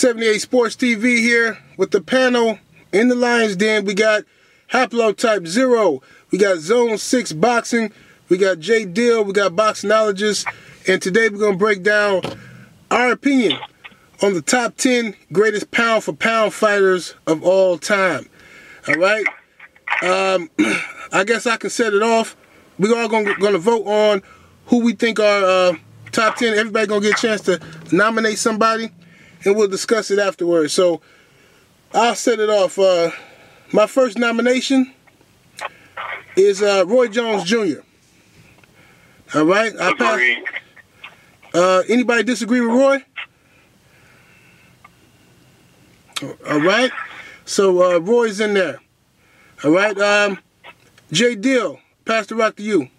78 Sports TV here with the panel in the Lion's Den. We got Haplotype 0, we got Zone 6 Boxing, we got Jay Dill, we got Boxnologist, and today we're going to break down our opinion on the top 10 greatest pound-for-pound fighters of all time. All right? I guess I can set it off. We're all going to vote on who we think are top 10. Everybody going to get a chance to nominate somebody, and we'll discuss it afterwards. So I'll set it off. My first nomination is Roy Jones Jr. All right? Anybody disagree with Roy? All right. So Roy's in there. All right. Jay Dill, pass the rock to you. Man,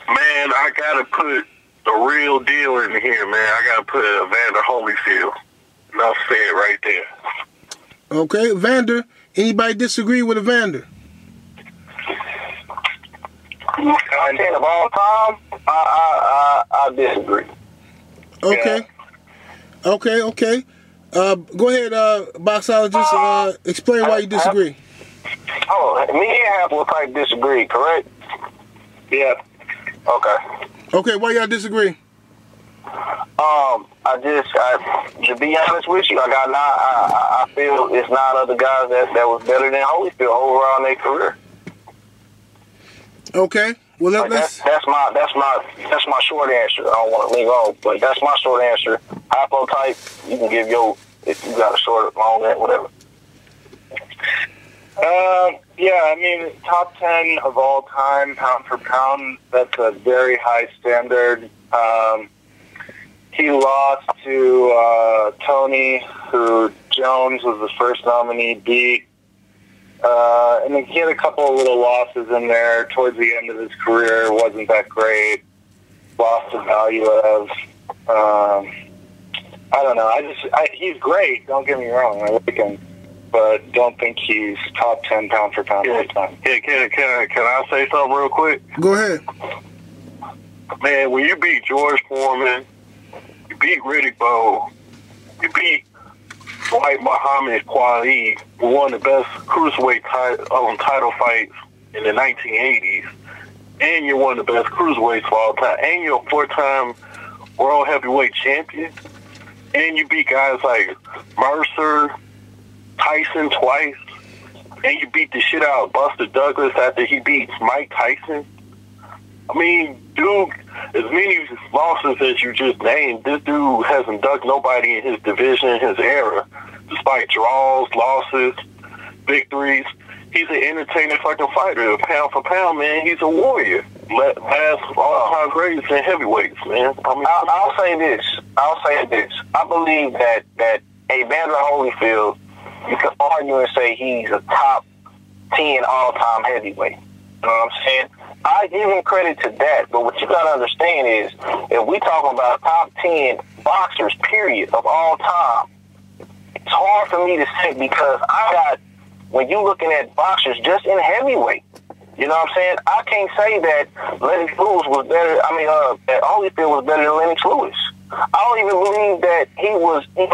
I gotta put the real deal in here, man. I gotta put Evander Holyfield. Enough said right there. Okay, Evander. Anybody disagree with Evander? Top 10 of all time, I disagree. Okay. Yeah. Okay. Go ahead, Boxologist. Explain why you disagree. Oh, me and Haplotype disagree, correct? Yeah. Okay. Okay, why y'all disagree? To be honest with you, I feel it's not other guys that was better than Holyfield overall in their career. Okay. Well, that's my short answer. I don't want to linger on, but that's my short answer. Haplotype, you can give your, if you got a short, long, whatever. Yeah, I mean, top 10 of all time, pound for pound, that's a very high standard. He lost to Tony, who Jones was the first nominee, beat. And then he had a couple of little losses in there towards the end of his career. Wasn't that great. Lost the value of, I don't know. He's great, don't get me wrong. I like him. But don't think he's top 10 pound for pound all the time. Yeah, can I say something real quick? Go ahead. Man, when you beat George Foreman, you beat Riddick Bowe, you beat Floyd Muhammad Ali, one of the best cruiserweight title fights in the 1980s, and you're one of the best cruiserweights of all time, and you're a 4-time world heavyweight champion, and you beat guys like Mercer, Tyson twice, and you beat the shit out of Buster Douglas after he beats Mike Tyson. I mean, dude, as many losses as you just named, this dude hasn't ducked nobody in his division, in his era, despite draws, losses, victories. He's an entertaining fucking fighter, pound for pound, man. He's a warrior. Last all-time greatest in heavyweights, man. I mean, I'll say this. I believe that Evander Holyfield, you can argue and say he's a top 10 all-time heavyweight. You know what I'm saying? I give him credit to that, but what you got to understand is, if we talking about top 10 boxers, period, of all time, it's hard for me to say because when you're looking at boxers just in heavyweight, you know what I'm saying? I can't say that Lennox Lewis was better, that Holyfield was better than Lennox Lewis. I don't even believe that he was, he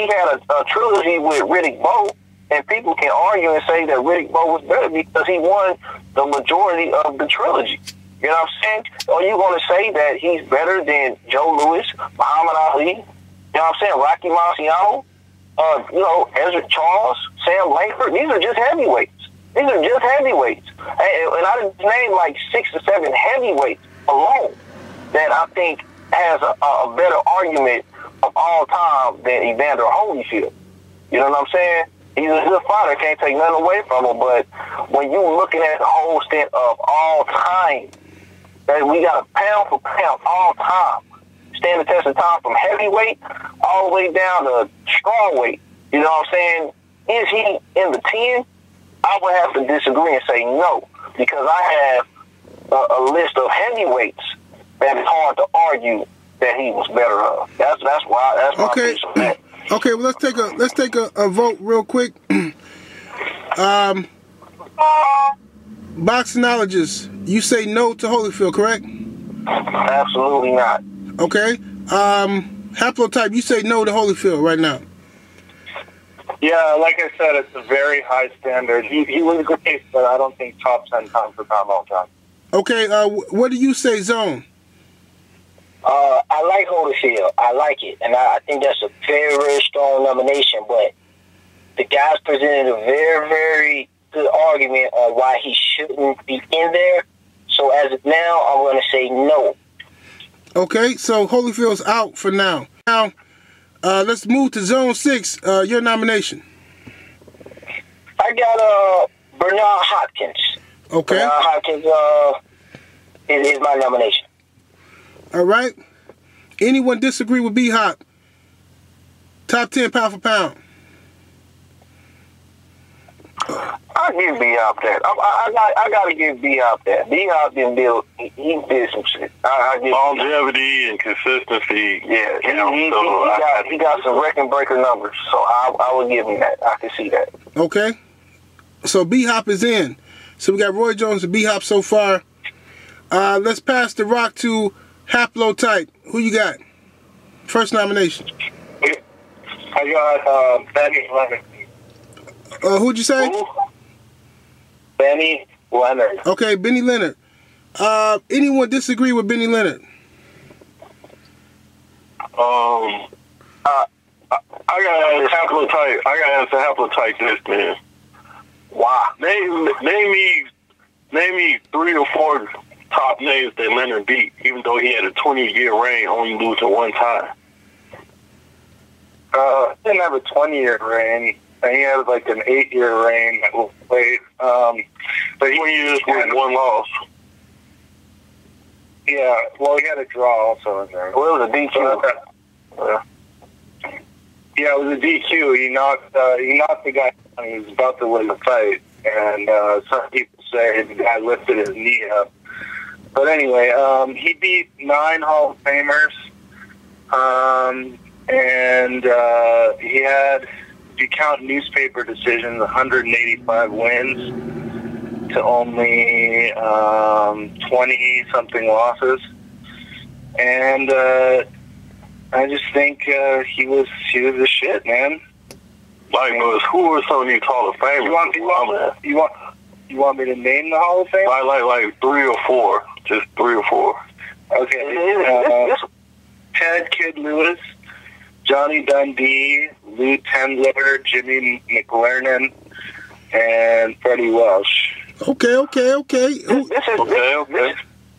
had a trilogy with Riddick Bowe, and people can argue and say that Riddick Bowe was better because he won the majority of the trilogy. You know what I'm saying? Are you going to say that he's better than Joe Louis, Muhammad Ali, you know what I'm saying, Rocky Marciano, Ezra Charles, Sam Langford? These are just heavyweights. And I didn't name like 6 or 7 heavyweights alone that I think has a better argument of all time than Evander Holyfield. You know what I'm saying? He's a good fighter, can't take nothing away from him, but when you're looking at the whole stint of all time, that we got a pound for pound all time, stand the test of time from heavyweight all the way down to strawweight. You know what I'm saying? Is he in the 10? I would have to disagree and say no, because I have a list of heavyweights that is hard to argue that he was better of. That's my piece of that. Okay, well let's take a vote real quick. Boxnologist, you say no to Holyfield, correct? Absolutely not. Okay. Haplotype, you say no to Holyfield right now. Yeah, like I said, it's a very high standard. He was great, but I don't think top 10 pound for pound all time. Okay, what do you say, Zone? I like Holyfield. I like it. And I think that's a very, very strong nomination. But the guys presented a very, very good argument on why he shouldn't be in there. So as of now, I'm going to say no. Okay, so Holyfield's out for now. Now, let's move to Zone 6, your nomination. I got Bernard Hopkins. Okay. Bernard Hopkins is my nomination. All right. Anyone disagree with B-Hop? Top 10 pound for pound. I'll give B-Hop that. I got to give B-Hop that. B-Hop didn't build, he did some shit. Longevity and consistency. Yeah, he got some record-breaker numbers, so I would give him that. I can see that. Okay. So B-Hop is in. So we got Roy Jones and B-Hop so far. Let's pass the rock to Haplotype. Who you got? First nomination. I got Benny Leonard. Who'd you say? Benny Leonard. Okay, Benny Leonard. Anyone disagree with Benny Leonard? I gotta answer Haplotype this, man. Why? Name me 3 or 4 top names that Leonard beat, even though he had a 20-year reign, only losing one time. He didn't have a 20-year reign. He had like an 8-year reign that was played. But 20 years with 1 loss. Yeah, well, he had a draw also in there. Well, it was a DQ. Yeah, it was a DQ. He knocked the guy down. He was about to win the fight, and some people say the guy lifted his knee up. But anyway, he beat 9 Hall of Famers, and he had, if you count newspaper decisions, 185 wins to only 20-something losses. And I just think he was the shit, man. Like, who are some of these Hall of Famers? You want me to name the Hall of Fame? Like 3 or 4. Just 3 or 4. Okay. Ted Kid Lewis, Johnny Dundee, Lou Tendler, Jimmy McLernan, and Freddie Welsh. Okay.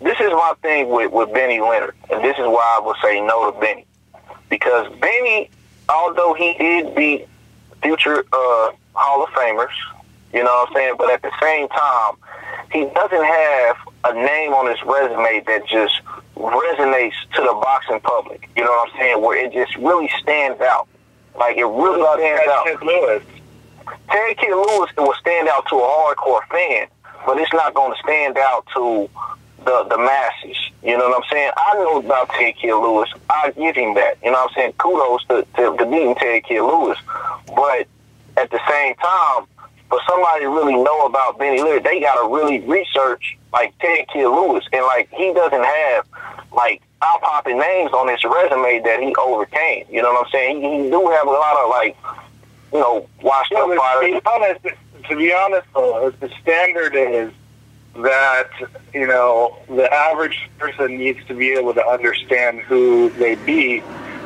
This is my thing with Benny Leonard, and this is why I would say no to Benny. Because Benny, although he did beat future Hall of Famers, you know what I'm saying, but at the same time, he doesn't have a name on his resume that just resonates to the boxing public. You know what I'm saying? Where it just really stands out. Like, it really stands out. Ted Kid Lewis will stand out to a hardcore fan, but it's not going to stand out to the masses. You know what I'm saying? I know about Ted Kid Lewis. I give him that. You know what I'm saying? Kudos to beating Ted Kid Lewis. But at the same time, for somebody to really know about Benny Leonard, they got to really research, like, Ted Kid Lewis. And, like, he doesn't have, like, eye-popping names on his resume that he overcame. You know what I'm saying? He do have a lot of, like, you know, washed-up fighters. To be honest, though, the standard is that, you know, the average person needs to be able to understand who they beat.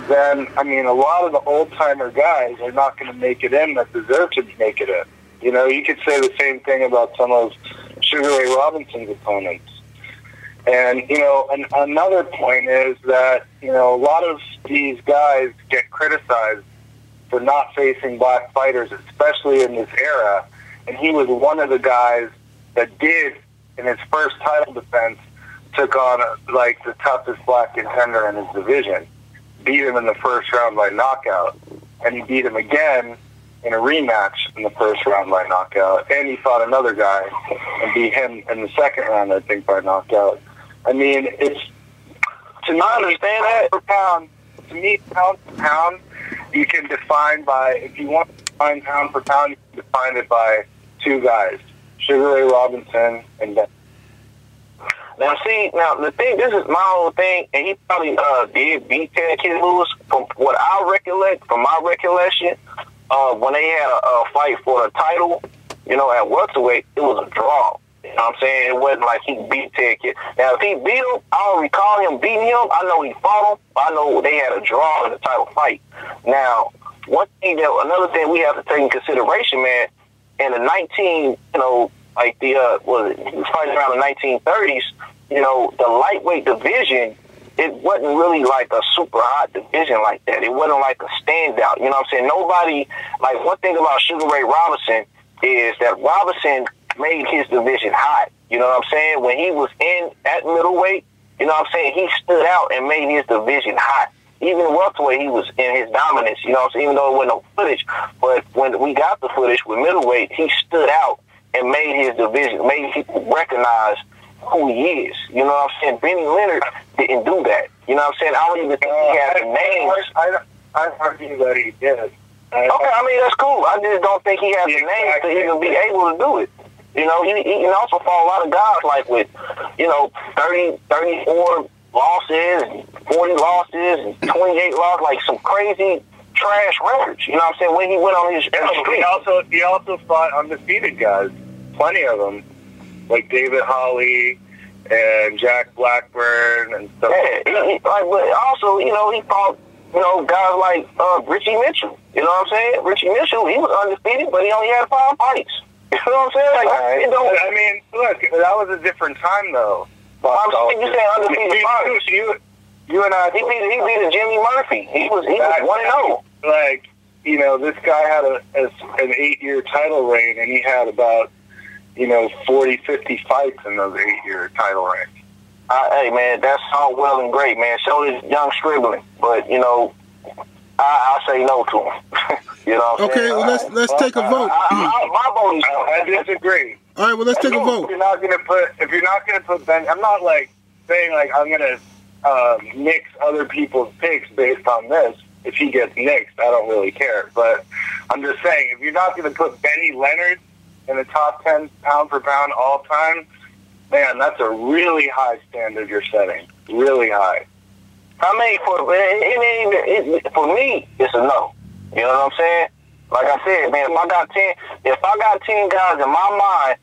Then, I mean, a lot of the old-timer guys are not going to make it in that deserve to make it in. You know, you could say the same thing about some of Sugar Ray Robinson's opponents. And, you know, another point is that, you know, a lot of these guys get criticized for not facing black fighters, especially in this era. And he was one of the guys that did, in his first title defense, took on, like, the toughest black contender in his division. Beat him in the first round by knockout. And he beat him again in a rematch in the first round by knockout. And he fought another guy and beat him in the second round, I think, by knockout. I mean, it's... To me, understand that? Per pound, to me, pound for pound, you can define by... If you want to define pound for pound, you can define it by 2 guys. Sugar Ray Robinson and Ben. Now see, the thing, this is my whole thing, and he probably did beat Ted Kid Lewis. From what I recollect, from my recollection, when they had a fight for the title, you know, at welterweight, it was a draw. You know what I'm saying? It wasn't like he beat Ted Kid. Now, if he beat him, I don't recall him beating him. I know he fought him. I know they had a draw in the title fight. Now, another thing we have to take in consideration, man, in the he was fighting around the 1930s, you know, the lightweight division, it wasn't really like a super hot division like that. It wasn't like a standout. You know what I'm saying? Nobody, like, one thing about Sugar Ray Robinson is that Robinson made his division hot. You know what I'm saying? When he was at middleweight, you know what I'm saying, he stood out and made his division hot. Even in welterweight, he was in his dominance, you know what I'm saying, even though there wasn't no footage. But when we got the footage with middleweight, he stood out and made his division, made people recognize who he is. You know what I'm saying? Benny Leonard didn't do that. You know what I'm saying? I don't even think he had the names. I argue that he did. Okay, I mean, that's cool. I just don't think he has the names to even be able to do it. You know, he can also fought a lot of guys like with, you know, 34 losses, 40 losses, and 28 losses, like some crazy trash records. You know what I'm saying? When he went on his streak. He also fought undefeated guys, plenty of them, like David Holly and Jack Blackburn and stuff. Yeah, but also, you know, he fought, you know, guys like Richie Mitchell. You know what I'm saying? Richie Mitchell, he was undefeated, but he only had 5 fights. You know what I'm saying? Like, I mean, look, that was a different time, though. I'm saying, you saying undefeated fighters. You and I, he beat Jimmy Murphy. He was 1-0. Like, you know, this guy had an 8-year title reign, and he had about, you know, 40, 50 fights in those 8-year title reigns. Hey, man, that's all well and great, man. So is young Strickland, but, you know, I say no to him. You know what I'm saying? Well, let's take a vote. My vote is no. I disagree. All right, well, let's take a vote. If you're not gonna put Ben, I'm not like saying like I'm gonna nix other people's picks based on this. If he gets nixed, I don't really care. But I'm just saying, if you're not gonna put Benny Leonard in the top 10 pound for pound all time, man, that's a really high standard you're setting. Really high. I mean, for me, it's a no. You know what I'm saying? Like I said, man, if I got 10 guys in my mind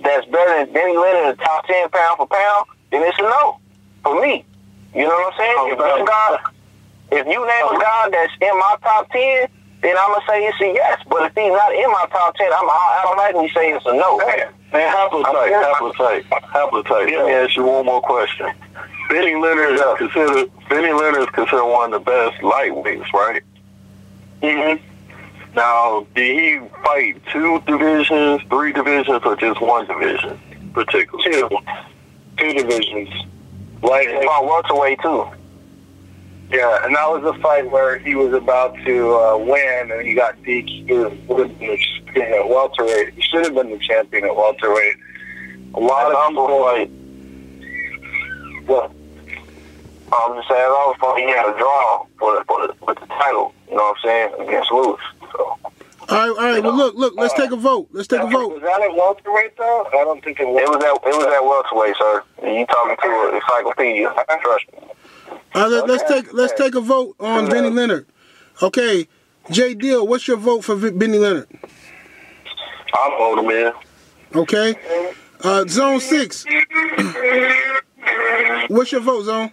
that's better than Benny Leonard in the top 10 pound for pound, then it's a no for me. You know what I'm saying? If you name a guy that's in my top 10, then I'm gonna say it's a yes. But if he's not in my top 10, I'm automatically say it's a no. Man, haplotype. Let me ask you one more question. Benny Leonard is considered one of the best lightweights, right? Mm-hmm. Now, did he fight 2 divisions, 3 divisions, or just 1 division in particular? 2 divisions. He fought welterweight too. Yeah, and that was a fight where he was about to win, and he got DQ'd. At welterweight. He should have been the champion at welterweight. A lot of people fight. What? I'm just saying, also he had a draw with the title. You know what I'm saying, against Lewis. So. All right. Well, look. Let's take a vote. Was that at welterweight though? I don't think it was. It was at welterweight, sir. You talking to an encyclopedia? Trust me. All right, let's take a vote on Benny Leonard. Okay, J. Deal, what's your vote for Benny Leonard? I'm voting, man. Okay. Zone 6. What's your vote, Zone?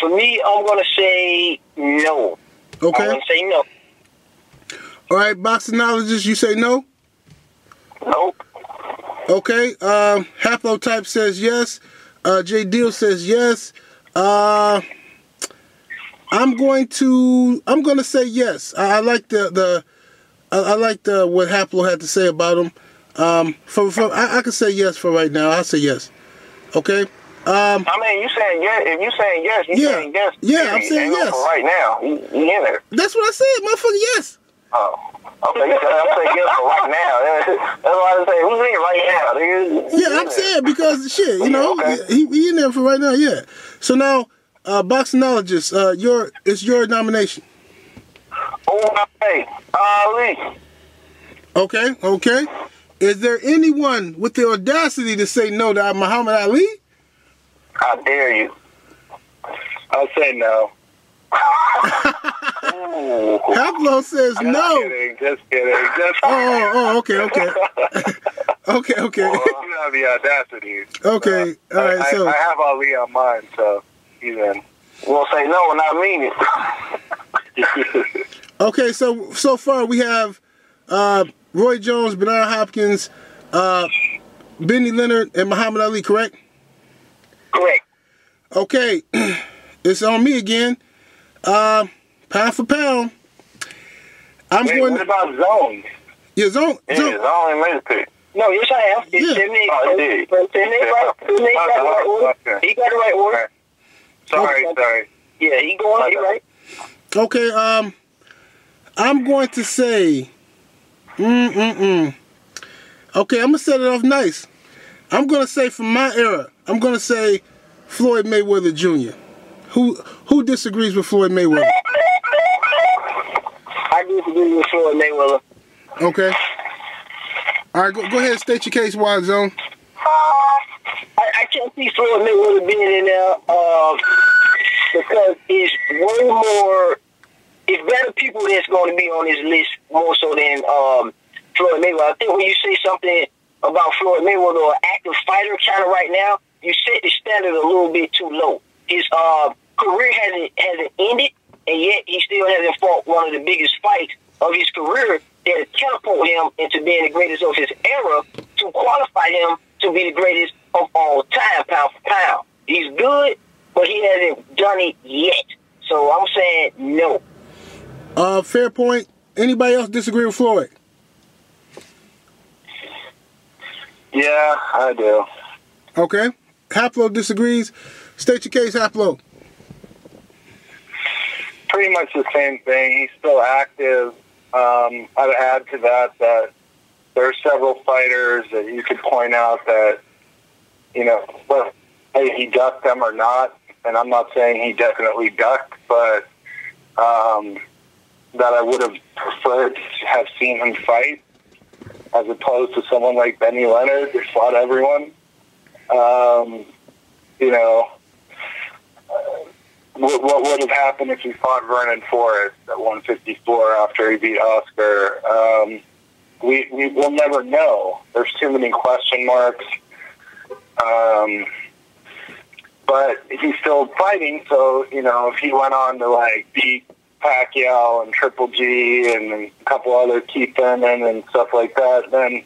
For me, I'm gonna say no. Okay. I'm gonna say no. All right, boxonologist, you say no? Nope. Okay. Haplotype says yes. J. Deal says yes. I'm gonna say yes. I like I like what Haplo had to say about him. I can say yes for right now. I'll say yes. Okay. I mean, you saying yes? If you saying yes, you saying yes. Yeah, I'm saying yes. For right now, he in there. That's what I said, motherfucker. Yes. Oh. Okay, you said I'm saying yes for right now. That's what I say. Who's in right now? Yeah, I'm saying because shit, you know, okay. he in there for right now. Yeah. So now, boxonologist, it's your nomination. Oh, hey, Ali. Okay. Is there anyone with the audacity to say no to Muhammad Ali? I dare you. I'll say no. Haplo says no. Just kidding. Okay. You have the audacity. Okay, all right. So I have Ali on mine, so he's in. We'll say no and I mean it. okay, so far we have Roy Jones, Bernard Hopkins, Ray Leonard, and Muhammad Ali, correct? Correct. Okay, it's on me again. Pound for pound. What about Zone? Yeah, Zone. Yeah, Zone ain't made a pick. No, yes I am. Yeah. He got the right order. Sorry. Yeah, he right. Okay, I'm going to say, okay, I'm gonna set it off nice. I'm gonna say from my era, I'm gonna say Floyd Mayweather Jr. Who disagrees with Floyd Mayweather? I disagree with Floyd Mayweather. Okay. All right, go ahead and state your case, Wild Zone. I can't see Floyd Mayweather being in there because it's way more. It's better people that's going to be on this list more so than Floyd Mayweather. I think when you say something about Floyd Mayweather or active fighter kind of right now, you set the standard a little bit too low. His career hasn't ended, and yet he still hasn't fought one of the biggest fights of his career that catapult him into being the greatest of his era to qualify him to be the greatest of all time, pound for pound. He's good, but he hasn't done it yet. So I'm saying no. Fair point. Anybody else disagree with Floyd? Yeah, I do. Okay. Haplo disagrees. State your case, Haplo. Pretty much the same thing. He's still active. I'd add to that there are several fighters that you could point out that, whether he ducked them or not, and I'm not saying he definitely ducked, but that I would have preferred to have seen him fight as opposed to someone like Ray Leonard who fought everyone. What would have happened if he fought Vernon Forrest at 154 after he beat Oscar? We will never know. There's too many question marks. But he's still fighting, so, if he went on to, beat Pacquiao and Triple G and a couple other key penmen and stuff like that, then,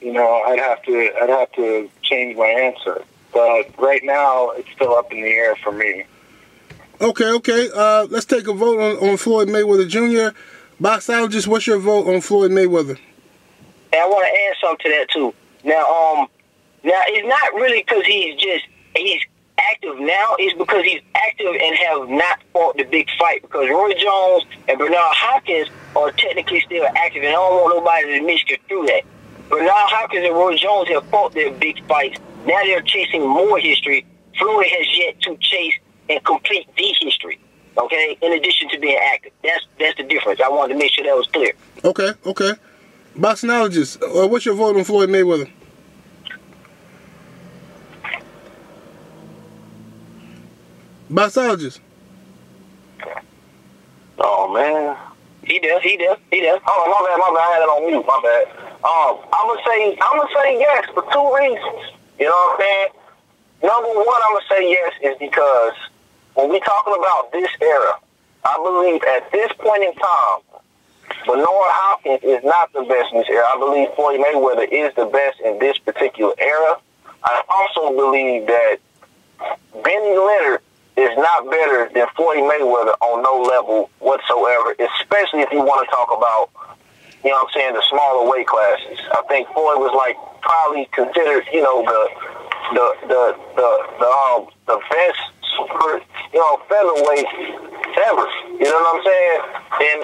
I'd have to change my answer. But right now, it's still up in the air for me. Okay. Let's take a vote on Floyd Mayweather Jr. Boxologist, what's your vote on Floyd Mayweather? And I want to add something to that too. Now it's not really because he's active now. It's because he's active and have not fought the big fight. Because Roy Jones and Bernard Hopkins are technically still active, and I don't want nobody to misconstrue that. Bernard Hopkins and Roy Jones have fought their big fights. Now they're chasing more history. Floyd has yet to chase and complete the history. Okay, in addition to being active, that's the difference. I wanted to make sure that was clear. Okay. Boxologist, what's your vote on Floyd Mayweather? Boxologist. Oh man, he does. Oh my bad. I had it on mute. My bad. I'm gonna say yes for two reasons. You know what I'm saying? Number one, I'm gonna say yes is because when we talking about this era, I believe at this point in time, Bernard Hopkins is not the best in this era. I believe Floyd Mayweather is the best in this particular era. I also believe that Manny Leonard is not better than Floyd Mayweather on no level whatsoever, especially if you want to talk about, the smaller weight classes. I think Floyd was probably considered, the best super, featherweight ever. You know what I'm saying?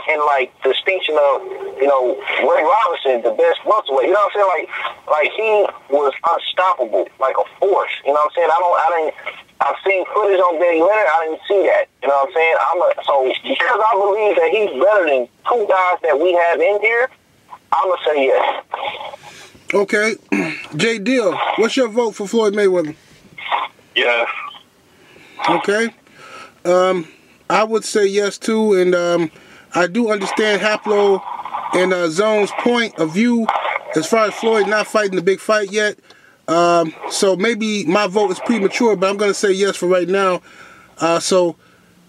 And distinction of, Ray Robinson, the best welterweight. You know what I'm saying? Like he was unstoppable, like a force. You know what I'm saying? I've seen footage on Ray Leonard. I didn't see that. You know what I'm saying? So because I believe that he's better than two guys that we have in here, I'm gonna say yes. Okay. J. Deal, what's your vote for Floyd Mayweather? Yes. Okay. I would say yes too, and I do understand Haplo and Zone's point of view as far as Floyd not fighting the big fight yet. So maybe my vote is premature, but I'm going to say yes for right now. So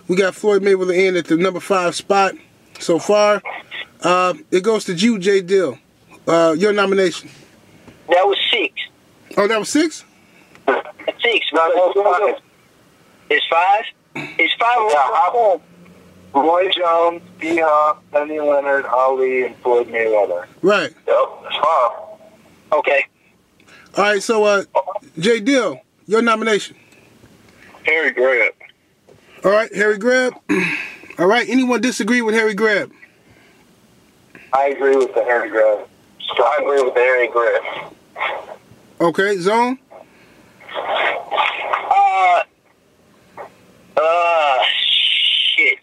we got Floyd Mayweather in at the number 5 spot so far. It goes to you, J. Dill. Your nomination. That was 6. Oh, that was 6? 6. No, it's 5. It's 5. Roy Jones, B-Hop, Manny Leonard, Ali, and Floyd Mayweather. Right. Yep, that's fine. Okay. All right, so J. Dill, your nomination. Harry Greb. All right, Harry Greb. All right, anyone disagree with Harry Greb? I agree with the Harry Greb. I agree with the Harry Greb. Okay, Zone. Shit.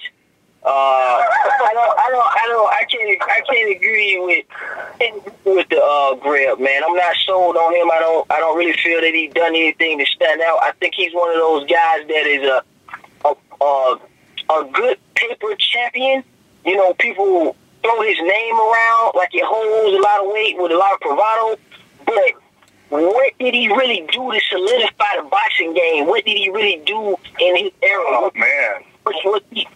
I can't agree with the Greb, man. I'm not sold on him. I don't really feel that he's done anything to stand out. I think he's one of those guys that is a good paper champion. You know, people throw his name around like he holds a lot of weight with a lot of bravado, but what did he really do to solidify the boxing game? What did he really do in his era? Oh, man.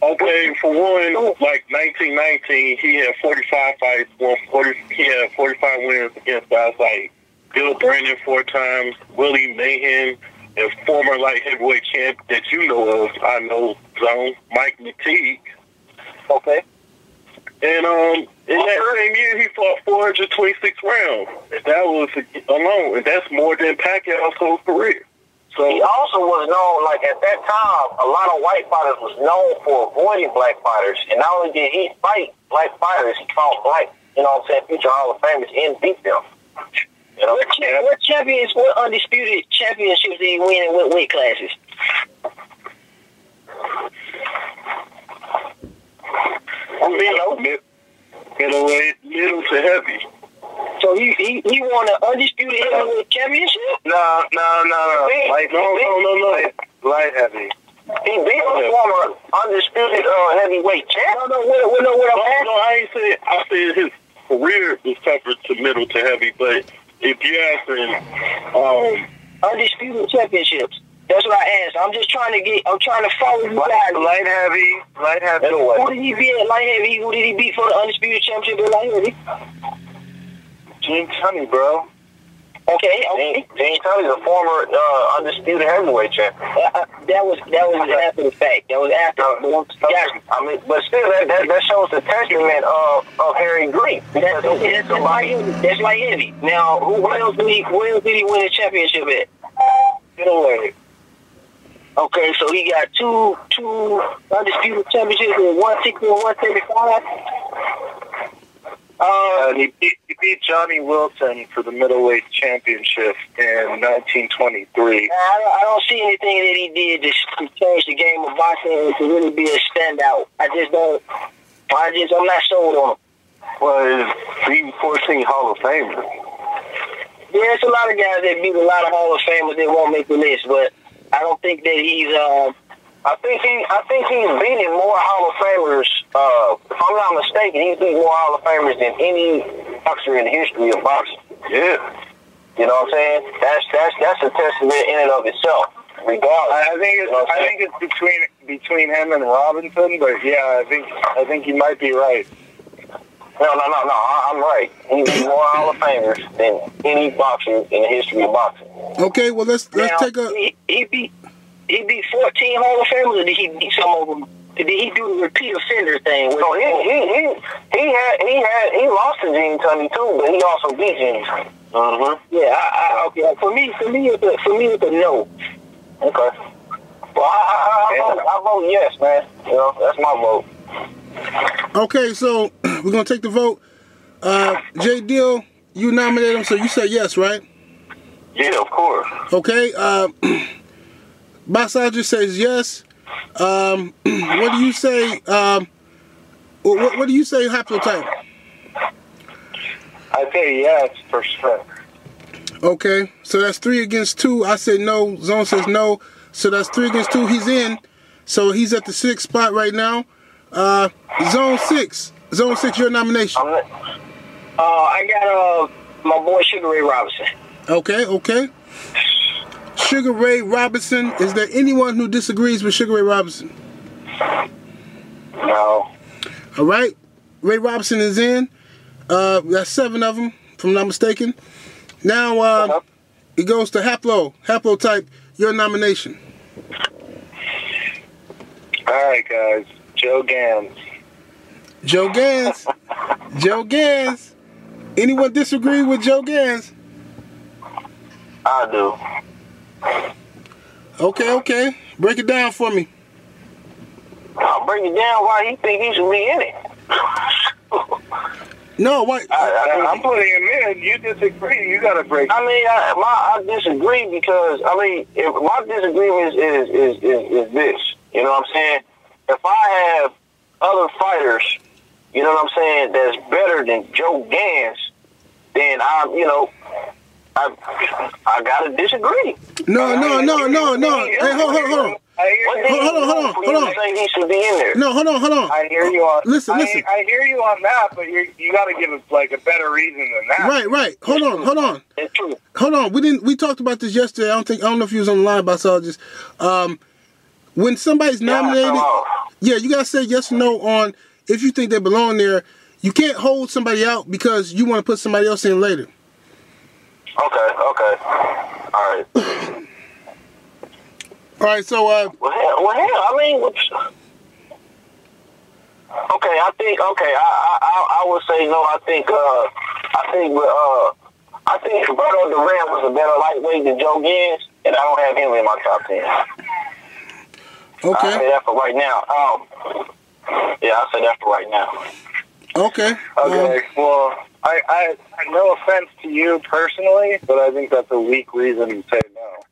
Okay, for one, like 1919, he had 45 fights, he had 45 wins against guys like Bill Brandon 4 times, Willie Mayhem, and former light heavyweight champ that you know of, I know, Zone, Mike McTeague. Okay. And in that same year, he fought 426 rounds. And that was alone, and that's more than Pacquiao's whole career. So he also was known, like at that time, a lot of white fighters was known for avoiding black fighters. And not only did he fight black fighters, he fought black, you know what I'm saying, future Hall of Famers and beat them. You know? What undisputed championships did he win in what weight classes? Middleweight, middle to heavy. So he won an undisputed heavyweight championship? No. Light heavy. He beat a former undisputed heavyweight champ. I ain't say. I said his career was tougher to middle to heavy, but if you're asking, undisputed championships. That's what I asked. I'm trying to follow you guys. Light heavy. Who did he beat at light heavy? Who did he beat for the undisputed championship at light heavy? Gene Tunney, bro. Okay. Gene Tunney's a former undisputed heavyweight champion. That was after the fact. That was after. I mean, but still, that shows the testament of Harry Greb. That's light heavy. Now, where else did he win the championship at? Middleweight. Okay, so he got two undisputed championships in 160 and 175. He beat Johnny Wilson for the middleweight championship in 1923. I don't see anything that he did to change the game of boxing and to really be a standout. I'm not sold on him. well, beating 14 Hall of Famers. Yeah, there's a lot of guys that beat a lot of Hall of Famers that won't make the list, but I don't think that he's. I think he's beating more Hall of Famers. If I'm not mistaken, he's beating more Hall of Famers than any boxer in the history of boxing. Yeah. You know what I'm saying? That's a testament in and of itself. Regardless, I think it's between him and Robinson, but yeah, I think he might be right. No, I'm right. He's more Hall of Famers than any boxer in the history of boxing. Okay, well let's take a. He beat 14 Hall of Famers, or did he beat some of them? Did he do the repeat offender thing? So he lost to Gene Tunney too, but he also beat Gene Tunney. Yeah, okay. For me, it's a no. Okay. Well, I vote yes, man. You know, that's my vote. Okay, so we're gonna take the vote. J. Dill, you nominated him, so you say yes, right? Yeah, of course. Okay. Boxologist says yes. What do you say? What do you say, haplotype? I say yes for sure. Okay, so that's 3 against 2. I say no. Zone says no. So that's 3 against 2. He's in. So he's at the 6th spot right now. Zone 6. Zone 6, your nomination. I got my boy Sugar Ray Robinson. Okay, okay. Sugar Ray Robinson. Is there anyone who disagrees with Sugar Ray Robinson? No. All right. Ray Robinson is in. That's 7 of them, if I'm not mistaken. Now, it goes to Haplotype, your nomination. All right, guys. Joe Gans. Joe Gans. Joe Gans. Anyone disagree with Joe Gans? I do. Okay, okay. Break it down for me. I'll break it down why he think he should be in it. No, why? I'm putting him in. You disagree. You got to break. I mean, I disagree because, I mean, if my disagreement is this. You know what I'm saying? If I have other fighters, you know what I'm saying, that's better than Joe Gans, then I gotta disagree. No. Hey, hold on. Hold on. He should be in there. No, hold on. I hear you on. Listen. I hear you on that, but you got to give us like a better reason than that. Right. Hold on. It's true. Hold on. We talked about this yesterday. I don't know if you was on the line, but I saw just when somebody's nominated. Yeah, you gotta say yes or no on if you think they belong there. You can't hold somebody out because you want to put somebody else in later. Okay. All right. All right. So Well, hell. I mean, okay. I would say no. I think Roberto Duran was a better lightweight than Joe Gans, and I don't have him in my top 10. Okay. I'll say that for right now. Yeah, I'll say that for right now. Okay. Okay. Well, I no offense to you personally, but I think that's a weak reason to say no.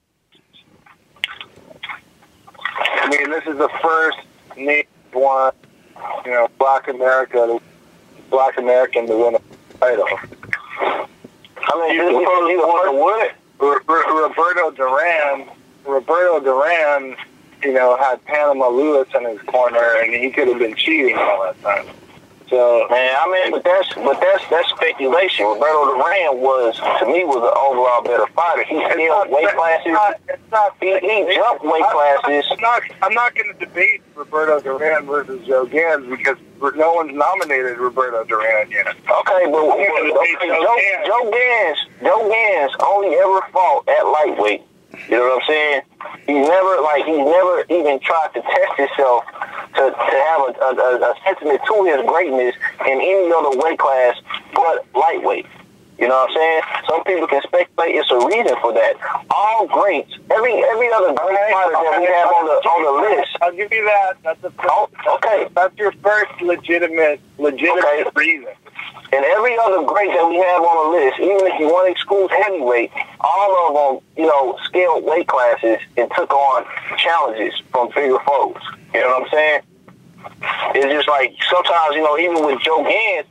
I mean, this is the first named one, Black American to win a title. I mean, you want to win it? Roberto Duran, had Panama Lewis in his corner, and he could have been cheating all that time. So, man, I mean, but that's speculation. Roberto Duran was an overall better fighter. He scaled weight classes. He jumped weight classes. I'm not going to debate Roberto Duran versus Joe Gans because no one's nominated Roberto Duran yet. Okay, but Joe Gans only ever fought at lightweight. You know what I'm saying? He's never even tried to test himself to have a sentiment to his greatness in any other weight class but lightweight. You know what I'm saying? Some people can speculate it's a reason for that. All greats, every other great fighter that we have on the list. I'll give you that. That's okay. That's your first legitimate reason. And every other great that we have on the list, even if you want to exclude heavyweight, all of them, scaled weight classes and took on challenges from bigger foes. You know what I'm saying? It's just like sometimes, even with Joe Gans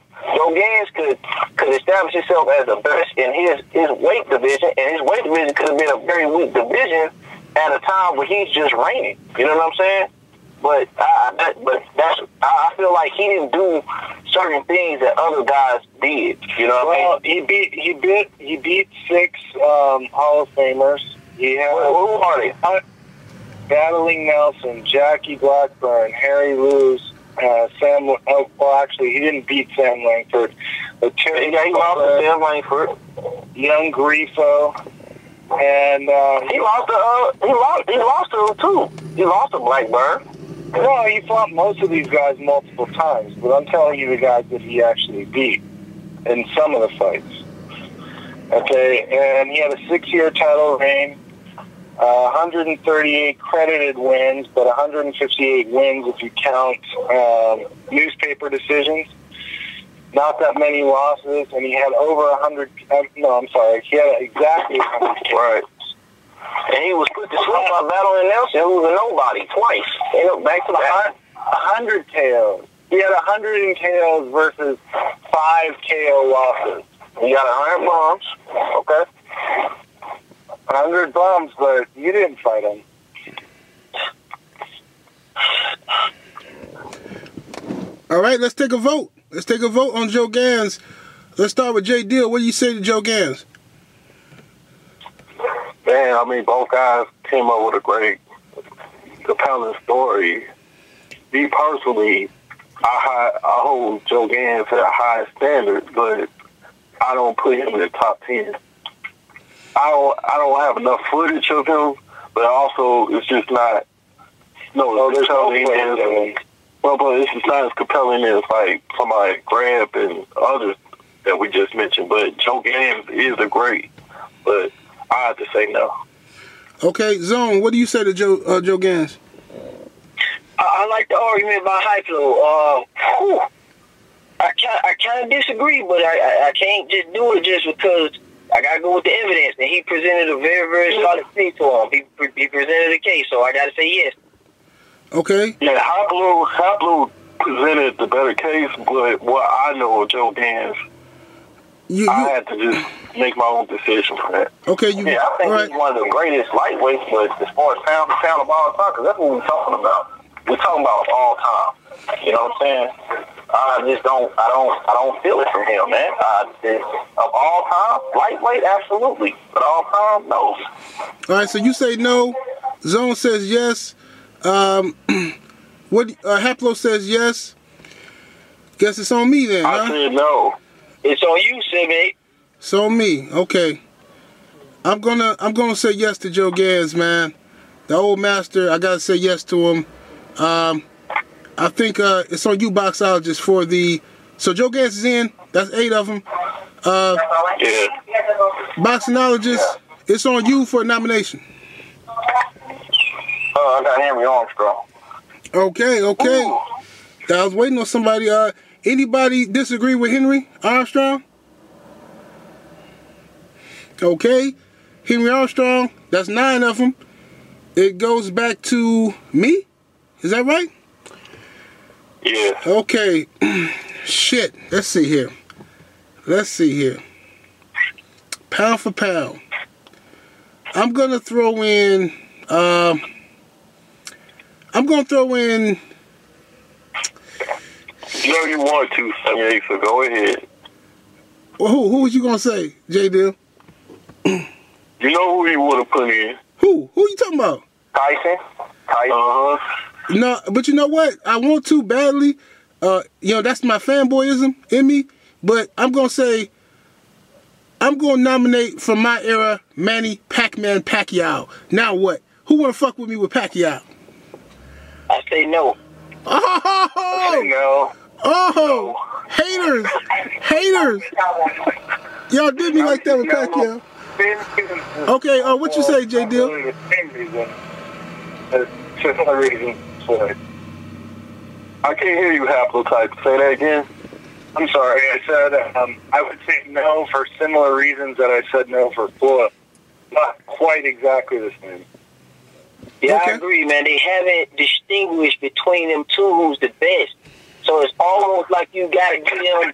could establish himself as the best in his weight division, and his weight division could have been a very weak division at a time where he's just reigning. You know what I'm saying? But I feel like he didn't do certain things that other guys did. You know what I mean? He beat 6 Hall of Famers. Who are they? Battling Nelson, Jackie Blackburn, Harry Lewis, Sam. Oh, well, actually, he didn't beat Sam Langford. But he lost to Sam Langford. Young Grifo, and he lost to him too. He lost to Blackburn. No, he fought most of these guys multiple times, but I'm telling you the guys that he actually beat in some of the fights. Okay, and he had a 6-year title reign, 138 credited wins, but 158 wins if you count newspaper decisions. Not that many losses, and he had over 100. He had exactly 100. Right. And he was put to sleep by battling Nelson, who was a nobody, twice. Back to the 100 KOs. He had 100 KOs versus 5 KO losses. He got 100 bombs. Okay. 100 bums, but you didn't fight him. All right, let's take a vote. Let's take a vote on Joe Gans. Let's start with J. Deal. What do you say to Joe Gans? Man, I mean, both guys came up with a great, compelling story. Me personally, I hold Joe Gans at a high standard, but I don't put him in the top 10. I don't have enough footage of him, but also it's just not compelling. But it's just not as compelling as like somebody like Greb and others that we just mentioned. But Joe Gans is a great, but I have to say no. Okay, Zone, what do you say to Joe Gans? I like the argument by Hyplo. I kind of disagree, but I can't just do it just because I got to go with the evidence. And he presented a very, very solid case to him. He presented a case, so I got to say yes. Okay. Yeah, Hyplo presented the better case, but what I know of Joe Gans, I had to just make my own decision for that. Okay, I think he's one of the greatest lightweights, but as far as pound for pound of all time, because that's what we're talking about. We're talking about all time. You know what I'm saying? I don't feel it from him, man. Of all time, lightweight, absolutely, but all time, no. All right, so you say no. Zone says yes. Haplo says yes. Guess it's on me then, huh? I said no. It's on you, Sibby. It's on me. Okay. I'm gonna say yes to Joe Gans, man. The old master. I gotta say yes to him. I think it's on you, boxologist, for the. So Joe Gans is in. That's 8 of them. Yeah. Boxologist, it's on you for a nomination. I got Henry Armstrong. Okay. Ooh. I was waiting on somebody. Anybody disagree with Henry Armstrong? Okay. Henry Armstrong, that's 9 of them. It goes back to me? Is that right? Yeah. Okay. Shit. Let's see here. Pound for pound. I'm going to throw in... You know you want to, Sammy, so go ahead. Well, who was you going to say, J. Dill? You know who you would have put in? Who? Who you talking about? Tyson. No, but you know what? I want to badly. That's my fanboyism in me. But I'm going to say, I'm going to nominate from my era, Manny Pacquiao. Now what? Who want to fuck with me with Pacquiao? I say no. Oh! I say no. Oh! Haters! Y'all did me like that with Pacquiao. Okay, what you say, J. Dill? The same reason. Similar reason. I can't hear you, Haplotype. Say that again. I'm sorry. I said I would say no for similar reasons that I said no for Floyd. Not quite exactly the same. Yeah, Okay. I agree, man. They haven't distinguished between them two who's the best. So it's almost like you got to get them.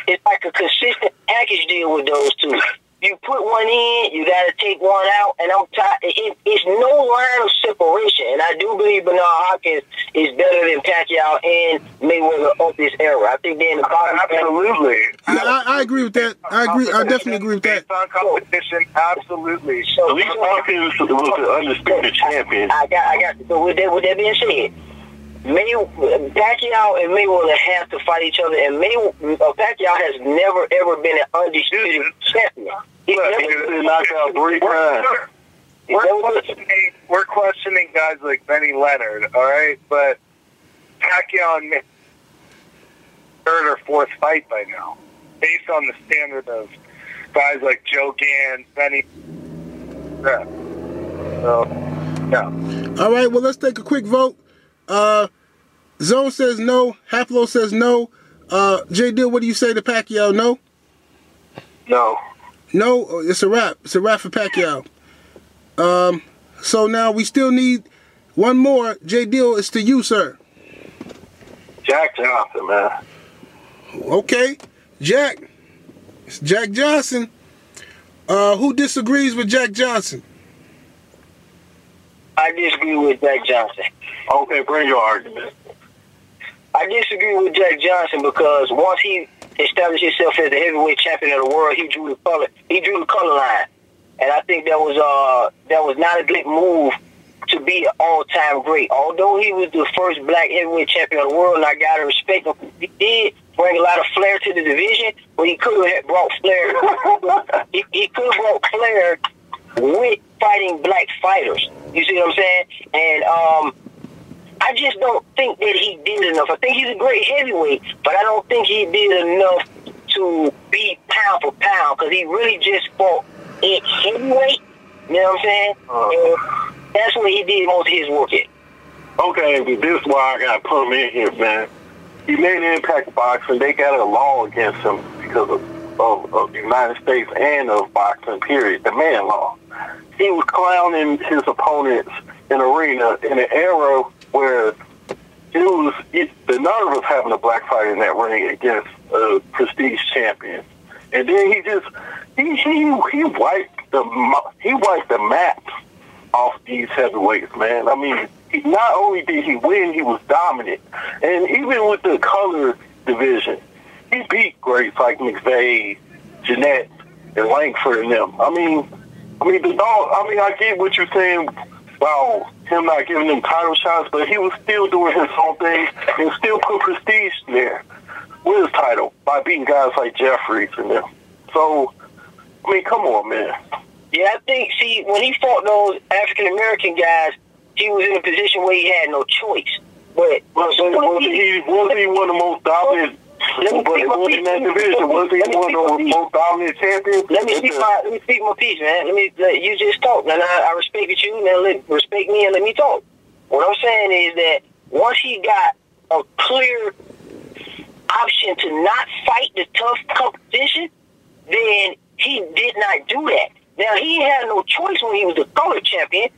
It's like a consistent package deal with those two. You put one in, you got to take one out, and I'm tired. It's no line of separation. And I do believe Bernard Hopkins is better than Pacquiao and Mayweather of this era. I think they're in the bottom. Absolutely. Yeah, I agree with that. I definitely agree with that. Based on competition, absolutely. So, At least Hopkins was the undisputed champion. I got. So with that being said, Pacquiao and Mayweather have to fight each other, and Pacquiao has never ever been an undisputed champion. He's been knocked out 3 times. We're questioning guys like Manny Leonard, all right? But Pacquiao and third or fourth fight by now, based on the standard of guys like Joe Gans, Manny. Yeah. So, no. All right, well, let's take a quick vote. Zone says no. Haplo says no. J. Dill, what do you say to Pacquiao? No? No. No, it's a wrap. It's a wrap for Pacquiao. So now we still need one more. J. Dill, it's to you, sir. Jack Johnson, man. Okay. Jack. It's Jack Johnson. Who disagrees with Jack Johnson? I disagree with Jack Johnson. Okay, bring your argument. I disagree with Jack Johnson because once he established himself as the heavyweight champion of the world, he drew the color line, and I think that was not a good move to be an all-time great. Although he was the first black heavyweight champion of the world, and I gotta respect him, he did bring a lot of flair to the division, but he could have brought flair. he could have brought flair with fighting black fighters. You see what I'm saying? And I just don't think that he did enough. I think he's a great heavyweight, but I don't think he did enough to be pound for pound because he really just fought at heavyweight. You know what I'm saying? And that's where he did most of his work at. Okay, but this is why I got to put him in here, man. He made an Impact Boxing. They got a law against him because of the United States and of boxing, period, the man law. He was clowning his opponents in the arena in an era where the nerve of having a black fighter in that ring against a prestige champion. And then he wiped the map off these heavyweights, man. I mean, not only did he win, he was dominant. And even with the color division, he beat greats like McVeigh, Jeanette, and Langford and them. I mean, the dog, I get what you're saying about him not giving them title shots, but he was still doing his own thing and still put prestige there with his title by beating guys like Jeffries and them. So, come on, man. Yeah, I think, when he fought those African-American guys, he was in a position where he had no choice. But was he one of the most dominant? But in that division, was he one of the most dominant champions? Let me speak my piece, man. You just talk, and I respect you. Now respect me and let me talk. What I'm saying is that once he got a clear option to not fight the tough competition, then he did not do that. Now, he had no choice when he was the color champion.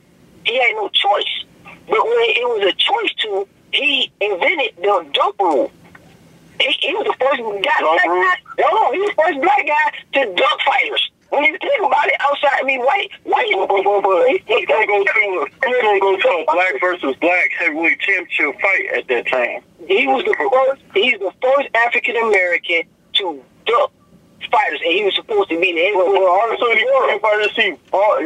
He had no choice. But when it was a choice to, he invented the dump rule. He was the first guy. He was the first black guy to dump fighters. When you think about it, outside, white. He can't go to a black versus black heavyweight championship fight at that time. He's the first African American to dump fighters, and he was supposed to be the heavyweight. Also, the fighters he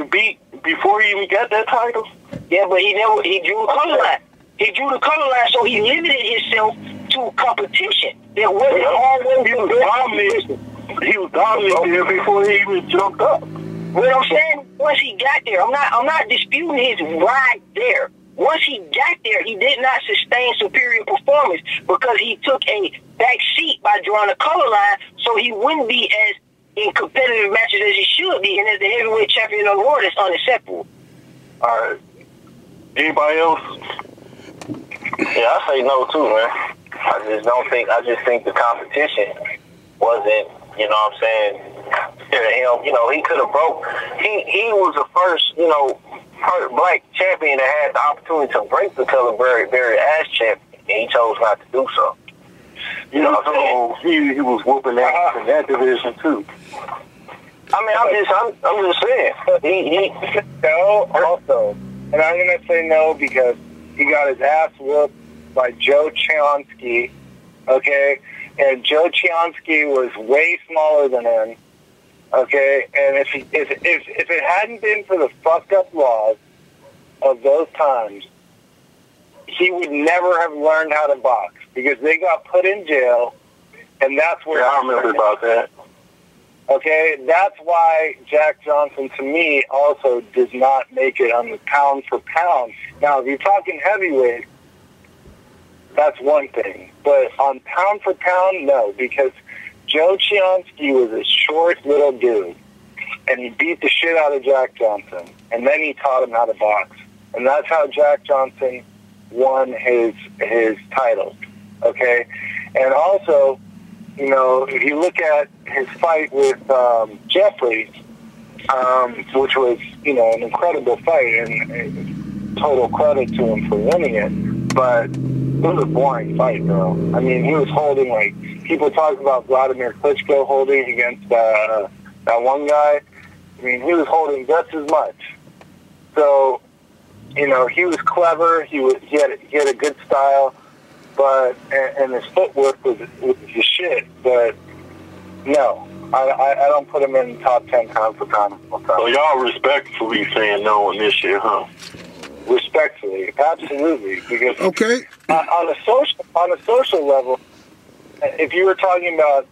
beat before he even got that title. Yeah, but he drew the color line. He drew the color line, so he limited himself to competition. There wasn't always he was dominant there before he even jumped up. What I'm saying, once he got there, I'm not disputing his ride there. Once he got there, he did not sustain superior performance because he took a back seat by drawing a color line, so he wouldn't be as in competitive matches as he should be, and as the heavyweight champion of the world, it's unacceptable. All right. Anybody else? Yeah, I say no too, man. I just think the competition wasn't, you know what I'm saying, him. He could have broke. He was the first, first black champion that had the opportunity to break the color barrier as champion, and he chose not to do so. So he was whooping ass in that division too. I'm just saying. No, also, and I'm gonna say no because he got his ass whooped by Joe Chionsky. Okay, and Joe Chionsky was way smaller than him. Okay, and if it hadn't been for the fucked up laws of those times, he would never have learned how to box because they got put in jail, and that's where I remember about that. Okay, that's why Jack Johnson, to me, also does not make it on the pound for pound. Now, if you're talking heavyweight, that's one thing. But on pound for pound, no, because Joe Chionsky was a short little dude, and he beat the shit out of Jack Johnson, and then he taught him how to box. And that's how Jack Johnson won his title, okay? And also, if you look at his fight with Jeffries, which was, an incredible fight, and total credit to him for winning it, but it was a boring fight, bro. He was holding, people talk about Vladimir Klitschko holding against that one guy. He was holding just as much. So, you know, he was clever. He had a good style, but and his footwork was the shit. But no, I don't put him in top 10 pound for pound. So y'all respectfully saying no on this shit, huh? Respectfully, absolutely. Because okay, on a social level, if you were talking about,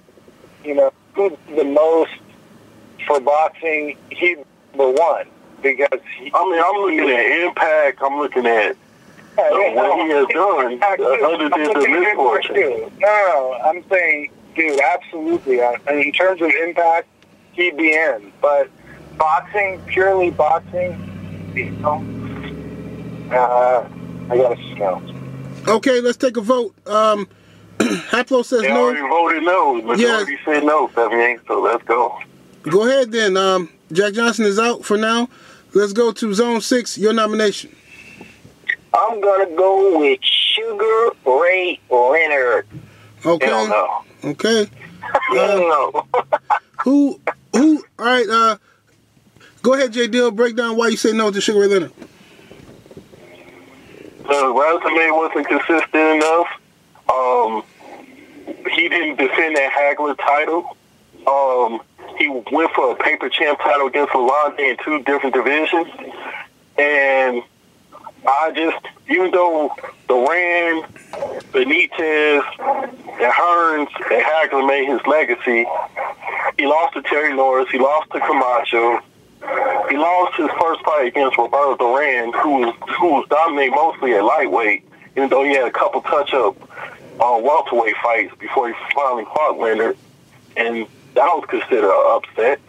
you know, who's the most for boxing, he's the one. Because I'm looking at impact. I'm looking at what he has done other than the misfortune. No, I'm saying, dude, absolutely. In terms of impact, he'd be in. But boxing, purely boxing, you know, I gotta smell. Okay, let's take a vote. Haplo says they no. Already voted no. Majority said no, 78. So let's go. Go ahead then. Jack Johnson is out for now. Let's go to Zone 6, your nomination. I'm going to go with Sugar Ray Leonard. Okay. Hell no. Okay. No. All right, go ahead, J. Dill. Break down why you say no to Sugar Ray Leonard. The resume wasn't consistent enough. He didn't defend that Hagler title. He went for a paper champ title against Alonde in 2 different divisions. And I just, even though Duran, Benitez, and Hearns and Hagler made his legacy, he lost to Terry Norris, he lost to Camacho, he lost his first fight against Roberto Duran, who was dominating mostly at lightweight, even though he had a couple touch-up welterweight fights before he finally fought Leonard. And that was considered an upset.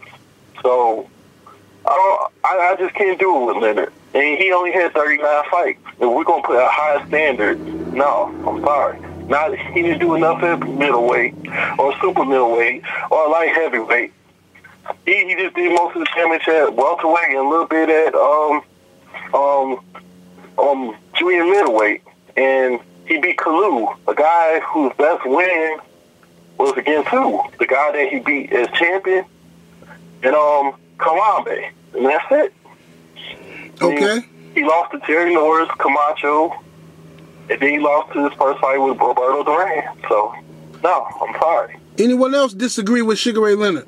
So I just can't do it with Leonard. And he only had 39 fights. If we're going to put a high standard, no, I'm sorry. He didn't do enough at middleweight or super middleweight or light heavyweight. He just did most of the damage at welterweight and a little bit at junior middleweight. And he beat Kalu, a guy whose best win was against who? The guy that he beat as champion, and Karambe, and that's it. Okay. He lost to Terry Norris, Camacho, and then he lost to his first fight with Roberto Duran. So, no, I'm sorry. Anyone else disagree with Sugar Ray Leonard?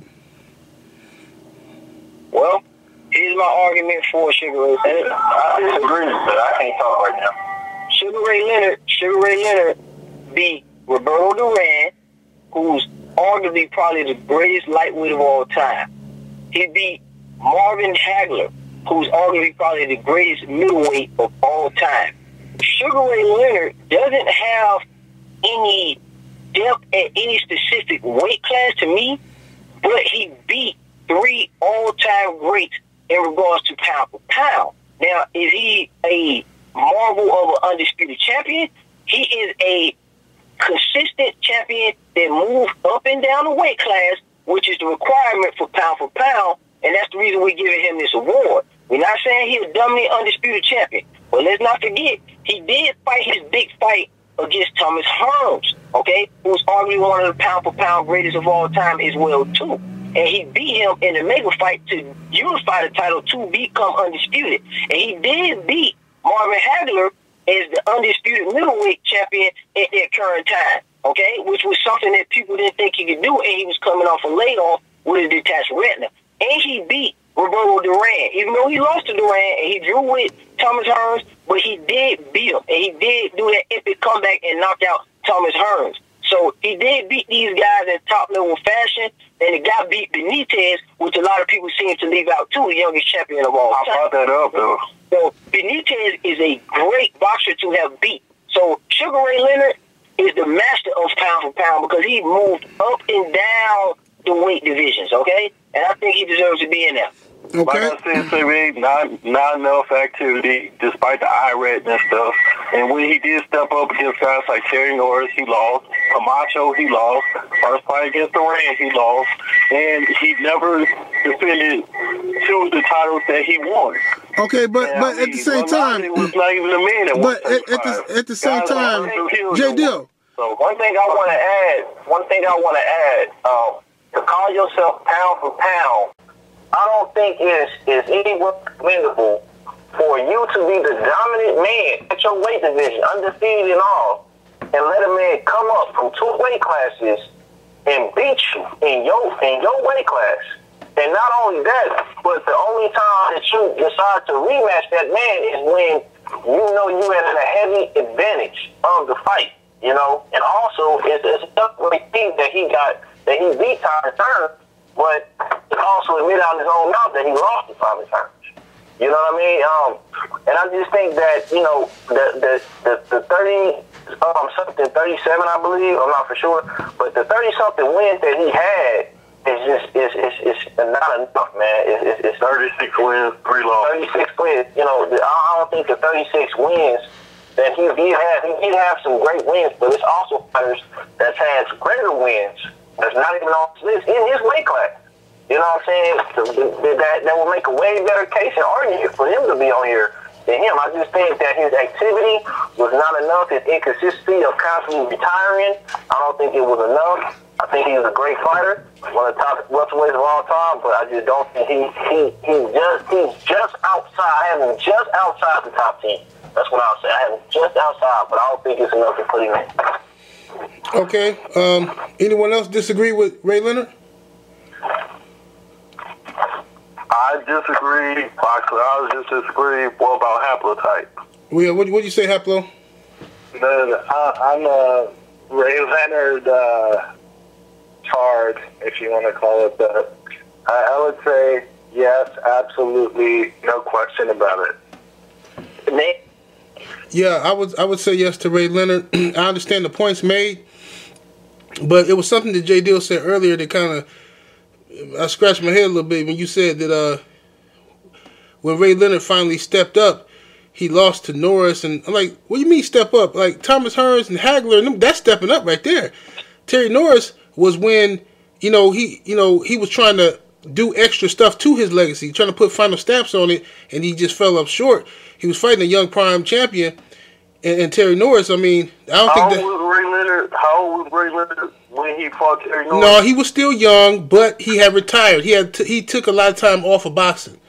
Well, here's my argument for Sugar Ray Leonard. I disagree, but I can't talk right now. Sugar Ray Leonard beat Roberto Duran, who's arguably probably the greatest lightweight of all time. He beat Marvin Hagler, who's arguably probably the greatest middleweight of all time. Sugar Ray Leonard doesn't have any depth at any specific weight class to me, but he beat 3 all-time greats in regards to pound for pound. Now, is he a marvel of an undisputed champion? He is a consistent champion that moves up and down the weight class, which is the requirement for pound, and that's the reason we're giving him this award. We're not saying he's a dominant undisputed champion, but let's not forget, he did fight his big fight against Thomas Hearns, okay, who's arguably one of the pound for pound greatest of all time as well, too. And he beat him in a mega fight to unify the title to become undisputed. And he did beat Marvin Hagler as the undisputed middleweight champion at that current time, okay, which was something that people didn't think he could do, and he was coming off a layoff with a detached retina. And he beat Roberto Duran, even though he lost to Duran and he drew with Thomas Hearns, but he did beat him, and he did do that epic comeback and knock out Thomas Hearns. So he did beat these guys in top-level fashion, and the guy beat Benitez, which a lot of people seem to leave out, too, the youngest champion of all time. I brought that up, though. So Benitez is a great boxer to have beat. So Sugar Ray Leonard is the master of pound for pound because he moved up and down the weight divisions, okay? And I think he deserves to be in there. Okay. Like I said, not enough activity despite the IRAD and stuff. And when he did step up against guys like Terry Norris, he lost. Camacho, he lost. First fight against Duran, he lost. And he never defended 2 of the titles that he won. Okay, but at the same time, it was not even a man at but at the same time, J. Dill. So one thing I want to add, to call yourself pound for pound, I don't think is anywhere commendable for for you to be the dominant man at your weight division, undefeated and all, and let a man come up from 2 weight classes and beat you in your weight class. And not only that, but the only time that you decide to rematch that man is when you know you had a heavy advantage of the fight, you know. And also, it's a tough thing that he beat Tommy Turner, but he also admitted on his own mouth that he lost to Tommy Turner. You know what I mean? And I just think that, you know, the 30 something 37, I believe, I'm not for sure, but the 30 something wins that he had is not enough, man. It's 36 wins, 3 losses. 36 wins. You know, I don't think the 36 wins that he'd have some great wins, but it's also fighters that's had greater wins that's not even on his list in his weight class. You know what I'm saying? That will make a way better case and argument for him to be on here than him. I just think that his activity was not enough. His inconsistency of constantly retiring, I don't think it was enough. I think he's a great fighter, one of the top welterweights of all time, but I just don't think he's just outside. I have him just outside the top 10. That's what I'll say. I have him just outside, but I don't think it's enough to put him in. Okay. Anyone else disagree with Ray Leonard? I disagree, Boxer. I just disagree more about haplotype. Well, yeah, what do you say, Haplo? I'm a Ray Leonard card, if you want to call it that. I would say yes, absolutely, no question about it. Nick? Yeah, I would say yes to Ray Leonard. I understand the points made, but it was something that J. Dill said earlier that kind of, I scratched my head a little bit when you said that when Ray Leonard finally stepped up, he lost to Norris, and I'm like, what do you mean step up? Like Thomas Hearns and Hagler, that's stepping up right there. Terry Norris was when he was trying to do extra stuff to his legacy, trying to put final stamps on it, and he just fell up short. He was fighting a young prime champion, and Terry Norris. I mean, I don't think that. How old was Ray Leonard when he fought Terry Norris? No, he was still young, but he had retired. He took a lot of time off of boxing.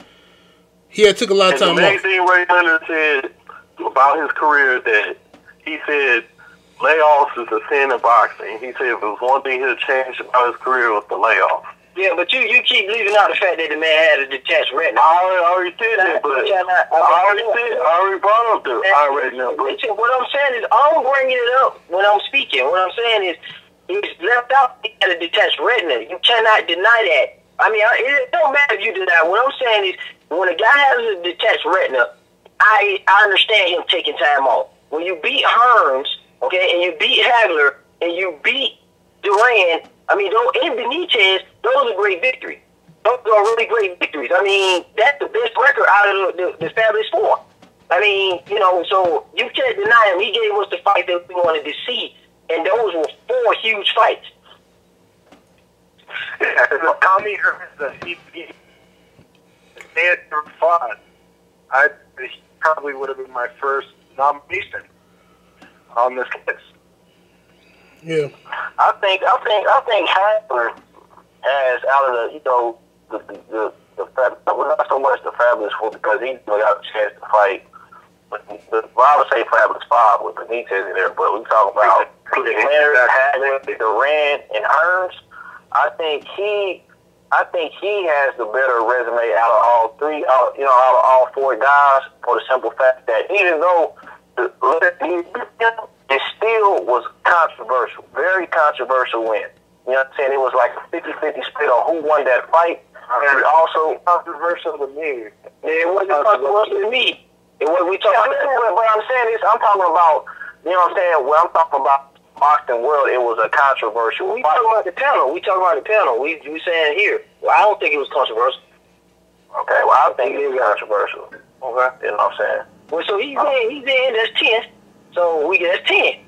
He took a lot of time off. The main thing Ray Leonard said about his career that he said layoffs is a sin in boxing. He said if there was one thing he had changed about his career was the layoff. Yeah, but you keep leaving out the fact that the man had a detached retina. I already said that, but I already brought up the eye retina. What I'm saying is, I'm bringing it up when I'm speaking. What I'm saying is, he's left out. He had a detached retina. You cannot deny that. I mean, it don't matter if you deny. What I'm saying is, when a guy has a detached retina, I understand him taking time off. When you beat Hearns, okay, and you beat Hagler, and you beat Duran, I mean, and Benitez, those are great victories. Those are really great victories. I mean, that's the best record out of the established 4. I mean, so you can't deny him. He gave us the fight that we wanted to see, and those were 4 huge fights. Yeah, Tommy Hearns, he had fought. He probably would have been my first nomination on this list. Yeah, I think Hagler has out of the not so much the Fabulous 4 because he got a chance to fight. But I would say Fabulous 5 with Benitez in there, but we talk about Leonard, Hagler, Duran, and Hearns. I think he has the better resume out of all 3, out of all 4 guys, for the simple fact that even though it still was controversial, very controversial win. You know what I'm saying? It was like a 50-50 split on who won that fight. And also controversial to me. It wasn't controversial to me. It was we talking. What I'm saying is, I'm talking about. You know what I'm saying? When I'm talking about boxing world, it was a controversial. We talking about the panel. We saying here. Well, I don't think it was controversial. Okay. Well, I think it was controversial. Okay. You know what I'm saying? Well, so he's in. That's 10. So that's 10.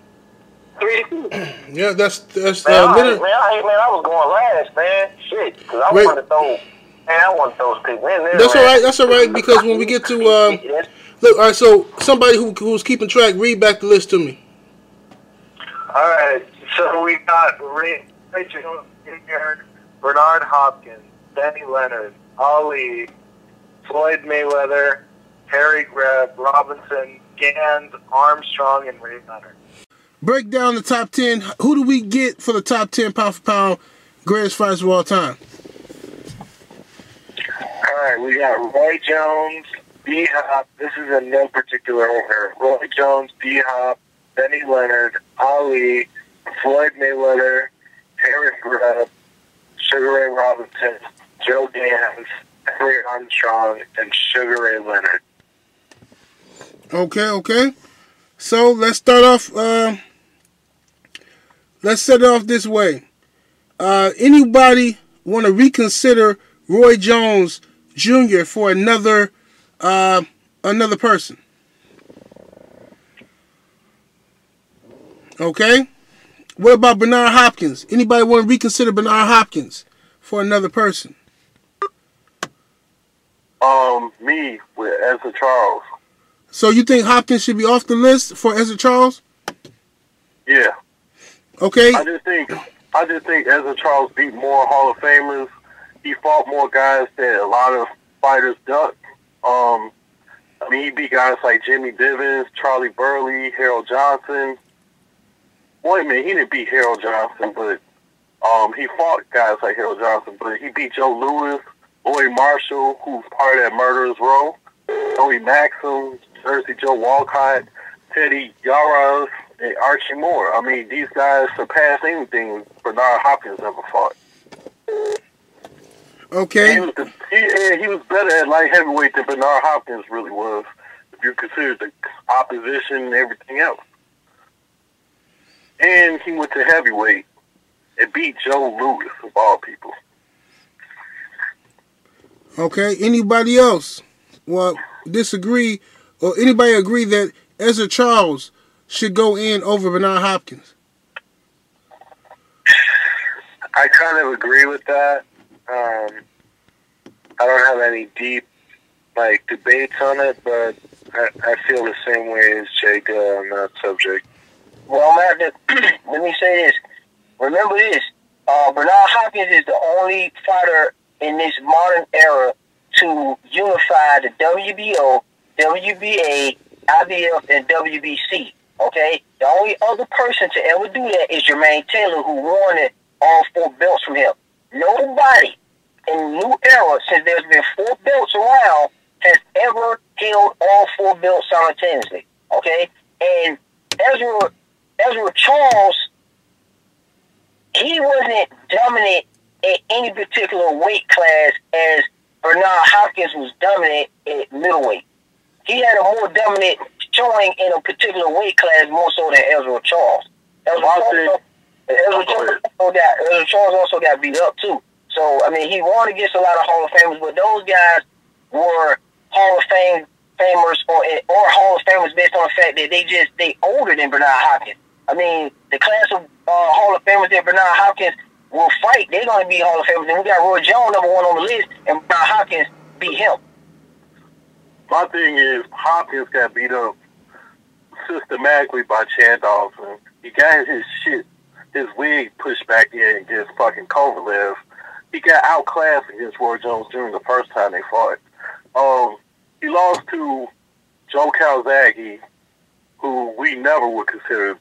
3-2. Yeah, that's man, I was going last, man. Shit, because I wanted to throw. Man, I want to throw people in there. That's all right. That's all right because when we get to look, all right. So somebody who's keeping track, read back the list to me. All right. So we got Ray Jr., Bernard Hopkins, Manny Leonard, Ali, Floyd Mayweather, Perry, Greb, Robinson, Gans, Armstrong, and Ray Leonard. Break down the top 10. Who do we get for the top 10 pound-for-pound greatest fighters of all time? All right, we got Roy Jones, B-Hop. This is in no particular order. Roy Jones, B-Hop, Benny Leonard, Ali, Floyd Mayweather, Harry Greb, Sugar Ray Robinson, Joe Gans, Henry Armstrong, and Sugar Ray Leonard. Okay. So let's start off. Let's set it off this way. Anybody want to reconsider Roy Jones Jr. for another person? Okay. What about Bernard Hopkins? Anybody want to reconsider Bernard Hopkins for another person? Me with Ezra Charles. So you think Hopkins should be off the list for Ezra Charles? Yeah. Okay. I just think Ezra Charles beat more Hall of Famers. He fought more guys that a lot of fighters ducked. I mean, he beat guys like Jimmy Bivens, Charlie Burley, Harold Johnson. Wait a minute, he didn't beat Harold Johnson, but he fought guys like Harold Johnson, but he beat Joe Louis, Lloyd Marshall, who's part of that Murderers Row, Joey Maxim, Jersey Joe Walcott, Teddy Yaras, and Archie Moore. I mean, these guys surpassed anything Bernard Hopkins ever fought. Okay. He was better at light heavyweight than Bernard Hopkins really was, if you consider the opposition and everything else. And he went to heavyweight and beat Joe Louis, of all people. Okay. Anybody else disagree, or anybody agree that Ezra Charles should go in over Bernard Hopkins? I kind of agree with that. I don't have any deep debates on it, but I feel the same way as Jay did on that subject. Well, I'm going to let me say this. Remember this. Bernard Hopkins is the only fighter in this modern era to unify the WBO, WBA, IBF, and WBC. Okay? The only other person to ever do that is Jermaine Taylor, who won all 4 belts from him. Nobody in the new era, since there's been 4 belts around, has ever held all 4 belts simultaneously. Okay? And Ezra Charles, he wasn't dominant at any particular weight class as Bernard Hopkins was dominant at middleweight. He had a more dominant showing in a particular weight class more so than Ezra Charles. Ezra Charles also got beat up too. So, I mean, he won against a lot of Hall of Famers, but those guys were Hall of Famers or Hall of Famers based on the fact that they older than Bernard Hopkins. I mean, the class of Hall of Famers that Bernard Hopkins will fight, they're going to be Hall of Famers. And we got Roy Jones #1 on the list, and Bernard Hopkins beat him. My thing is, Hopkins got beat up systematically by Chad Dawson. He got his wig pushed back in against fucking Kovalev. He got outclassed against Roy Jones Jr. the first time they fought. He lost to Joe Calzaghe, who we never would consider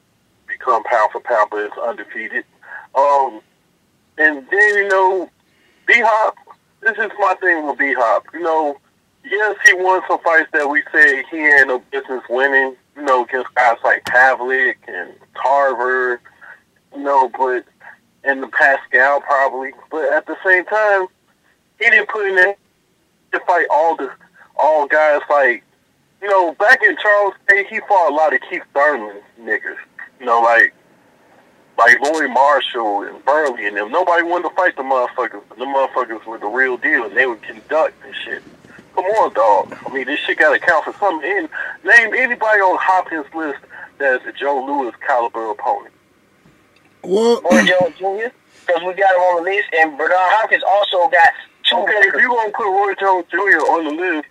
become pound for pound, but is undefeated. And then, B-Hop, this is my thing with B-Hop. Yes, he won some fights that we say he had no business winning, against guys like Pavlik and Tarver, but and the Pascal probably. But at the same time, he didn't put in there to fight all guys like, back in Charles' day, he fought a lot of Keith Thurman niggas, like Lloyd Marshall and Burley and them. Nobody wanted to fight the motherfuckers. The motherfuckers were the real deal, and they would conduct and shit. Come on, dog. I mean, this shit got to count for something. And name anybody on Hopkins' list that is a Joe Louis caliber opponent. Well, Roy Jones Jr., because we got him on the list, and Bernard Hopkins also got 2. Okay, if you gonna put Roy Jones Jr. on the list,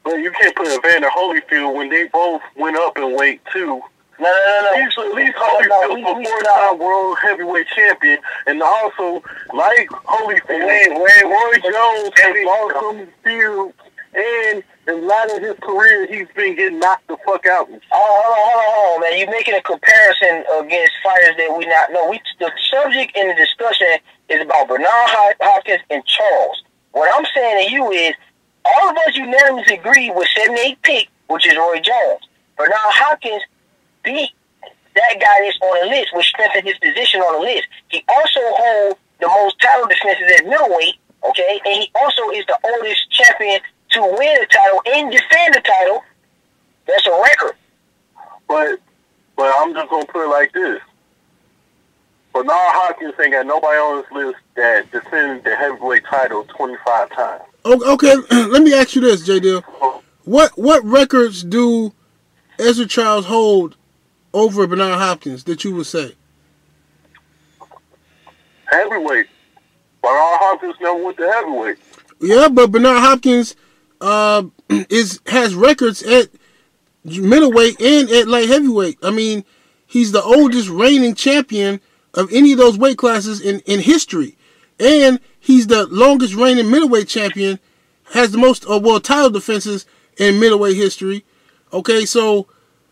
but you can't put Evander Holyfield when they both went up in weight too. No. He's at least Holyfield's a 4-time world heavyweight champion, and also like Holyfield, Roy Jones has lost some feuds, and as lot of his career, he's been getting knocked the fuck out. Hold on, man. You're making a comparison against fighters that we not know. The subject in the discussion is about Bernard Hopkins and Charles. What I'm saying to you is, all of us unanimously agree with 78 pick, which is Roy Jones. Bernard Hopkins beat that guy that's on the list, which strengthened his position on the list. He also holds the most title defenses at middleweight, okay? And he also is the oldest champion to win the title and defend the title. That's a record. But I'm just going to put it like this. Bernard Hopkins ain't got nobody on this list that defended the heavyweight title 25 times. Okay, let me ask you this, J. Dill. What records do Ezra Charles hold over Bernard Hopkins that you would say? Heavyweight. Bernard Hopkins never went to heavyweight. Yeah, but Bernard Hopkins has records at middleweight and at light heavyweight. I mean, he's the oldest reigning champion of any of those weight classes in history. And he's the longest reigning middleweight champion, has the most title defenses in middleweight history. Okay, so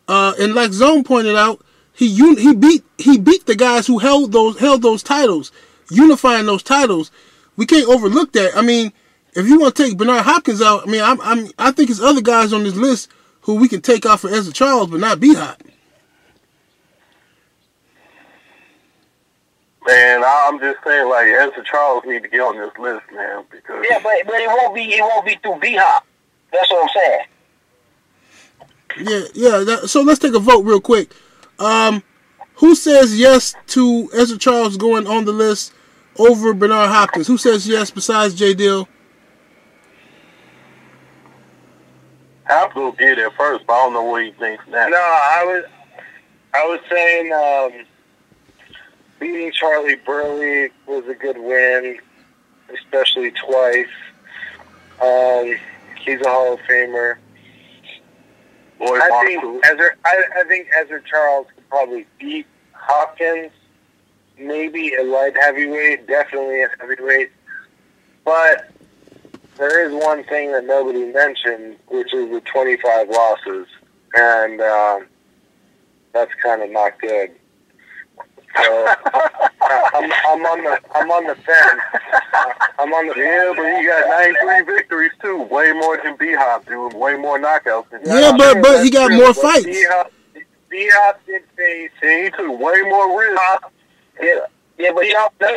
and like Zone pointed out, he beat the guys who held those titles, unifying those titles. We can't overlook that. I mean, if you want to take Bernard Hopkins out, I mean, I think there's other guys on this list who we can take out for Ezra Charles, but not B-Hop. Man, I'm just saying, like, Ezra Charles need to get on this list, man, because yeah, but it won't be through B-Hop. That's what I'm saying. Yeah. So let's take a vote real quick. Who says yes to Ezra Charles going on the list over Bernard Hopkins? Who says yes besides J. Dill? Hopkins did it first, but I don't know what he thinks now. No, I was saying beating Charlie Burley was a good win, especially twice. He's a Hall of Famer. I think Ezra Charles could probably beat Hopkins, maybe at light heavyweight, definitely at heavyweight. But there is one thing that nobody mentioned, which is the 25 losses, and that's kind of not good. So I'm on the fence. I'm on the fence. Yeah, but he got 93 victories too, way more than B-Hop, dude, way more knockouts than Yeah, but he got more fights. B-Hop did face. He took way more risks. Yeah, but y'all took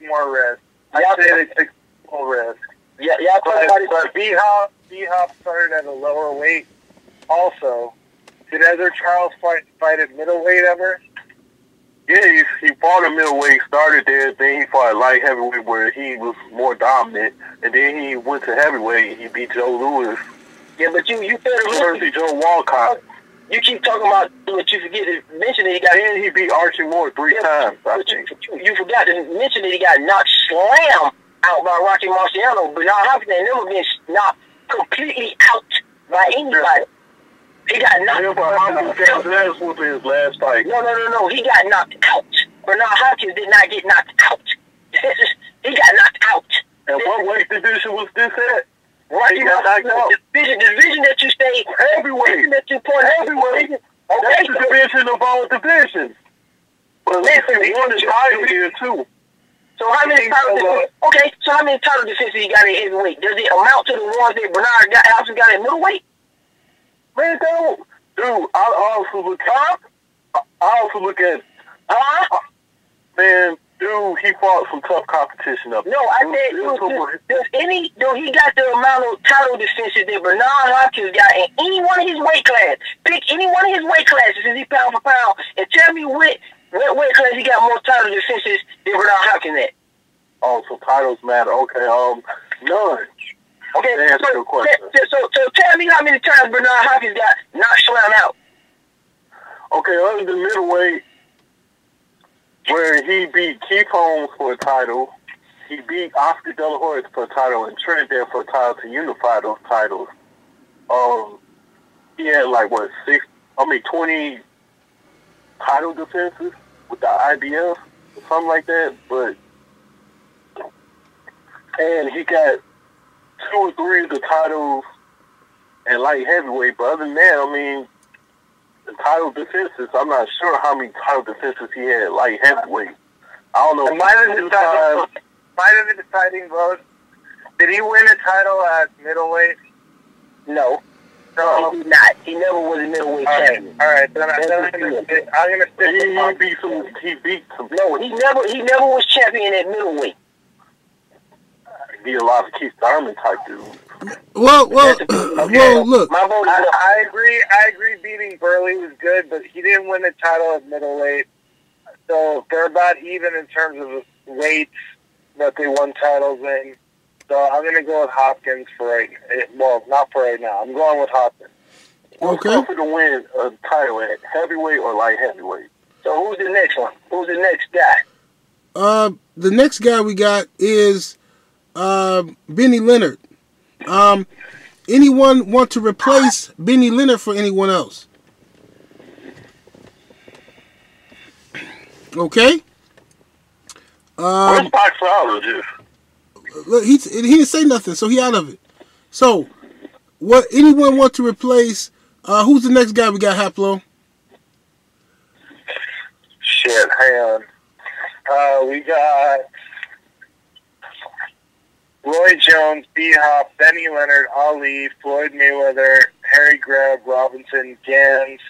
more risk. I said it took more risk. Yeah, y'all talking about it. But B-Hop started at a lower weight. Also, did Ezra Charles fight at middleweight ever? Yeah, he fought at middleweight, started there, then he fought at light heavyweight where he was more dominant, and then he went to heavyweight and he beat Joe Louis. Yeah, but you versus Joe Walcott. You keep talking about, but you forget to mention that he got. Then he beat Archie Moore three times. I think. You forgot to mention that he got knocked slam out by Rocky Marciano, but Bernard Hopkins ain't never been knocked completely out by anybody. He got knocked out. That was his last fight. No. He got knocked out. Bernard Hopkins did not get knocked out. He got knocked out. And what weight division was this at? Right, the division that you stay heavyweight, that you point heavyweight. Okay, that's the division of all divisions. But listen, he won the title here too. So how many title? Okay, so how many title defenses he got in heavyweight? Does it amount to the ones that Bernard Hopkins got in middleweight? Man, don't. Dude, I also look at. Man, dude, he fought some tough competition up there. No, I said, he got the amount of title defenses that Bernard Hopkins got in any one of his weight classes. Pick any one of his weight classes and he pound for pound and tell me what weight class he got more title defenses than Bernard Hopkins at. Oh, so titles matter. Okay, none. Okay, so tell me how many times Bernard Hopkins got knocked slam out. Okay, other than middleweight, where he beat Keith Holmes for a title, he beat Oscar De La Hoya for a title, and Trinidad for a title to unify those titles. He had 20 title defenses with the IBF or something like that. And he got 2 or 3 of the titles at light heavyweight, but other than that, I mean, the title defenses, I'm not sure how many title defenses he had at light heavyweight. I don't know. Might have been deciding vote. Did he win a title at middleweight? No. No, he did not. He never was a middleweight champion. All right, then I'm gonna stick. He beat some. No, he never was champion at middleweight. He beat a lot of Keith Thurman type dudes. Well, look. My vote is I agree. Beating Burley was good, but he didn't win the title at middleweight. So they're about even in terms of weights that they won titles in. So I'm going to go with Hopkins for right. Well, not for right now. I'm going with Hopkins. Okay. Who's tougher to win a title at heavyweight or light heavyweight? So who's the next one? Who's the next guy? The next guy we got is Benny Leonard. Anyone want to replace Benny Leonard for anyone else? Okay. Where's Pacuiao? Look, he didn't say nothing, so he out of it. So, what? Anyone want to replace? Who's the next guy we got, Haplo? Shit, hang on. We got Roy Jones, B-Hop, Benny Leonard, Ali, Floyd Mayweather, Harry Greb, Robinson, Gans,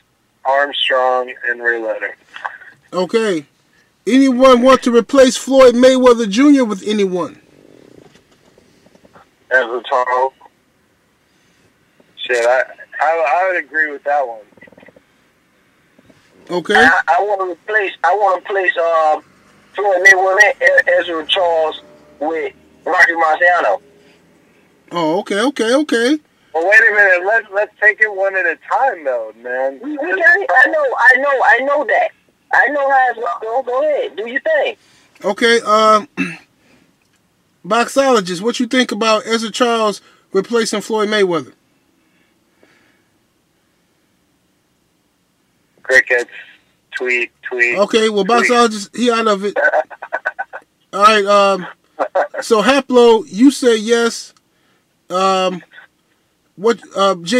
Armstrong, and Ray Leonard. Okay. Anyone want to replace Floyd Mayweather Jr. with anyone? As a Charles. Shit, I would agree with that one. Okay. I want to replace Floyd Mayweather and Ezra Charles with Rocky Marciano. Oh, okay. Well, wait a minute. Let's take it one at a time, though, man. We got it. I know that. I know how it's going to go. Go ahead. Do your thing. Okay. Boxologist, what you think about Ezra Charles replacing Floyd Mayweather? Crickets. Tweet. Okay, well, Boxologist, he out of it. All right. So Haplo, you say yes. J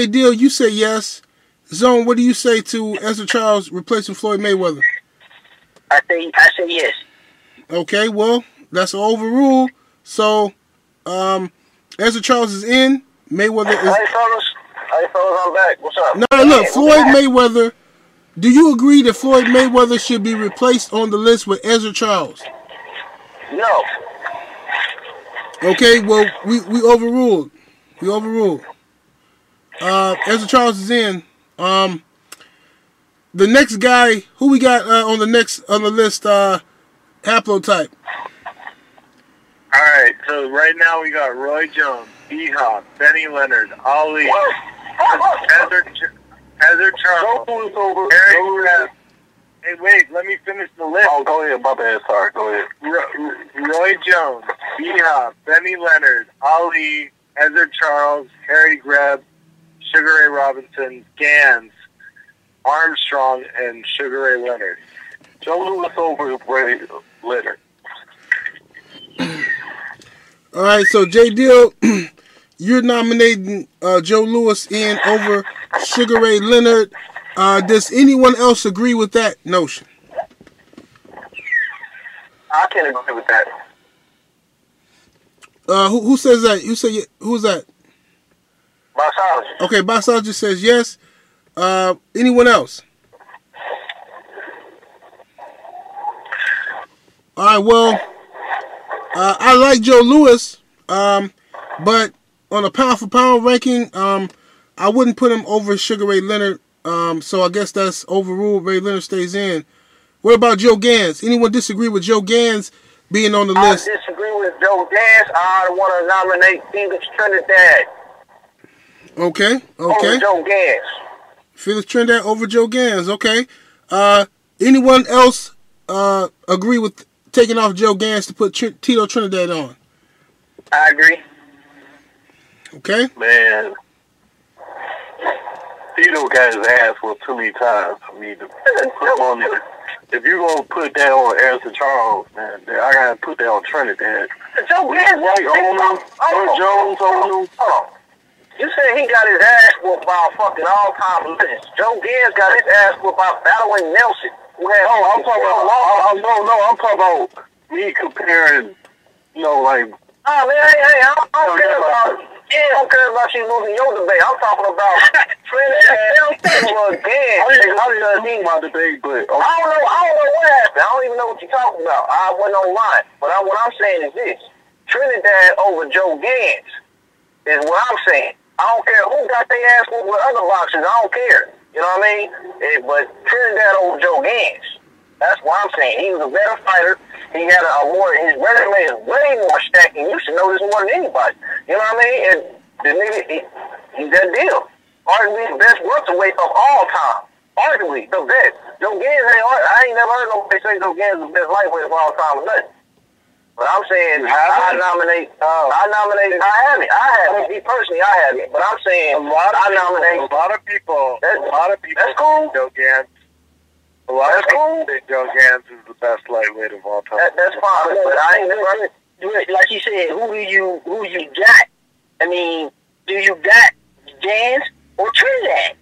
Deal, you say yes. Zone, what do you say to Ezra Charles replacing Floyd Mayweather? I say yes. Okay, well, that's overruled. So, Ezra Charles is in. Mayweather is. Hey, fellas, I'm back. What's up? No, look, Floyd Mayweather. Do you agree that Floyd Mayweather should be replaced on the list with Ezra Charles? No. Okay, well, we overruled. Ezra Charles is in. The next guy, who we got on the list, haplotype. All right, so right now we got Roy Jones, B-Hop, Benny Leonard, Ali, Ezra Charles, Eric Greb. Hey, wait, let me finish the list. Oh, go ahead. My bad. Sorry. Go ahead. Roy Jones, B-Hop, Benny Leonard, Ali, Ezra Charles, Harry Greb, Sugar Ray Robinson, Gans, Armstrong, and Sugar Ray Leonard. Joe Louis over Ray Leonard. All right, so J Deal, you're nominating Joe Louis in over Sugar Ray Leonard. Does anyone else agree with that notion? I can't agree with that. Who says that? You say who's that? Boxologist. Okay, Boxologist says yes. Anyone else? All right, well, I like Joe Louis, but on a pound-for-pound ranking, I wouldn't put him over Sugar Ray Leonard, so I guess that's overruled. Ray Leonard stays in. What about Joe Gans? Anyone disagree with Joe Gans being on the list? I disagree with Joe Gans. I want to nominate Felix Trinidad. Okay. Over Joe Gans. Felix Trinidad over Joe Gans. Okay. Anyone else agree with taking off Joe Gans to put Tito Trinidad on? I agree. Okay. Man, Tito got his ass whooped too many times for me to put him on there. If you're going to put that on Ezra Charles, man, I got to put that on Trinidad. Joe Gans, Right on him. Jones on him. You said he got his ass whooped by a fucking all-time legend. Joe Gans got his ass whooped by battling Nelson. Who had I'm talking about. I'm talking about me comparing. You know, like. Oh man, hey, I don't care about. Yeah, I don't care about you losing your debate. I'm talking about Trinidad or Gans. I didn't mean my debate, but I don't know what happened. I don't even know what you're talking about. I wasn't online. But what I'm saying is this: Trinidad over Joe Gans is what I'm saying. I don't care who got their ass whooped with other boxers. I don't care. You know what I mean? But Trinidad over Joe Gans. That's what I'm saying. He was a better fighter. He had his resume is way more stacked, and you should know this more than anybody. You know what I mean? And the nigga, he's that deal. Arguably the best welterweight of all time. Arguably the best. Joe Gans I ain't never heard nobody say Joe Gans is the best lightweight of all time or nothing. But I'm saying I nominate. I have it. Me personally, I have it. But I'm saying a lot of people. That's cool. Joe Gans. A lot of people think Joe Gans is the best lightweight of all time. That's fine. But I ain't never. Like you said, who you got? I mean, do you got Gans or Trinidad?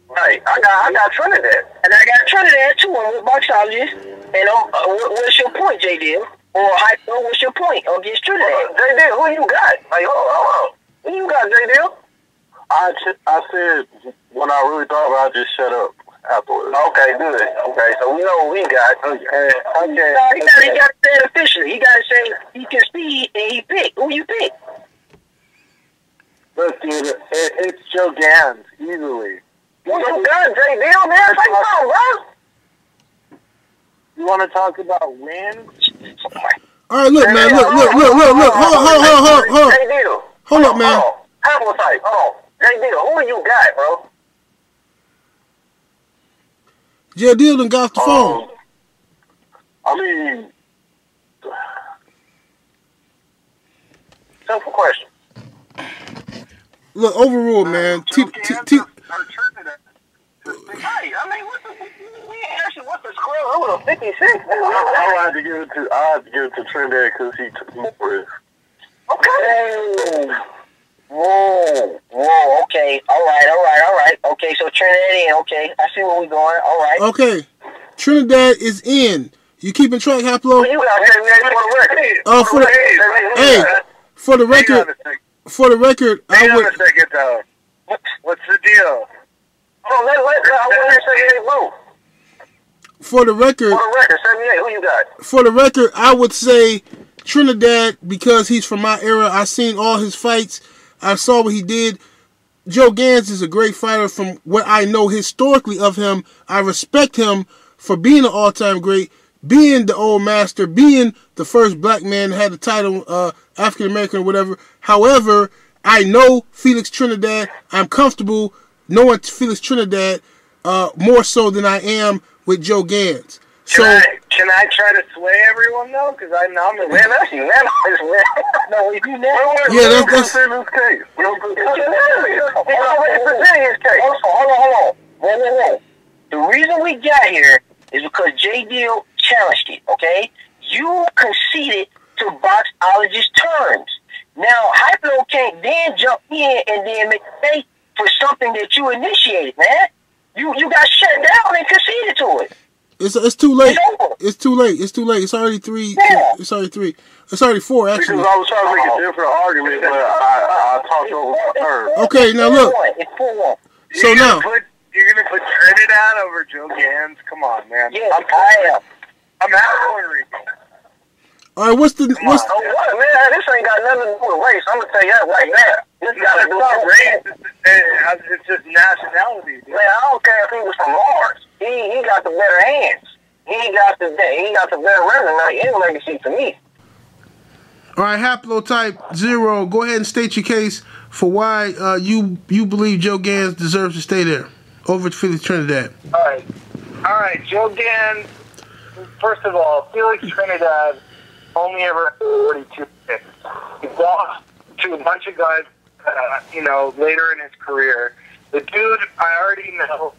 Right. I got Trinidad, and I got Trinidad too. I'm with boxologist. And what's your point, J. Deal? Or what's your point against Trinidad? J. Deal, who you got? Like, hold on. Who you got, J. Deal? I said when I really thought about it, I just shut up afterwards. Okay, good. Okay, so we know who we got. Okay. He got to say it officially. He got to say he can speed and he pick. Who you pick? Look, dude, it's Joe Gans, easily. Who you got, J. Deal, man? Take time, bro. You want to talk about wins? All right, look, man, look. Hold J. Deal. Hold up, man. Appetite. Hold on. J. Deal, who you got, bro? J. Deal done got off the phone. I mean, simple question. Look, overruled, man. Hey, I mean, what's the square root of 56? I had to give it to Trinidad because he took more risk. Okay. Whoa, okay. All right. Okay, so Trinidad in, okay. I see where we going. All right. Okay. Trinidad is in. You keeping track, Haplo? Well, you got to for the record. For the record, I would. What's the deal? For the record, 78, who you got? For the record, I would say Trinidad because he's from my era. I've seen all his fights. I saw what he did. Joe Gans is a great fighter from what I know historically of him. I respect him for being an all-time great, being the old master, being the first black man that had the title, African-American or whatever. However, I know Felix Trinidad. I'm comfortable knowing Felix Trinidad more so than I am with Joe Gans. Can I try to sway everyone though? Because I nominate. Man, that's unanimous, man. No, if you never. Yeah, that's his case. Hold on. Wait. The reason we got here is because J. Deal challenged it. Okay, you conceded to boxologist terms. Now, Hypno can't then jump in and then make a fake for something that you initiated, man. You got shut down and conceded to it. It's too late. It's too late. It's already 3. Yeah. It's already 3. It's already 4, actually. Because I was trying to make a different argument, but I talked over her. Okay, now look. It's 4-1. So now. You're going to put Trinidad over Joe Gans? Come on, man. Yeah, I am. I'm half Puerto Rican. All right, what's the... Man, this ain't got nothing to do with race. I'm going to tell you that right now. This got to do with race. It's just nationality. Dude. Man, I don't care if he was from Mars. He got the better hands. He got the better resume and legacy to me. All right, Haplotype 0, go ahead and state your case for why you believe Joe Gans deserves to stay there over Felix Trinidad. All right, Joe Gans. First of all, Felix Trinidad only ever 42 picks. He lost to a bunch of guys, later in his career. The dude I already know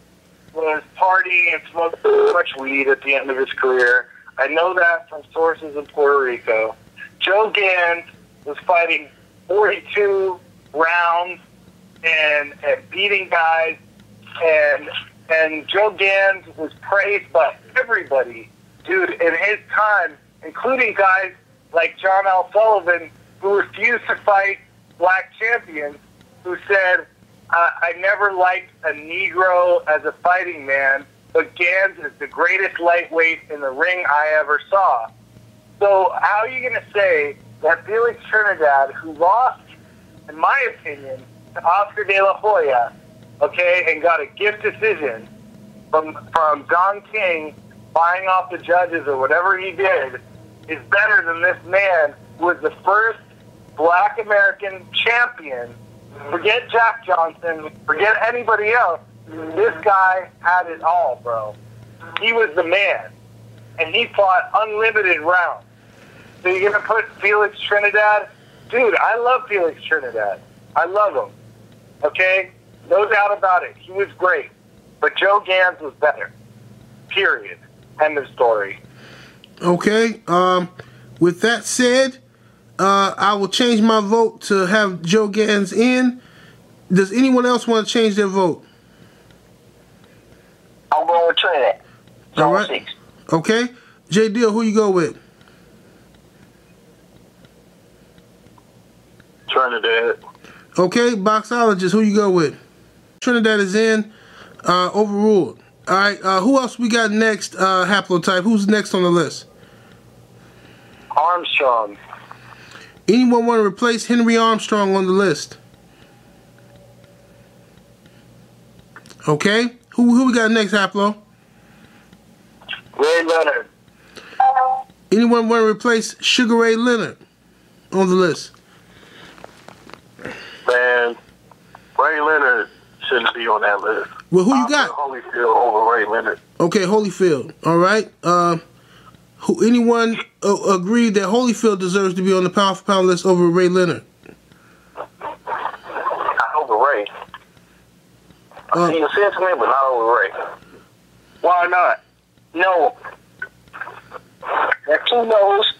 was partying and smoking too much weed at the end of his career. I know that from sources in Puerto Rico. Joe Gans was fighting 42 rounds and beating guys, and Joe Gans was praised by everybody, dude, in his time, including guys like John L. Sullivan, who refused to fight black champions, who said, I never liked a Negro as a fighting man, but Gans is the greatest lightweight in the ring I ever saw. So how are you going to say that Felix Trinidad, who lost, in my opinion, to Oscar De La Hoya, okay, and got a gift decision from Don King buying off the judges or whatever he did, is better than this man who was the first black American champion? Forget Jack Johnson, forget anybody else. This guy had it all, bro. He was the man. And he fought unlimited rounds. So you're going to put Felix Trinidad? Dude, I love Felix Trinidad. I love him. Okay? No doubt about it. He was great. But Joe Gans was better. Period. End of story. Okay. With that said, I will change my vote to have Joe Gans in. Does anyone else want to change their vote? I'm going with Trinidad. All right. 6. Okay. J. Deal, who you go with? Trinidad. Okay. Boxologist, who you go with? Trinidad is in. Overruled. All right. Who else we got next? Haplotype. Who's next on the list? Armstrong. Anyone want to replace Henry Armstrong on the list? Okay. Who we got next, Haplo? Ray Leonard. Anyone want to replace Sugar Ray Leonard on the list? Man, Ray Leonard shouldn't be on that list. Well, who you got? Holyfield over Ray Leonard. Okay, Holyfield. All right. Anyone agree that Holyfield deserves to be on the pound for pound list over Ray Leonard? Not over Ray. He's a sentiment, but not over Ray. Why not? No. That's 2 no's.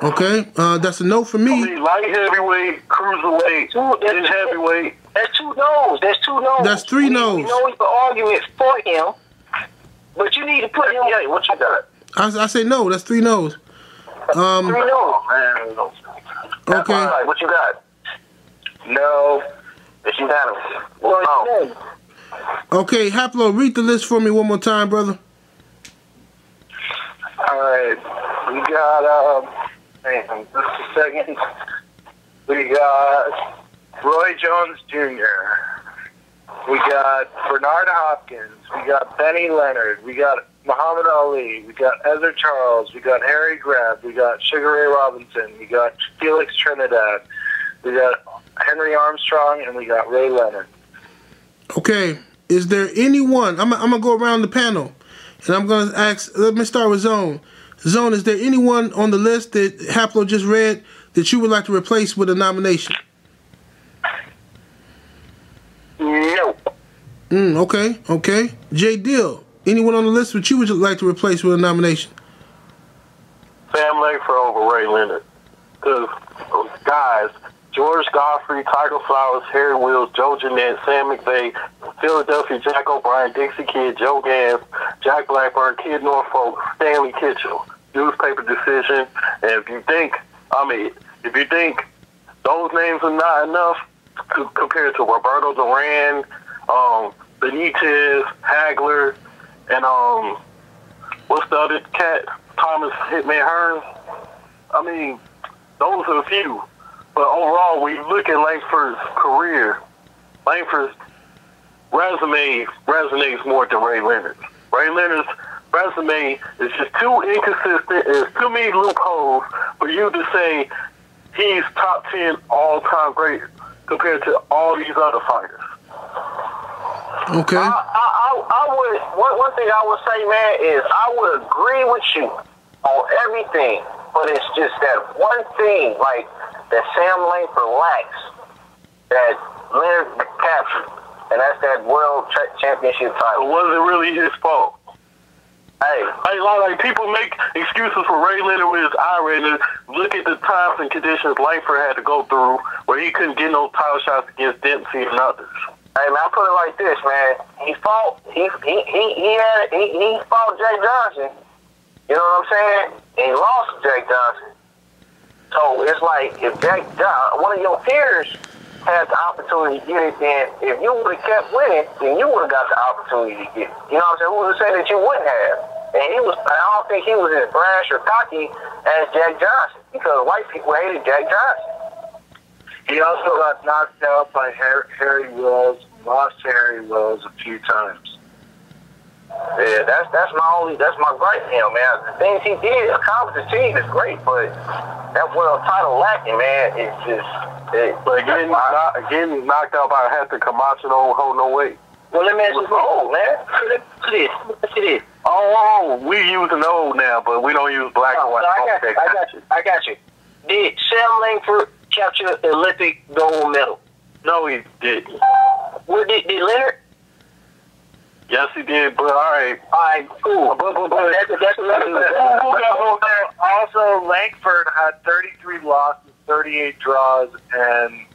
Okay, that's a no for I me. mean, light heavyweight, cruiserweight, then heavyweight. That's 2 no's. That's 2 no's. That's 3 no's. We know it's an argument for him, but you need to put him. Yeah, what you got? I say no. That's 3 no's. 3 no's. Man, no. Okay. All right, what you got? No. That you got him. Well, Okay, Haplo, read the list for me one more time, brother. All right. We got, just a second. We got Roy Jones Jr. We got Bernard Hopkins. We got Benny Leonard. We got Muhammad Ali. We got Ezra Charles. We got Harry Greb. We got Sugar Ray Robinson. We got Felix Trinidad. We got Henry Armstrong, and we got Ray Leonard. Okay, is there anyone? I'm gonna go around the panel, and I'm gonna ask. Let me start with Zone. Zone, is there anyone on the list that Haplo just read that you would like to replace with a nomination? no. Okay, okay. J. Dill, anyone on the list that you would like to replace with a nomination? Sam Langford over Ray Leonard. Because, guys, George Godfrey, Tiger Flowers, Harry Wills, Joe Jeanette, Sam McVeigh, Philadelphia Jack O'Brien, Dixie Kid, Joe Gans, Jack Blackburn, Kid Norfolk, Stanley Kitchell. Newspaper decision. And if you think those names are not enough compared to Roberto Duran, Benitez, Hagler, and what's the other cat? Thomas Hitman Hearns. I mean, those are a few. But overall, when you look at Langford's career, Langford's resume resonates more than Ray Leonard's. Ray Leonard's resume is just too inconsistent. There's too many loopholes for you to say he's top 10 all-time great compared to all these other fighters. Okay. I would. One thing I would say, man, is I would agree with you on everything, but it's just that one thing, like that Sam Langford lacks, that Leonard captured, and that's that world championship title. So was it really his fault? Like people make excuses for Ray Leonard with his eye rating. Look at the times and conditions Langford had to go through where he couldn't get no title shots against Dempsey and others. Hey man, I put it like this, man. He fought Jake Johnson. You know what I'm saying? And he lost to Jake Johnson. So it's like if one of your peers had the opportunity to get it, then if you would have kept winning, then you would have got the opportunity to get it. You know what I'm saying? Who would have said that you wouldn't have? And I don't think he was as brash or cocky as Jack Johnson because white people hated Jack Johnson. He also got knocked out by Harry Wills, lost to Harry Wills a few times. Yeah, that's my gripe with him, man. The things he did accomplish the team is great, but that world title lacking, man, it's just. But getting knocked out by Hector Camacho don't hold no weight. Well, let me ask you something, man. Let's see this. Oh, we using old now, but we don't use black and white. I got you. Did Sam Langford capture the Olympic gold medal? No, he didn't. Well, did Leonard? Yes, he did, but all right, cool. But that's Also, Langford had 33 losses, 38 draws, and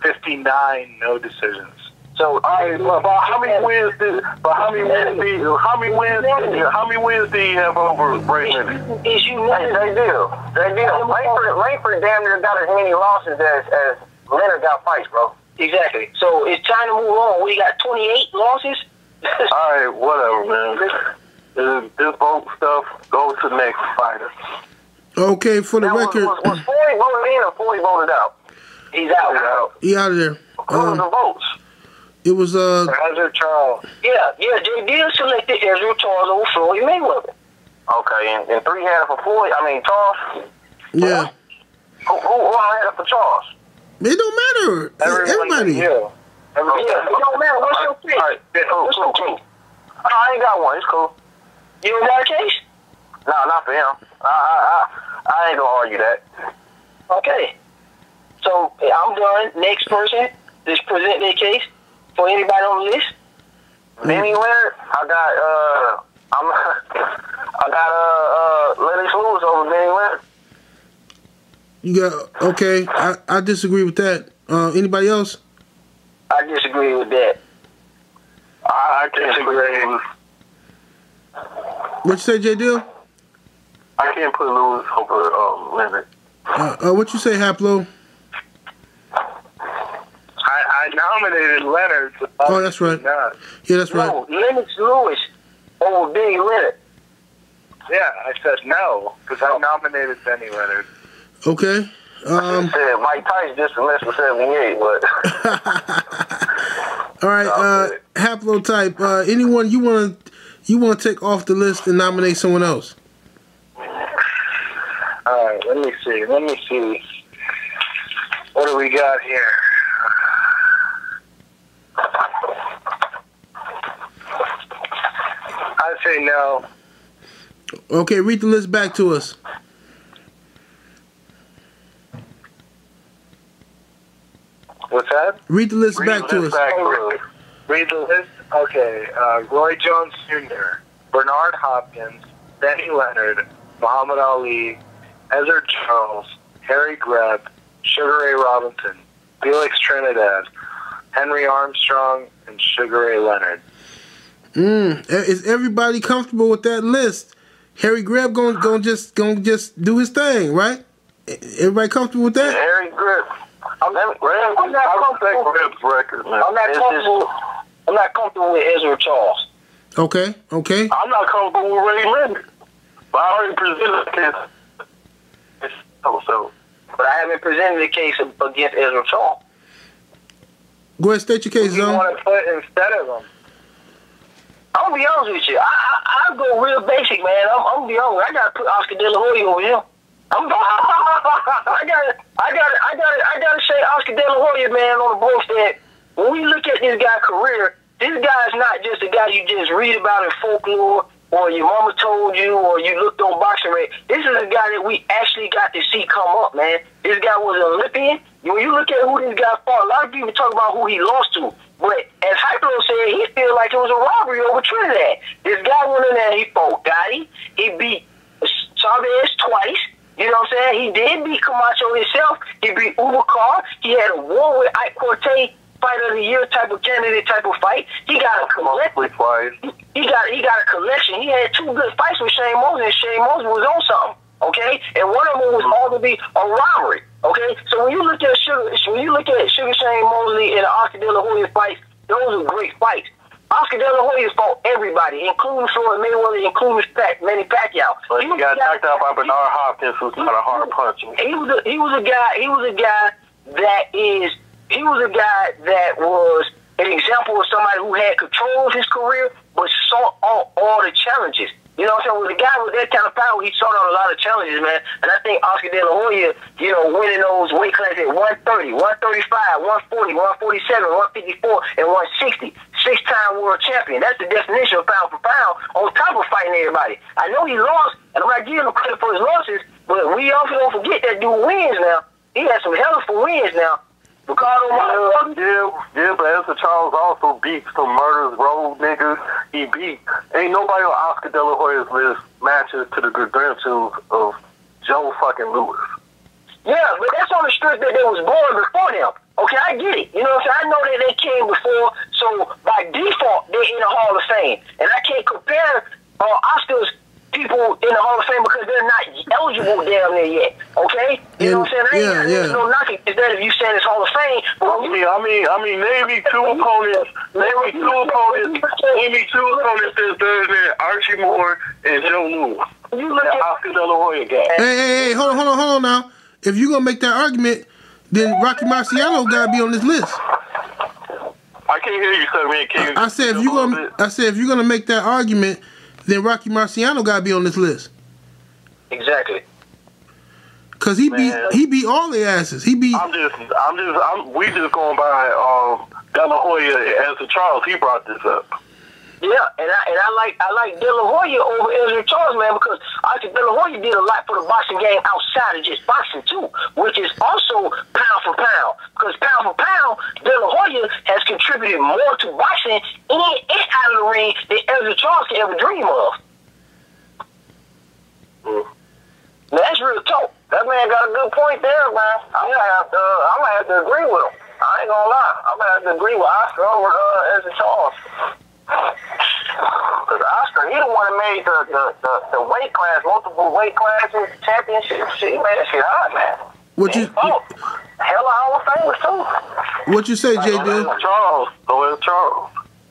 59 no decisions. So, how many wins did he have over Ray Leonard? They do. Langford damn near got as many losses as Leonard got fights, bro. Exactly. So it's time to move on. We got 28 losses. All right, whatever, man. This vote stuff goes to the next fighter. Okay, for the record. Was Floyd voted in or Floyd voted out? He's out. He out of there. Who was the votes? It was Ezra Charles. Yeah. They did select Ezra Charles over Floyd Mayweather. Okay, and 3 had it for Floyd. I mean Charles. Yeah. Who had it for Charles? It don't matter. Everybody. Yeah. It don't matter. What's your pick? All right, cool. I ain't got one. It's cool. You don't got a case? No, not for him. I ain't gonna argue that. Okay. So I'm done. Next person, just present their case for anybody on the list. Manny Leonard, I got Lennox Lewis over Manny Leonard. You got okay. I disagree with that. Anybody else? I disagree with that. I can't agree. What you say, J. Dill? I can't put Lewis over Leonard. What you say, Haplo? I nominated Leonard. Oh, that's right. Not. Yeah, that's right. No, Lennox Lewis over Benny Leonard. Yeah, I said no because I nominated Benny Leonard. Okay. Mike Tyson just missed for 78, but. All right, Haplo type. Anyone you want to take off the list and nominate someone else? All right, let me see. What do we got here? I'd say no. Okay, read the list back to us. What's that? Read the list back to us. Read the list? Okay. Roy Jones Jr., Bernard Hopkins, Benny Leonard, Muhammad Ali, Ezra Charles, Harry Greb, Sugar Ray Robinson, Felix Trinidad, Henry Armstrong, and Sugar Ray Leonard. Is everybody comfortable with that list? Harry Greb gonna just do his thing, right? Everybody comfortable with that? Harry Greb. I'm not comfortable. Greb's record, man. I'm not comfortable with Ezra Charles. Okay. I'm not comfortable with Ray Leonard. But I already presented the case. But I haven't presented the case against Ezra Charles. Go ahead, state your case, Who do you want to put instead of him? I'm gonna be honest with you. I go real basic, man. I'm gonna be honest. I gotta put Oscar De La Hoya over here. I gotta say Oscar De La Hoya, man, on the books that when we look at this guy's career, this guy is not just a guy you just read about in folklore or your mama told you or you looked on Boxing Rate. This is a guy that we actually got to see come up, man. This guy was an Olympian. When you look at who this guy fought, a lot of people talk about who he lost to. But as Hyplo said, said he feel like it was a robbery over Trinidad. This guy went in there, he fought Gotti, he beat Chavez twice. You know what I'm saying? He did beat Camacho himself. He beat Ubacar. He had a war with Ike Corte, fight of the year type of candidate type of fight. He got a collection. He got a collection. He had 2 good fights with Shane Mosley, and Shane Mosley was on something. Okay, and one of them was arguably a robbery. Okay, so when you look at Sugar Shane Mosley and the Oscar De La Hoya fights, those are great fights. Oscar De La Hoya fought everybody, including Floyd Mayweather, including Manny Pacquiao. But he got knocked out by Bernard Hopkins, who's not a hard puncher. He was a guy that was an example of somebody who had control of his career, but sought out all the challenges. You know what I'm saying? With a guy with that kind of power, he sought out a lot of challenges, man. And I think Oscar De La Hoya, you know, winning those weight classes at 130, 135, 140, 147, 154, and 160. 6-time world champion. That's the definition of pound for pound, on top of fighting everybody. I know he lost, and I'm not giving him credit for his losses, but we also don't forget that dude wins now. He has some hell of wins now. Ricardo, yeah, but Ezra Charles also beat some murderers, road niggas. He beat. Ain't nobody on Oscar De La Hoya's list matches to the credentials of Joe fucking Lewis. Yeah, but that's on the strength that they was born before them. Okay, I get it. You know what I'm saying? I know that they came before, so by default, they're in the Hall of Fame. And I can't compare Oscar's people in the Hall of Fame because they're not eligible down there yet. Okay? You know what I'm saying? There's no knocking is that if you say it's Hall of Fame. But I mean, maybe two opponents that's Thursday, Archie Moore and Joe Lewis. You look at Oscar De La Hoya guy. Hey, hold on now. If you're gonna make that argument, then Rocky Marciano gotta be on this list. I can't hear you, sir, man. I said if you're gonna make that argument, then Rocky Marciano gotta be on this list. Exactly. Cause he beat all their asses. We just going by De La Hoya as a Charles. He brought this up. Yeah, and I like De La Hoya over Ezra Charles, man, because I think De La Hoya did a lot for the boxing game outside of just boxing too, which is also pound for pound. Because pound for pound, De La Hoya has contributed more to boxing in and out of the ring than Ezra Charles can ever dream of. Now that's real talk. That man got a good point there, man. I'm gonna have to agree with him. I ain't gonna lie. I'm gonna have to agree with Oscar over Ezra Charles. Because Oscar, he the one that made the weight class, multiple weight classes, championship shit. He made that shit hot, man. Hell of Hall of Famers too. What you say, J. Dill? Charles.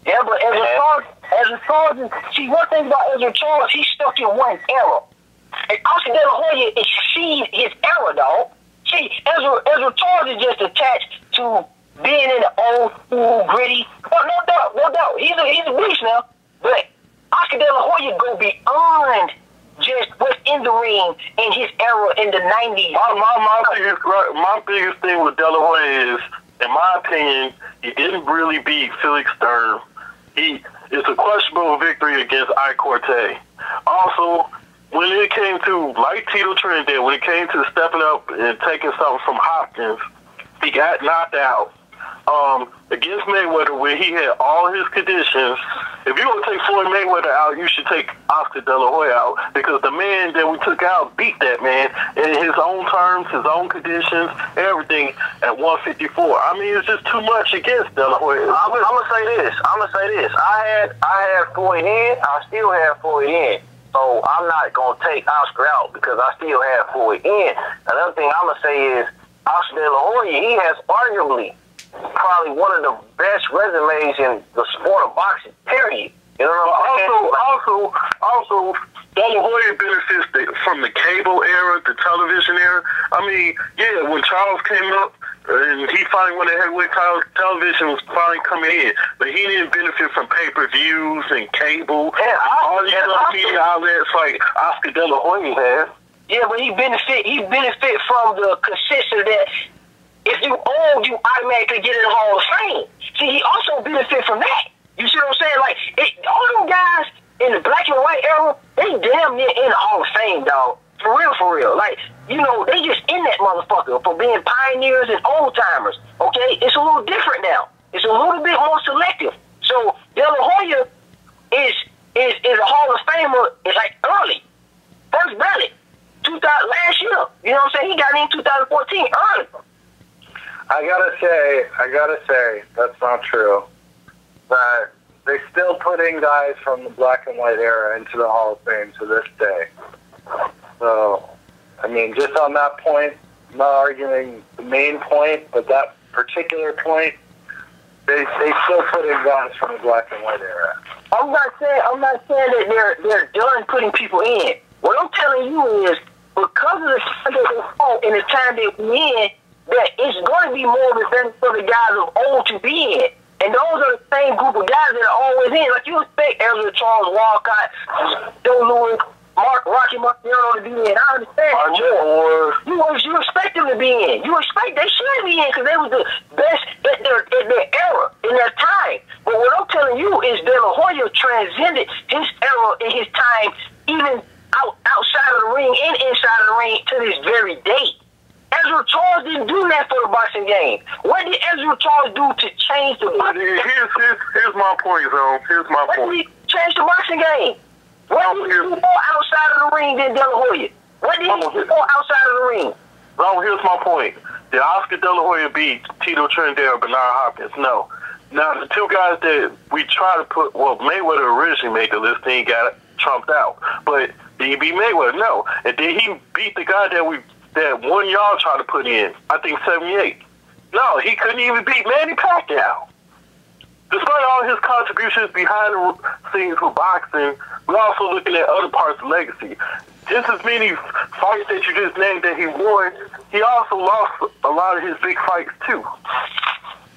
Yeah, but Ezra Charles, see, one thing about Ezra Charles, he's stuck in one era. And Oscar De La Hoya exceeds his era, dog. See, Ezra Charles is just attached to being in the old school, gritty. Oh, no doubt. He's a beast now. But Oscar De La Hoya go beyond just what's in the ring in his era in the 90s. My biggest thing with De La Hoya is, in my opinion, he didn't really beat Felix Sturm. It's a questionable victory against Ike Corte. Also, when it came to, like Tito Trinidad, when it came to stepping up and taking something from Hopkins, he got knocked out. Against Mayweather, where he had all his conditions. If you're going to take Floyd Mayweather out, you should take Oscar De La Hoya out, because the man that we took out beat that man in his own terms, his own conditions, everything at 154. I mean, it's just too much against De La Hoya. I'm gonna say this. I had Floyd in. I still have Floyd in. So I'm not gonna take Oscar out because I still have Floyd in. Another thing I'm gonna say is Oscar De La Hoya, he has arguably probably one of the best resumes in the sport of boxing, period. You know what I'm saying? Also, De La Hoya benefits from the cable era, the television era. I mean, yeah, when Charles came up and he finally went ahead with television was finally coming in, but he didn't benefit from pay-per-views and cable. Yeah, all these other media outlets like Oscar De La Hoya has. Yeah, but he benefit from the consensus that if you own, you automatically get in the Hall of Fame. See, he also benefit from that. You see what I'm saying? Like, all those guys in the black and white era, they damn near in the Hall of Fame, dog. For real. Like, you know, they just in that motherfucker for being pioneers and old timers. Okay? It's a little different now. It's a little bit more selective. So Famer is like early. First ballot. 2000 last year. You know what I'm saying? He got in 2014 early. I gotta say, that's not true. That they still put in guys from the black and white era into the Hall of Fame to this day. So, I mean, just on that point, I'm not arguing the main point, but that particular point, they still put in guys from the black and white era. I'm not saying that they're done putting people in. What I'm telling you is, because of the time that they fought and the time they were in, that it's going to be more of a thing for the guys of old to be in. And those are the same group of guys that are always in. Like, you expect Ezra Charles, Walcott, Joe Louis, Rocky Marciano to be in. I understand. You expect them to be in. You expect they should be in because they were the best at their era, in their time. But what I'm telling you is De La Hoya transcended his era in his time, even outside of the ring and inside of the ring, to this very day. Ezra Charles didn't do that for the boxing game. What did Ezra Charles do to change the boxing game? Here's my point, Zone. Here's my point. What did he change the boxing game? What did he do more outside of the ring than De La Hoya? What did he do more outside of the ring? Zone, here's my point. Did Oscar De La Hoya beat Tito Trinidad or Bernard Hopkins? No. Now, the two guys that we try to put, well, Mayweather originally made the list and he got trumped out. But did he beat Mayweather? No. And did he beat the guy that one y'all tried to put in? I think 78. No, he couldn't even beat Manny Pacquiao. Despite all his contributions behind the scenes with boxing, we're also looking at other parts of legacy. Just as many fights that you just named that he won, he also lost a lot of his big fights too.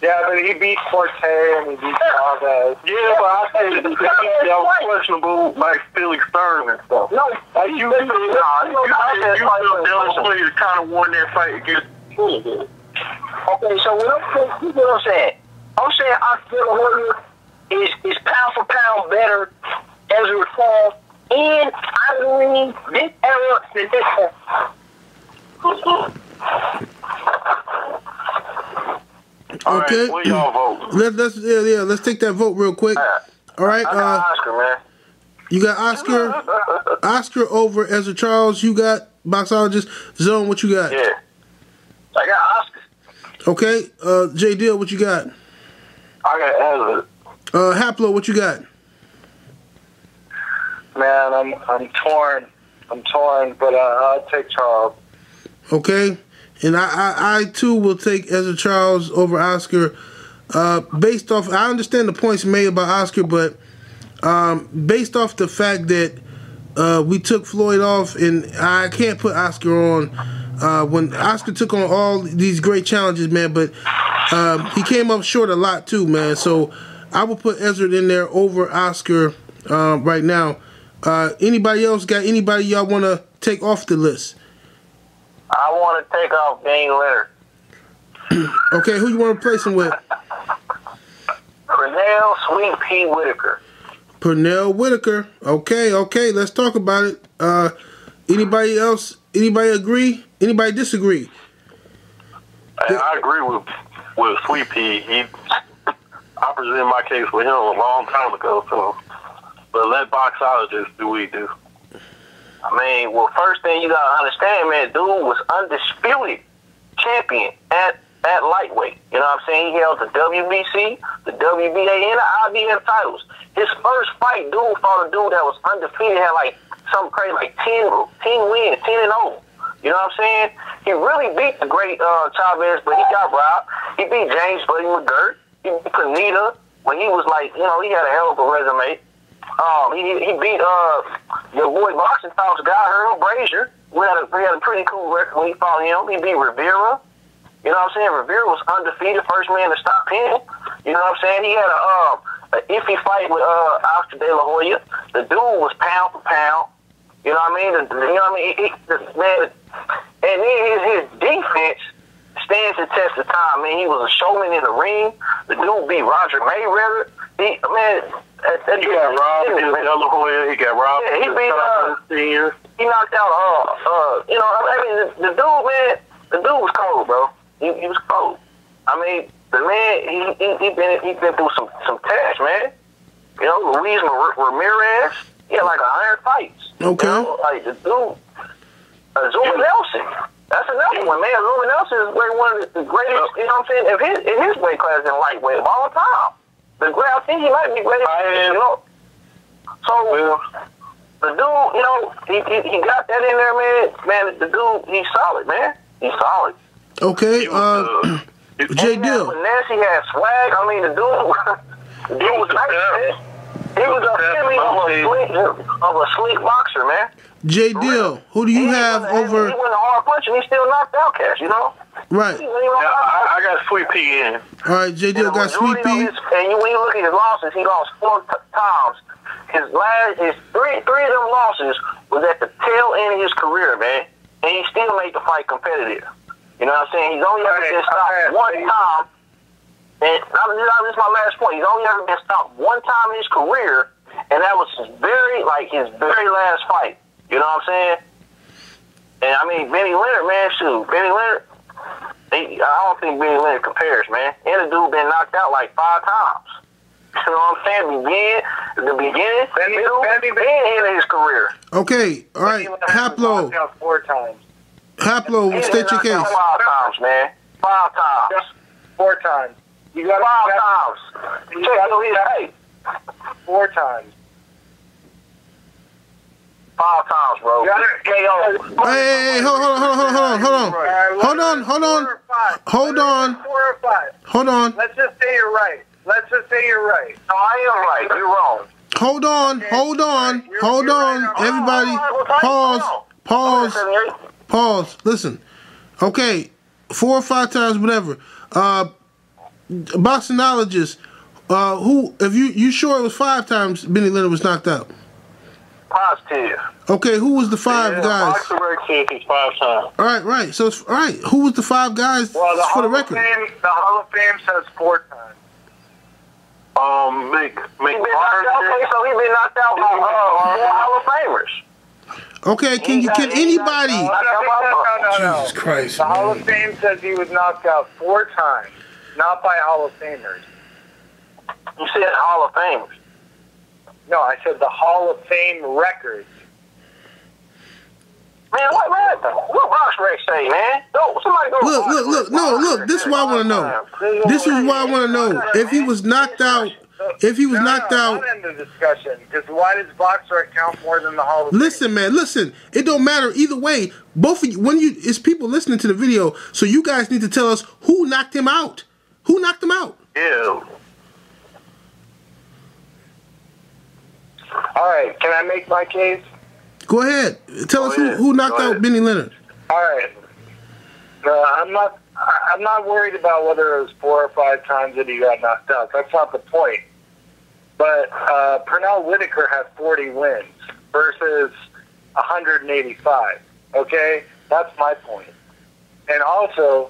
Yeah, but he beat Forte and he beat Chavez. Yeah, but I think that was questionable, like Felix Stern and stuff. No, you feel De La Hoya kind of won that fight against Holyfield. Okay, so what I'm saying? I'm saying Oscar De La Hoya is pound for pound better as a result in either this era than this era. Okay. Right, what y'all vote? Let's take that vote real quick. All right. I got Oscar, man. You got Oscar over Ezra Charles. You got Boxologist. Zone, what you got? Yeah. I got Oscar. Okay. J Deal, what you got? I got Ezra. Haplo, what you got? Man, I'm torn. But I'll take Charles. Okay. And I too will take Ezra Charles over Oscar. Based off, I understand the points made about Oscar, but based off the fact that we took Floyd off, and I can't put Oscar on when Oscar took on all these great challenges, man. But he came up short a lot too, man. So I will put Ezra in there over Oscar right now. Anybody else got anybody y'all want to take off the list? I want to take off Ray Leonard. Okay, who you want to replace him with? Pernell Sweet P. Whitaker. Pernell Whitaker. Okay, let's talk about it. Anybody else? Anybody agree? Anybody disagree? I agree with Sweet P. I presented my case with him a long time ago, so but let boxologists do what we do. I mean, well, first thing you gotta understand, man, dude was undisputed champion at lightweight. You know what I'm saying? He held the WBC, the WBA, and the IBF titles. His first fight, dude fought a dude that was undefeated, had like something crazy, like 10 wins, 10-0. You know what I'm saying? He really beat the great Chavez, but he got robbed. He beat James Buddy McGirt. He beat Pineda when he was like, you know, he had a hell of a resume. He beat your boy boxing talks guy, Earl Brazier. We had a pretty cool record when he fought him. He beat Rivera. You know what I'm saying? Rivera was undefeated, first man to stop him. You know what I'm saying? He had an iffy fight with Oscar De La Hoya. The dude was pound for pound. You know what I mean? And then his defense stands the test of time. Man, he was a showman in the ring. The dude beat Roger Mayweather. He got robbed. He got robbed. Yeah, he beat he knocked out you know, I mean the dude, man, the dude was cold, bro. He was cold. I mean, the man he been through some tests, man. You know, Luis Ramirez, He had like 100 fights. Okay. You know? Like the dude, Zuma Nelson. That's another one, man. Zuma Nelson is one of the greatest, you know what I'm saying, in his weight class in lightweight of all time. The Greb, I think he might be great, you know. So, the dude, you know, he got that in there, man. Man, the dude, he's solid, man. He's solid. Okay, J. Dill. Finesse, he had swag. I mean, the dude was nice, man. He was a epitome of a sleek boxer, man. J. Dill, who do you have over? He went a hard punch and he still knocked out cats, you know? Right. I got Sweet P in. All right, J. Dill got Sweet P. And when you look at his losses, he lost 4 times. His three of them losses was at the tail end of his career, man. And he still made the fight competitive. You know what I'm saying? He's only ever been stopped one time. And this is my last point. He's only ever been stopped one time in his career, and that was his very last fight. You know what I'm saying? And I mean, Benny Leonard, man, shoot. Benny Leonard, I don't think Benny Leonard compares, man. And the dude been knocked out like 5 times. You know what I'm saying? The beginning, Benny been in his career. Okay, all right, Haplo. 4 times. Haplo, state your case. 5 times, man. 5 times. 4 times. You got 5 times. You check his 4 times. 5 times, bro. Hey, hold on. Let's just say you're right. No, I am right. You're wrong. Hold on. Everybody, pause. Listen. Okay, 4 or 5 times, whatever. Boxologist, who, if you sure it was 5 times Benny Leonard was knocked out? Positive. Okay, who was the 5 guys? Boxer says it's 5 times. All right. So, all right, who was the 5 guys for the record? The Hall of Fame says 4 times. Okay, so he been knocked out by Hall of Famers. Okay, can anybody? No. Jesus Christ. The Hall of Fame says he was knocked out 4 times, not by Hall of Famers. You said Hall of Famers. No, I said the Hall of Fame records. Man, what box rec say, man? Somebody go Look. This is what I want to know. If he was knocked out. Not end the discussion, because why does box rec count more than the Hall of Fame? Listen, man, it don't matter either way. Both of you, it's people listening to the video, so you guys need to tell us who knocked him out. Who knocked him out? Yeah. All right, can I make my case? Go ahead. Tell us who knocked out Benny Leonard. All right. I'm not worried about whether it was 4 or 5 times that he got knocked out. That's not the point. But Pernell Whitaker had 40 wins versus 185. Okay? That's my point. And also,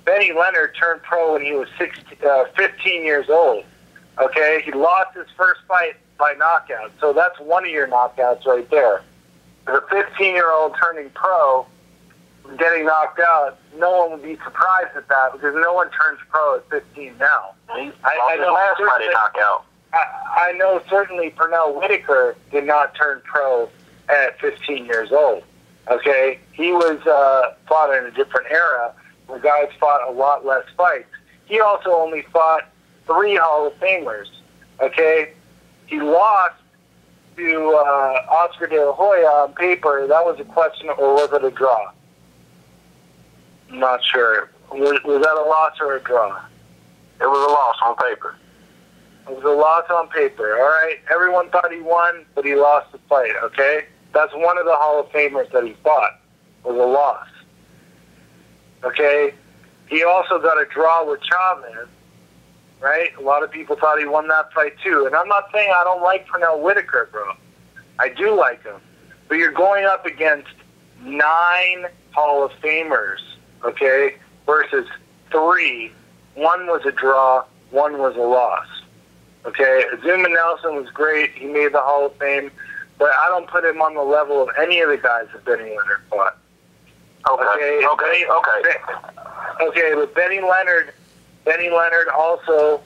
Benny Leonard turned pro when he was 15 years old. Okay? He lost his first fight by knockout. So that's one of your knockouts right there. As a 15-year-old turning pro, getting knocked out, no one would be surprised at that because no one turns pro at 15 now. I know certainly Pernell Whitaker did not turn pro at 15 years old. Okay? He was fought in a different era where guys fought a lot less fights. He also only fought 3 Hall of Famers. Okay? He lost to Oscar De La Hoya on paper. That was a question, or was it a draw? I'm not sure. Was that a loss or a draw? It was a loss on paper. It was a loss on paper, all right? Everyone thought he won, but he lost the fight, okay? That's one of the Hall of Famers that he fought, was a loss. Okay? He also got a draw with Chavez, right? A lot of people thought he won that fight too. And I'm not saying I don't like Pernell Whitaker, bro. I do like him. But you're going up against 9 Hall of Famers, okay, versus 3. 1 was a draw, 1 was a loss. Okay, Zuma Nelson was great. He made the Hall of Fame. But I don't put him on the level of any of the guys that Benny Leonard fought. Okay, but Benny Leonard also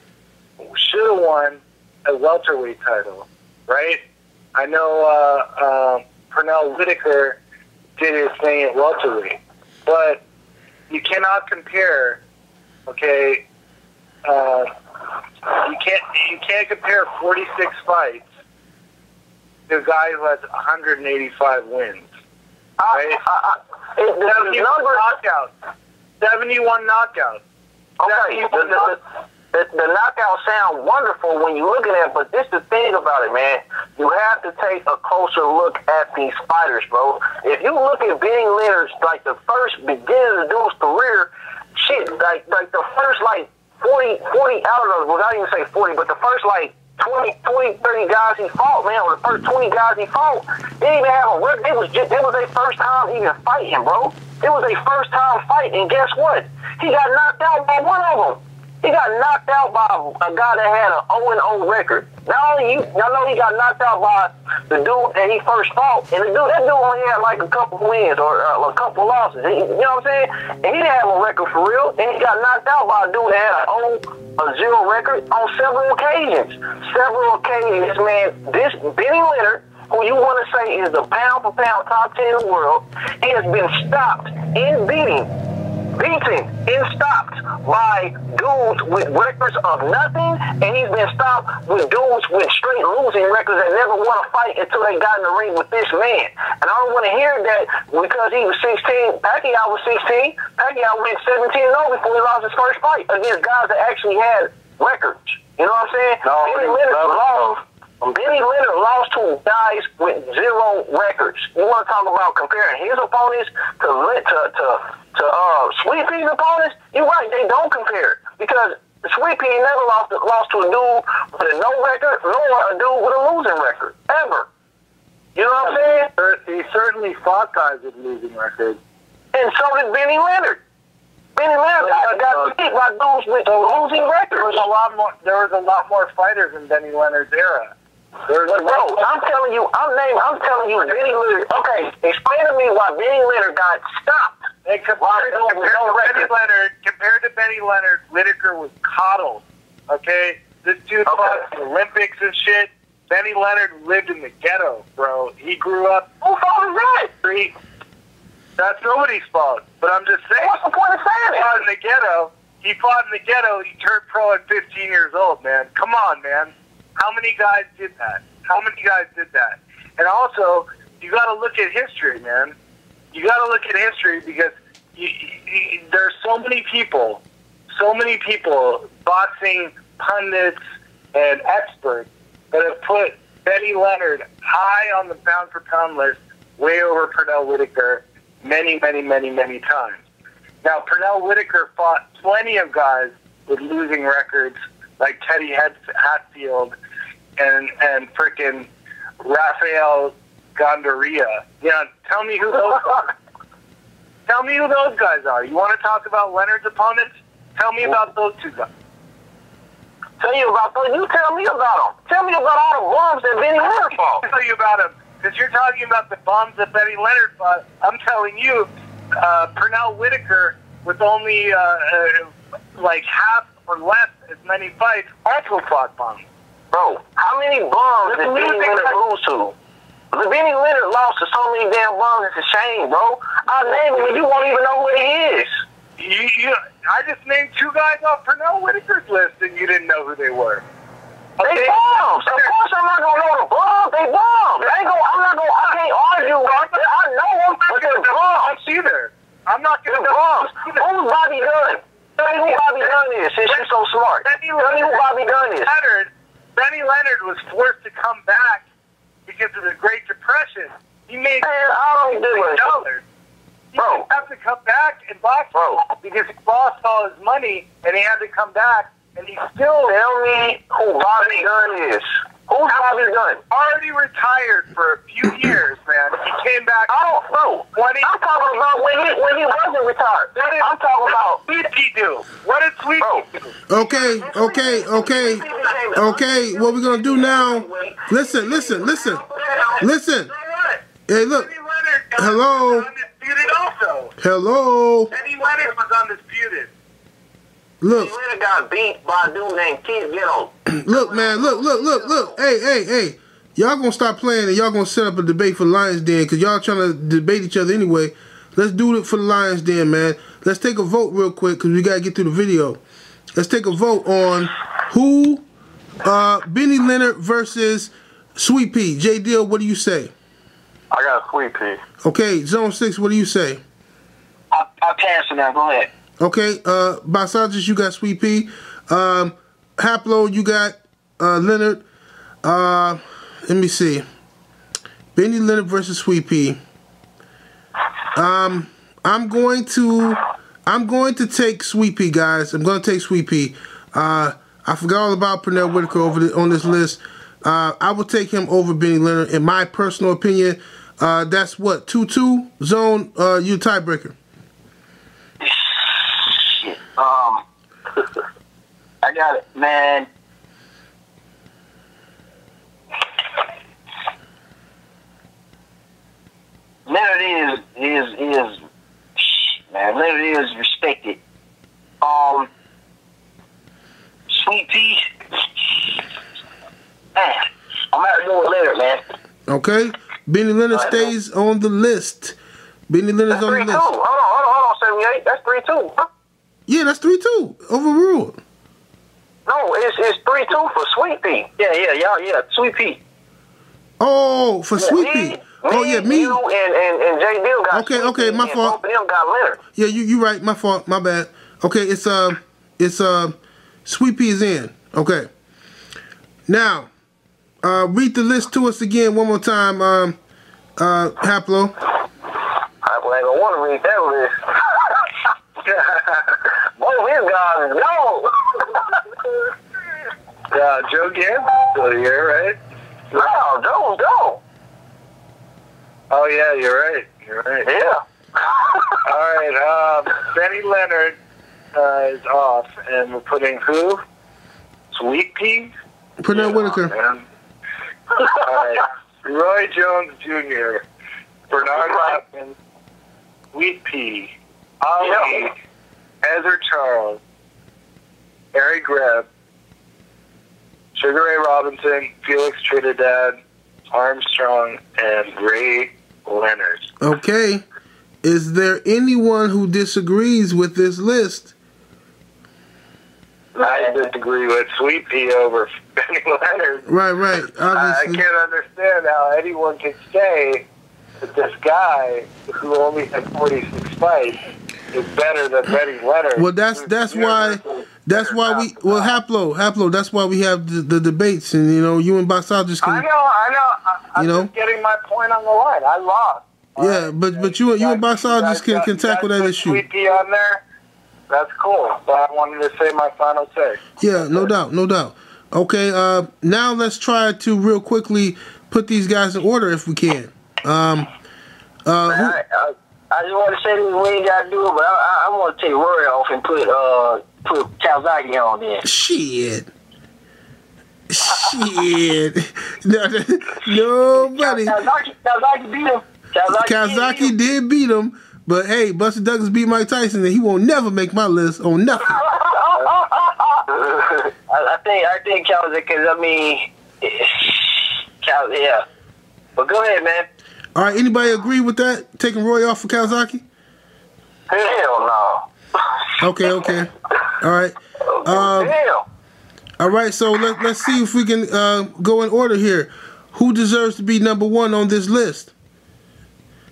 should have won a welterweight title, right? I know Pernell Whitaker did his thing at welterweight, but you cannot compare. Okay, you can't compare 46 fights to a guy who has 185 wins. Right? Knockouts. 71 knockouts. Okay, the knockouts sound wonderful when you look at it, but this is the thing about it, man. You have to take a closer look at these fighters, bro. If you look at Benny Leonard's, like the first beginning of the dude's career, shit, like the first, like, 40 out of those, well, I didn't even say 40, but the first, like, 20, 30 guys he fought, man, or the first 20 guys he fought, they didn't even have a record. It was their first time even fighting, bro. It was their first time fighting, and guess what? He got knocked out by one of them. He got knocked out by a guy that had an 0-0 record. Y'all know he got knocked out by the dude that he first fought, and that dude only had like a couple wins or a couple losses. You know what I'm saying? And he didn't have a record for real, and he got knocked out by a dude that had a 0 record on several occasions. Several occasions, man. This Benny Leonard, who you want to say is the pound-for-pound top 10 in the world, he has been stopped in beaten and stopped by dudes with records of nothing, and he's been stopped with dudes with straight losing records that never won a fight until they got in the ring with this man. And I don't want to hear that because he was 16. Pacquiao was 16. Pacquiao went 17-0 before he lost his first fight against guys that actually had records. You know what I'm saying? Benny Leonard lost to guys with 0 records. You want to talk about comparing his opponents to Sweet Pea's opponents? You're right, they don't compare. Because Sweet Pea never lost to a dude with a no record, nor a dude with a losing record. Ever. You know what I'm saying? He certainly fought guys with losing records. And so did Benny Leonard. Benny Leonard got beat by dudes with losing records. There was a lot more fighters in Benny Leonard's era. But bro, I'm telling you, Benny Leonard. Okay, explain to me why Benny Leonard got stopped. And compared to Benny Leonard, Whitaker was coddled. Okay, this dude fought the Olympics and shit. Benny Leonard lived in the ghetto, bro. He grew up. Who fault is that? That's nobody's fault. But I'm just saying. What's the point of saying He fought in the ghetto. He turned pro at 15 years old, man. Come on, man. How many guys did that? And also, you got to look at history, man. You got to look at history because there's so many people, boxing pundits and experts that have put Benny Leonard high on the pound-for-pound list, way over Pernell Whitaker, many, many, many, many times. Now, Pernell Whitaker fought plenty of guys with losing records, like Teddy Hatfield and frickin' Rafael Gandaria. Yeah, tell me who those are. Tell me who those guys are. You want to talk about Leonard's opponents? Tell me about those two guys. You tell me about them. Tell me about all the bums that Benny Leonard fought. I'll tell you about them. Because you're talking about the bums that Benny Leonard fought. I'm telling you, Pernell Whitaker, with only like half or less as many fights, also fought bums. Bro, how many bums did Benny Leonard lose to? Benny Leonard lost to so many damn bums, it's a shame, bro. I'll name him and you won't even know who he is. I just named 2 guys off Pernell Whitaker's list and you didn't know who they were. Okay. They bums. Of course I'm not gonna know the bums. They bums. I can't argue. I know them, but they're bums. Either. I'm not gonna know bums. Who's Bobby Gunn? Tell me who Bobby Gunn is, since you're so smart. Tell me who Bobby Gunn is. Benny Leonard was forced to come back because of the Great Depression. He made $1 million. He didn't have to come back and box because he lost all his money and he had to come back and he still... Tell me who Bobby Gunn is. Who's Bobby Gunn? Already retired for a few years, man. He came back... I don't know. I'm talking about when he wasn't retired. I'm talking about... What did Sweet Pea do? What did Sweet Pea do? Okay, what we're going to do now... Listen. Hey, look. Hello. Undisputed also. Hello. Benny Leonard was undisputed. Look. Benny Leonard got beat by a dude named Kid Ghetto. Look, man. Look. Hey. y'all gonna stop playing and y'all gonna set up a debate for the Lions Den because y'all trying to debate each other anyway. Let's do it for the Lions Den, man. Let's take a vote real quick because we gotta get through the video. Let's take a vote on who, Benny Leonard versus Sweet Pea. J. Deal, what do you say? I got Sweet Pea. Okay, Zone 6, what do you say? I pass it now. Go ahead. Okay, Boxologist, you got Sweet Pea. Haplo, you got Leonard. Let me see. Benny Leonard versus Sweet Pea. I'm going to take Sweet Pea, guys. I'm going to take Sweet Pea. I forgot all about Pernell Whitaker on this list. I will take him over Benny Leonard, in my personal opinion. That's what, 2-2? Zone, you tiebreaker. I got it, man. Leonard is man. Leonard is respected. Sweet Pea. Man, I'm out to go with Leonard, man. Okay, Benny Leonard stays on the list. Benny Leonard's on the list. Hold on, 78. That's 3-2. Huh? Yeah, that's 3-2. Overruled. No, it's 3-2 for Sweet Pea. Yeah. Sweet Pea. Oh, for Sweet Pea. Oh yeah, me. You and J. Dill got. Okay, my fault. Both of them got Leonard. Yeah, you right. My fault. My bad. Okay, it's Sweet Pea is in. Okay. Now, read the list to us again one more time, Haplo. I ain't gonna want to read that list. Both of his guys is gone. Joe Gans still here, right? No, Joe's gone. Oh yeah, you're right. Yeah. All right. Benny Leonard is off, and we're putting who? Sweet Pea. Pernell Whitaker. All right. Roy Jones Jr. Bernard Hopkins. Sweet Pea. Ali. Heather Charles. Harry Greb. Sugar Ray Robinson. Felix Trinidad. Armstrong and Ray Leonard. Okay. Is there anyone who disagrees with this list? I disagree with Sweet Pea over Benny Leonard. Right. Obviously. I can't understand how anyone can say that this guy who only had 46 fights is better than Benny Leonard. Well, that's why we Haplo. That's why we have the debates, and you and Boxologist can. I know. I'm just getting my point on the line. I lost. Yeah, but you and Boxologist can tackle that issue. Sweet Pea on there. That's cool. But I wanted to say my final say. Yeah, no doubt. Okay, now let's try to real quickly put these guys in order if we can. I just want to say this, we ain't got to do it, but I want to take Rory off and put Kawasaki on there. Shit. Nobody. Kawasaki beat him. Kawasaki did beat him, but hey, Buster Douglas beat Mike Tyson, and he won't never make my list on nothing. I think Kawasaki, because yeah. But go ahead, man. All right, anybody agree with that? Taking Roy off for Kawasaki? Hell no. Okay. All right. All right, so let's see if we can go in order here. Who deserves to be number one on this list?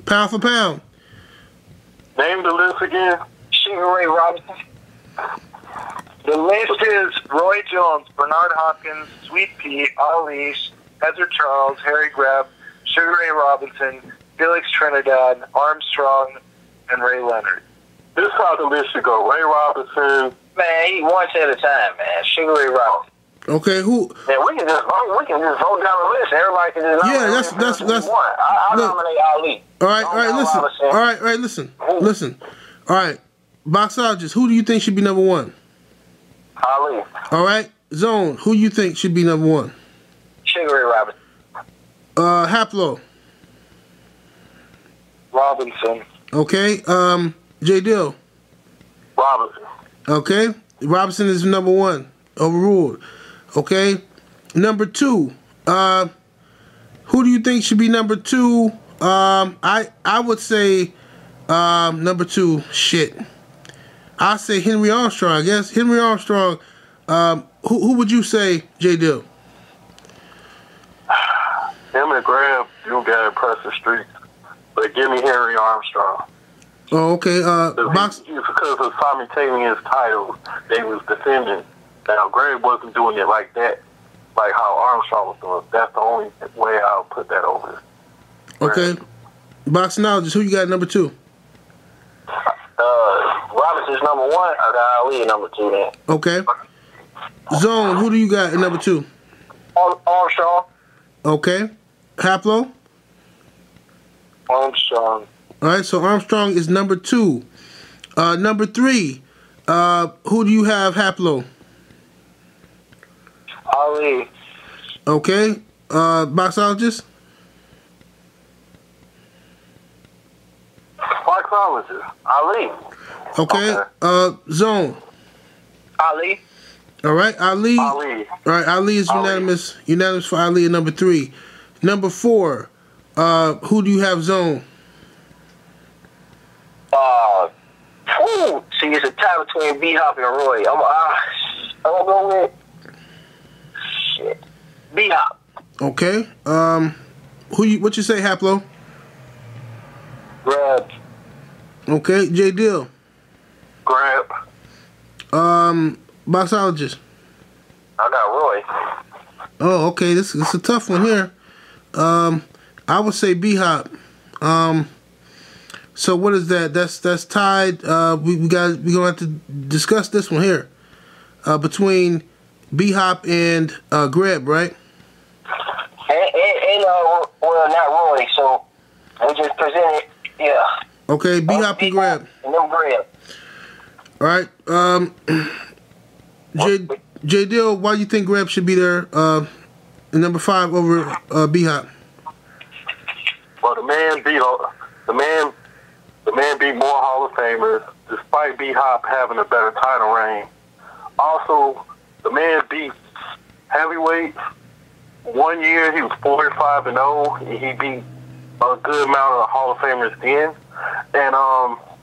Pound for pound. Name the list again. Sugar Ray Robinson. The list is Roy Jones, Bernard Hopkins, Sweet Pea, Ali, Heather Charles, Harry Greb, Sugar Ray Robinson, Felix Trinidad, Armstrong, and Ray Leonard. This is how the list should go. Ray Robinson. Man, he one at a time, man. Sugar Ray Robinson. Okay, who? Man, we can just vote down the list. Everybody can just nominate. That's. I nominate Ali. All right, listen. Listen. All right, Boxologist, who do you think should be number one? Ali. All right, Zone, who do you think should be number one? Sugar Ray Robinson. Haplo. Robinson. Okay, J. Dill. Robinson. Okay, Robinson is number one. Overruled. Okay, number two. Who do you think should be number 2? I would say number 2. Shit. I say Henry Armstrong. I guess Henry Armstrong. Who would you say, J. Dill? Him and Greb, you got impressive streaks, but give me Henry Armstrong. Oh, okay. Because of simultaneous titles they was defending. Now, Greg wasn't doing it like that, like how Armstrong was doing. That's the only way I'll put that over. Okay. Boxologist, who you got number 2? Robinson's number 1. I got Ali at number 2 then. Okay. Zone, who do you got at number 2? Armstrong. Okay. Haplo? Armstrong. All right, so Armstrong is number 2. Number 3, who do you have, Haplo? Ali. Okay. Boxologist? Boxologist. Ali. Okay. Zone? Ali. All right, Ali. Ali. All right, Ali is unanimous. Unanimous for Ali at number 3. Number 4, who do you have, Zone? See, it's a tie between B-Hop and Roy. I'm gonna go with B-Hop. Okay. What you say, Haplo? Greb. Okay, J. Dill. Greb. Boxologist. I got Roy. Oh, okay. This is a tough one here. I would say B-Hop. So what is that? That's we're gonna have to discuss this one here. Between B-Hop and Greb, right? And well, not Roy. So we just presented, yeah. Okay, B-Hop and Greb. And them Greb. All right. J. Dill, why do you think Greb should be there in number 5 over B-Hop? Well, the man beat more Hall of Famers, despite B-Hop having a better title reign. Also, the man beat heavyweights. One year he was 45-0, and he beat a good amount of Hall of Famers then. And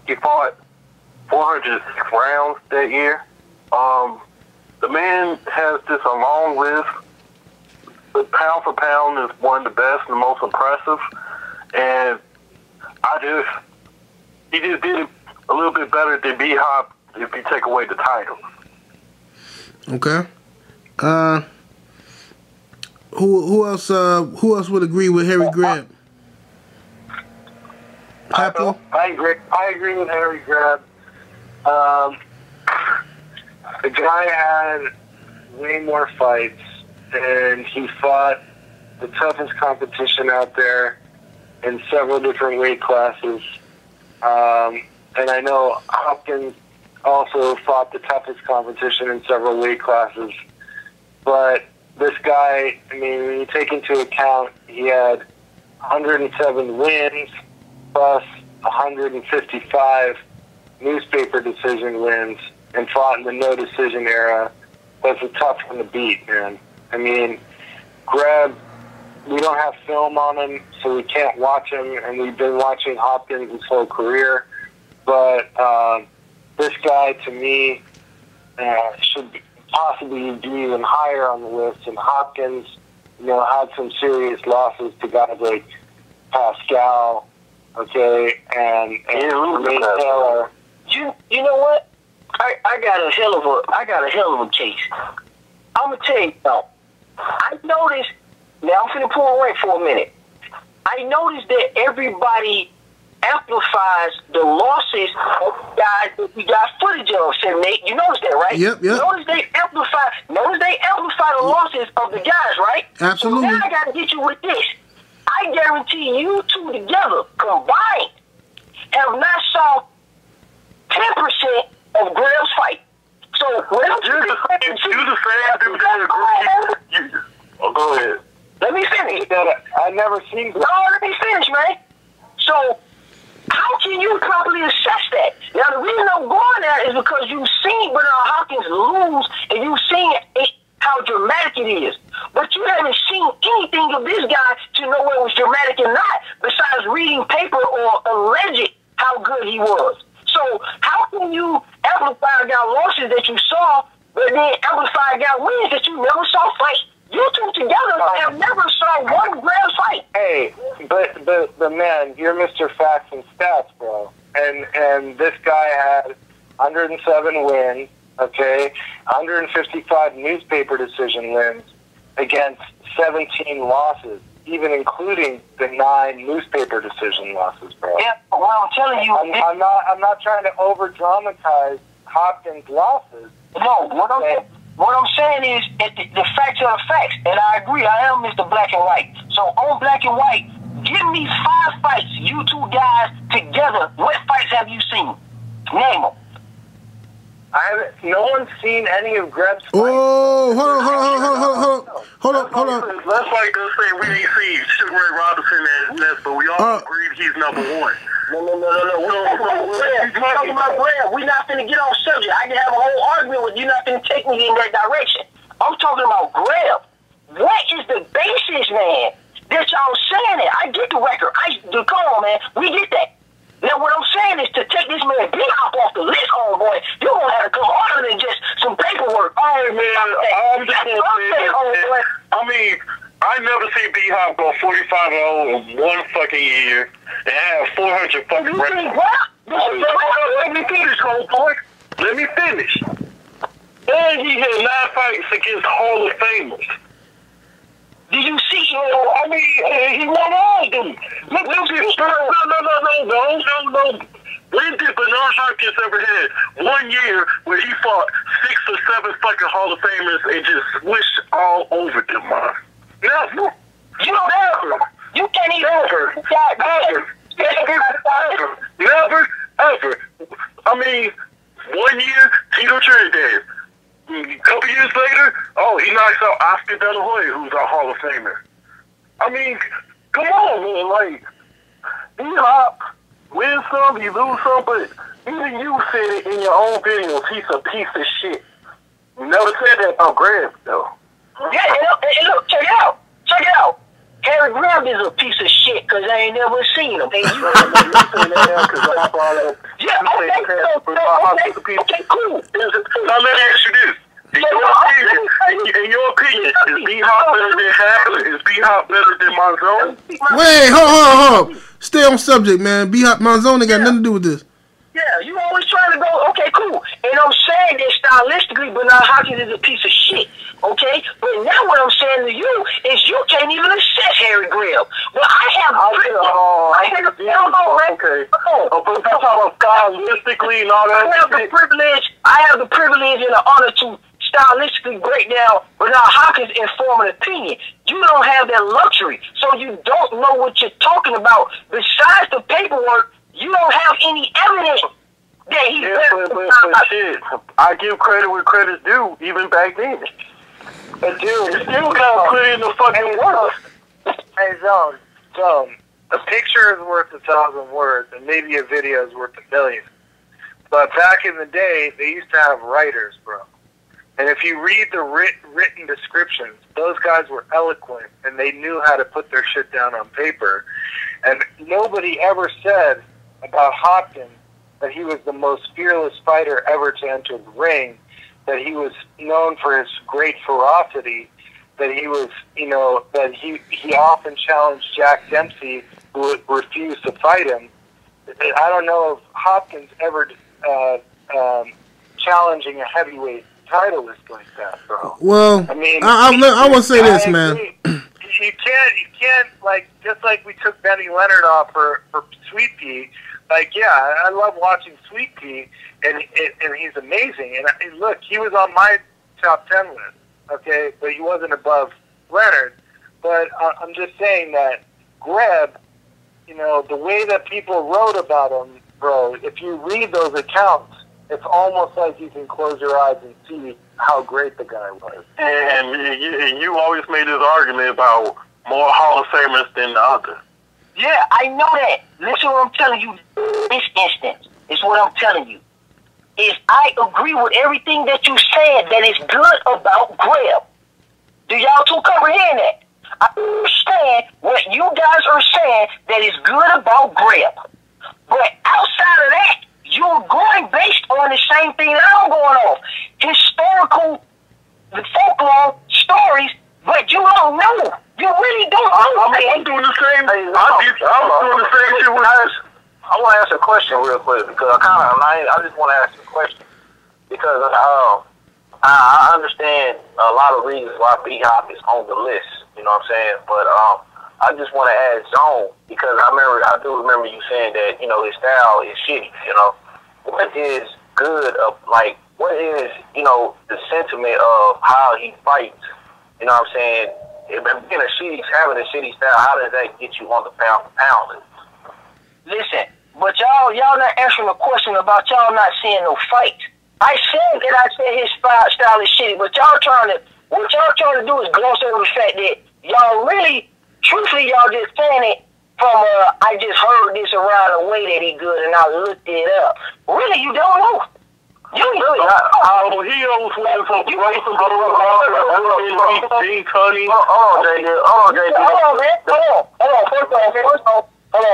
he fought 406 rounds that year. The man has just a long list. The pound for pound is one of the best and the most impressive. And he just did it a little bit better than B-Hop if you take away the titles. Okay. Who else would agree with Harry Greb? Haplo? I agree with Harry Greb. The guy had way more fights, and he fought the toughest competition out there in several different weight classes. And I know Hopkins also fought the toughest competition in several weight classes. But this guy, I mean, when you take into account he had 107 wins plus 155 newspaper decision wins and fought in the no decision era, that's a tough one to beat, man. I mean, Greb, we don't have film on him, so we can't watch him, and we've been watching Hopkins his whole career. But this guy, to me, should possibly be even higher on the list. And Hopkins, had some serious losses to guys like Pascal, okay, and Ray Taylor. You know what? I got a hell of a case. I'm gonna tell you though. I noticed. Now I'm finna pull away for a minute. I noticed that everybody amplifies the losses of guys that we got footage of, 7-8. You noticed that, right? Yep. Notice they amplify the losses of the guys, right? Absolutely. So now I gotta hit you with this. I guarantee you two together, combined, have not saw 10% of Greb's fight. So You the same dude that agreed. Oh, go ahead. let me finish. I've never seen Greb. No, let me finish, man. So, how can you properly assess that? Now, the reason I'm going there is because you've seen Bernard Hopkins lose, and you've seen how dramatic it is. But you haven't seen any anything of this guy to know whether it was dramatic or not, besides reading paper or alleged how good he was. So how can you amplify a guy losses that you saw, but then amplify a guy wins that you never saw fight? You two together have never saw one Greb fight. Hey, but man, you're Mr. Facts and Stats, bro. And this guy had 107 wins, okay, 155 newspaper decision wins against 17 losses, even including the 9 newspaper decision losses, bro. Yeah, well, I'm telling you, I'm not trying to over dramatize Hopkins' losses. No, what I'm saying is the facts are the facts, and I agree. I am Mr. Black and White. So on Black and White, give me 5 fights, you two guys together. What fights have you seen? Name them. No one's seen any of Greb's fights. Oh, hold on. Let's like us say we ain't seen Sugar Ray Robinson as this, but we all agreed he's number 1. No. We're talking about Greb. We're not going to get off subject. I can have a whole argument with you. Not going to take me in that direction. I'm talking about Greb. What is the basis, man, that y'all saying it? I get the record. Come on, man. We get that. Now, what I'm saying is to take this man B-Hop off the list, homeboy, you're going to have to come harder than just some paperwork. All right, man. I'm just going to say, homeboy. I mean, I never seen B-Hop go 45-0 in one fucking year and have 400 fucking records. Let me finish, homeboy. Let me finish. And he had 9 fights against Hall of Famers. Did you see? I mean, he won all of them. No. When did Bernard Hopkins ever had 1 year where he fought 6 or 7 fucking Hall of Famers and just swished all over them, man? Never. You don't ever. You can't even. Never. I mean, 1 year, Tito Trinidad. A couple years later, he knocks out Oscar De La Hoya, who's a Hall of Famer. I mean, come on, man. Like, B-Hop wins some, he lose some, but even you said it in your own videos, he's a piece of shit. You never said that about Greb, though. Yeah, and look, check it out. Harry Greb is a piece of shit because I ain't never seen him. And you okay, cool. Now let me ask you this. In your opinion, is B-Hop better than Hapler? Is B-Hop better than Monzon? Wait, hold. Stay on subject, man. B-Hop, Monzon ain't got nothing to do with this. Yeah, you always trying to go, okay, cool. And I'm saying that stylistically, Bernard Hopkins is a piece of shit, okay? But now what I'm saying to you is you can't even assess Harry Greb. But I have stylistically and all that. I have the privilege and the honor to stylistically break down Bernard Hopkins and form an opinion. You don't have that luxury, so you don't know what you're talking about. Besides the paperwork, you don't have any evidence that he's better. But shit, I give credit where credit's due, even back then. But dude, you still gotta put in the fucking work. Hey, Zone, a picture is worth 1,000 words, and maybe a video is worth 1,000,000. But back in the day, they used to have writers, bro. And if you read the written descriptions, those guys were eloquent, and they knew how to put their shit down on paper. And nobody ever said about Hopkins that he was the most fearless fighter ever to enter the ring, that he was known for his great ferocity, that he was, that he often challenged Jack Dempsey, who refused to fight him. I don't know if Hopkins ever challenging a heavyweight titleist like that, bro. Well, I mean, I want to say this, man. You can't just like we took Manny Leonard off for Sweet Pea. Like, yeah, I love watching Sweet Pea, and he's amazing. And look, he was on my top 10 list, okay, but he wasn't above Leonard. But I'm just saying that Greb, the way that people wrote about him, bro, if you read those accounts, it's almost like you can close your eyes and see how great the guy was. And you always made this argument about more Hall of Famers than the other. Yeah, I know that. Listen what I'm telling you. This instance is what I'm telling you. Is I agree with everything that you said that is good about Greb. Do y'all two comprehend that? I understand what you guys are saying that is good about Greb. But outside of that, you're going based on the same thing that I'm going off. Historical, the folklore stories, but you don't know. You really don't know. I'm doing the same. I'm doing the same shit with us. I want to ask a question real quick because I just want to ask a question because I understand a lot of reasons why B-Hop is on the list. You know what I'm saying? But I just want to add Zone because I do remember you saying that his style is shitty. What is good what is the sentiment of how he fights? You know what I'm saying? Having a shitty style, how does that get you on the pound for pound list? Listen, but y'all not answering the question about y'all not seeing no fight. I said his style is shitty, but what y'all trying to do is gloss over the fact that y'all really, truthfully, y'all just saying it from I just heard this around the way that he good and I looked it up. Really, you don't know. You really don't know. He almost went from Gene Tunney. Hold on, man.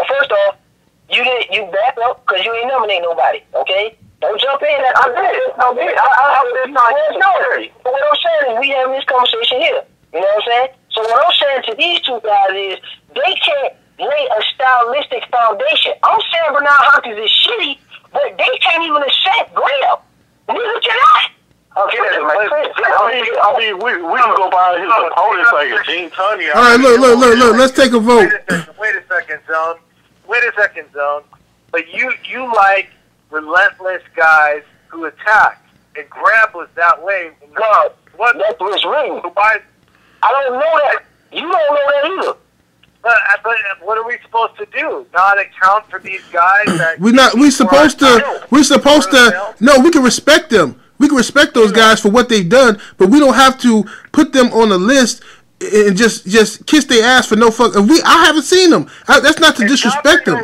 First off, you back up because you ain't nominate nobody, okay? Don't jump in. I did. But what I'm saying is we having this conversation here. You know what I'm saying? So what I'm saying to these two guys is they can't lay a stylistic foundation. I'm saying Bernard Hopkins is shitty, but they can't even accept Greb. Neither can I. Okay, I mean, we can go by his opponents like a Gene Tunney. All right, look. Let's take a vote. Wait a second, Zone. But you like relentless guys who attack, and Greb was that way. God, that's his ring. Why? I don't know that. You don't know that either. But what are we supposed to do? Not account for these guys? We're supposed to. No, we can respect them. We can respect those guys for what they've done, but we don't have to put them on a list and just kiss their ass for no fuck. I haven't seen them. That's not to disrespect them.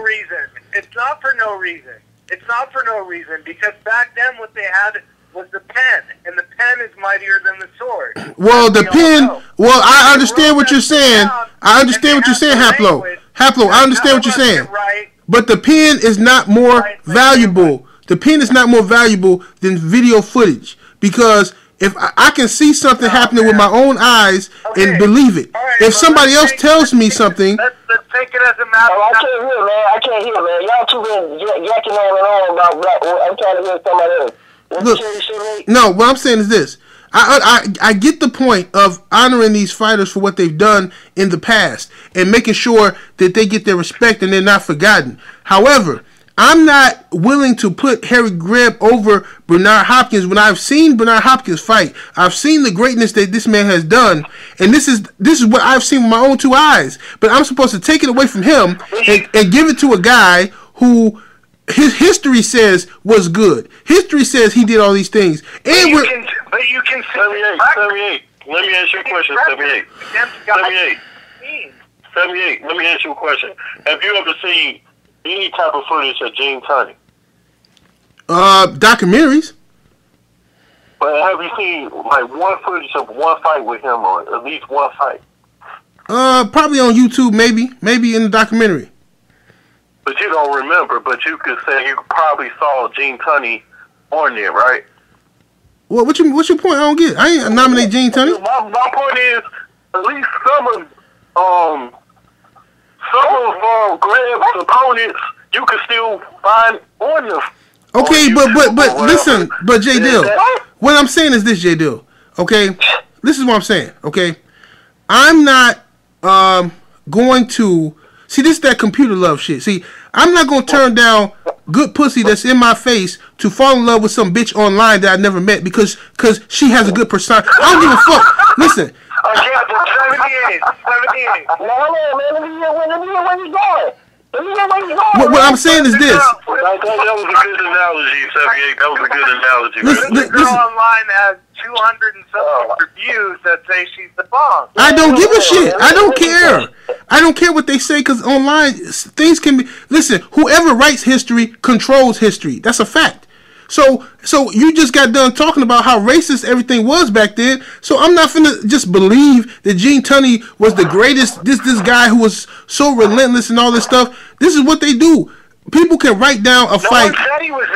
It's not for no reason. It's not for no reason because back then what they had was the pen, and the pen is mightier than the sword. Well, the pen. Well, I understand what you're saying. I understand what you're saying, Haplo. I understand what you're saying. But the pen is not more valuable. The pen is not more valuable than video footage because if I can see something happening with my own eyes and believe it. If somebody else tells me something. Let's take it as a matter. I can't hear, man. Y'all two been yakking on and on about black. I'm trying to hear somebody else. Look, no, what I'm saying is this. I get the point of honoring these fighters for what they've done in the past and making sure that they get their respect and they're not forgotten. However, I'm not willing to put Harry Greb over Bernard Hopkins when I've seen Bernard Hopkins fight. I've seen the greatness that this man has done, and this is what I've seen with my own two eyes. But I'm supposed to take it away from him and give it to a guy who his history says was good. History says he did all these things. And but you can 78. Let me ask you a question. 78. Let me ask you a question. Have you ever seen any type of footage of Gene Tunney? Documentaries. But have you seen one footage of one fight with him, or at least one fight? Probably on YouTube, maybe in the documentary. But you don't remember. But you could say you probably saw Gene Tunney on there, right? Well, what's your point? I don't get it. I ain't nominate Gene Tunney. My point is, at least some of Greb's opponents you can still find on the. Okay, but listen, but J Dill, what I'm saying is this, J Dill. Okay, this is what I'm saying. Okay, I'm not going to see this. Is that computer love shit. See, I'm not gonna turn down good pussy that's in my face to fall in love with some bitch online that I never met because she has a good persona. I don't give a fuck. Listen. 78. What I'm saying is this. That was a good analogy, 78. That was a good analogy. This girl online has 200 and something reviews that say she's the bomb. I don't give a shit. I don't care. I don't care what they say because online things can be. Listen, whoever writes history controls history. That's a fact. So you just got done talking about how racist everything was back then. So I'm not finna just believe that Gene Tunney was the greatest. This guy who was so relentless and all this stuff. This is what they do. People can write down a fight. No one said he was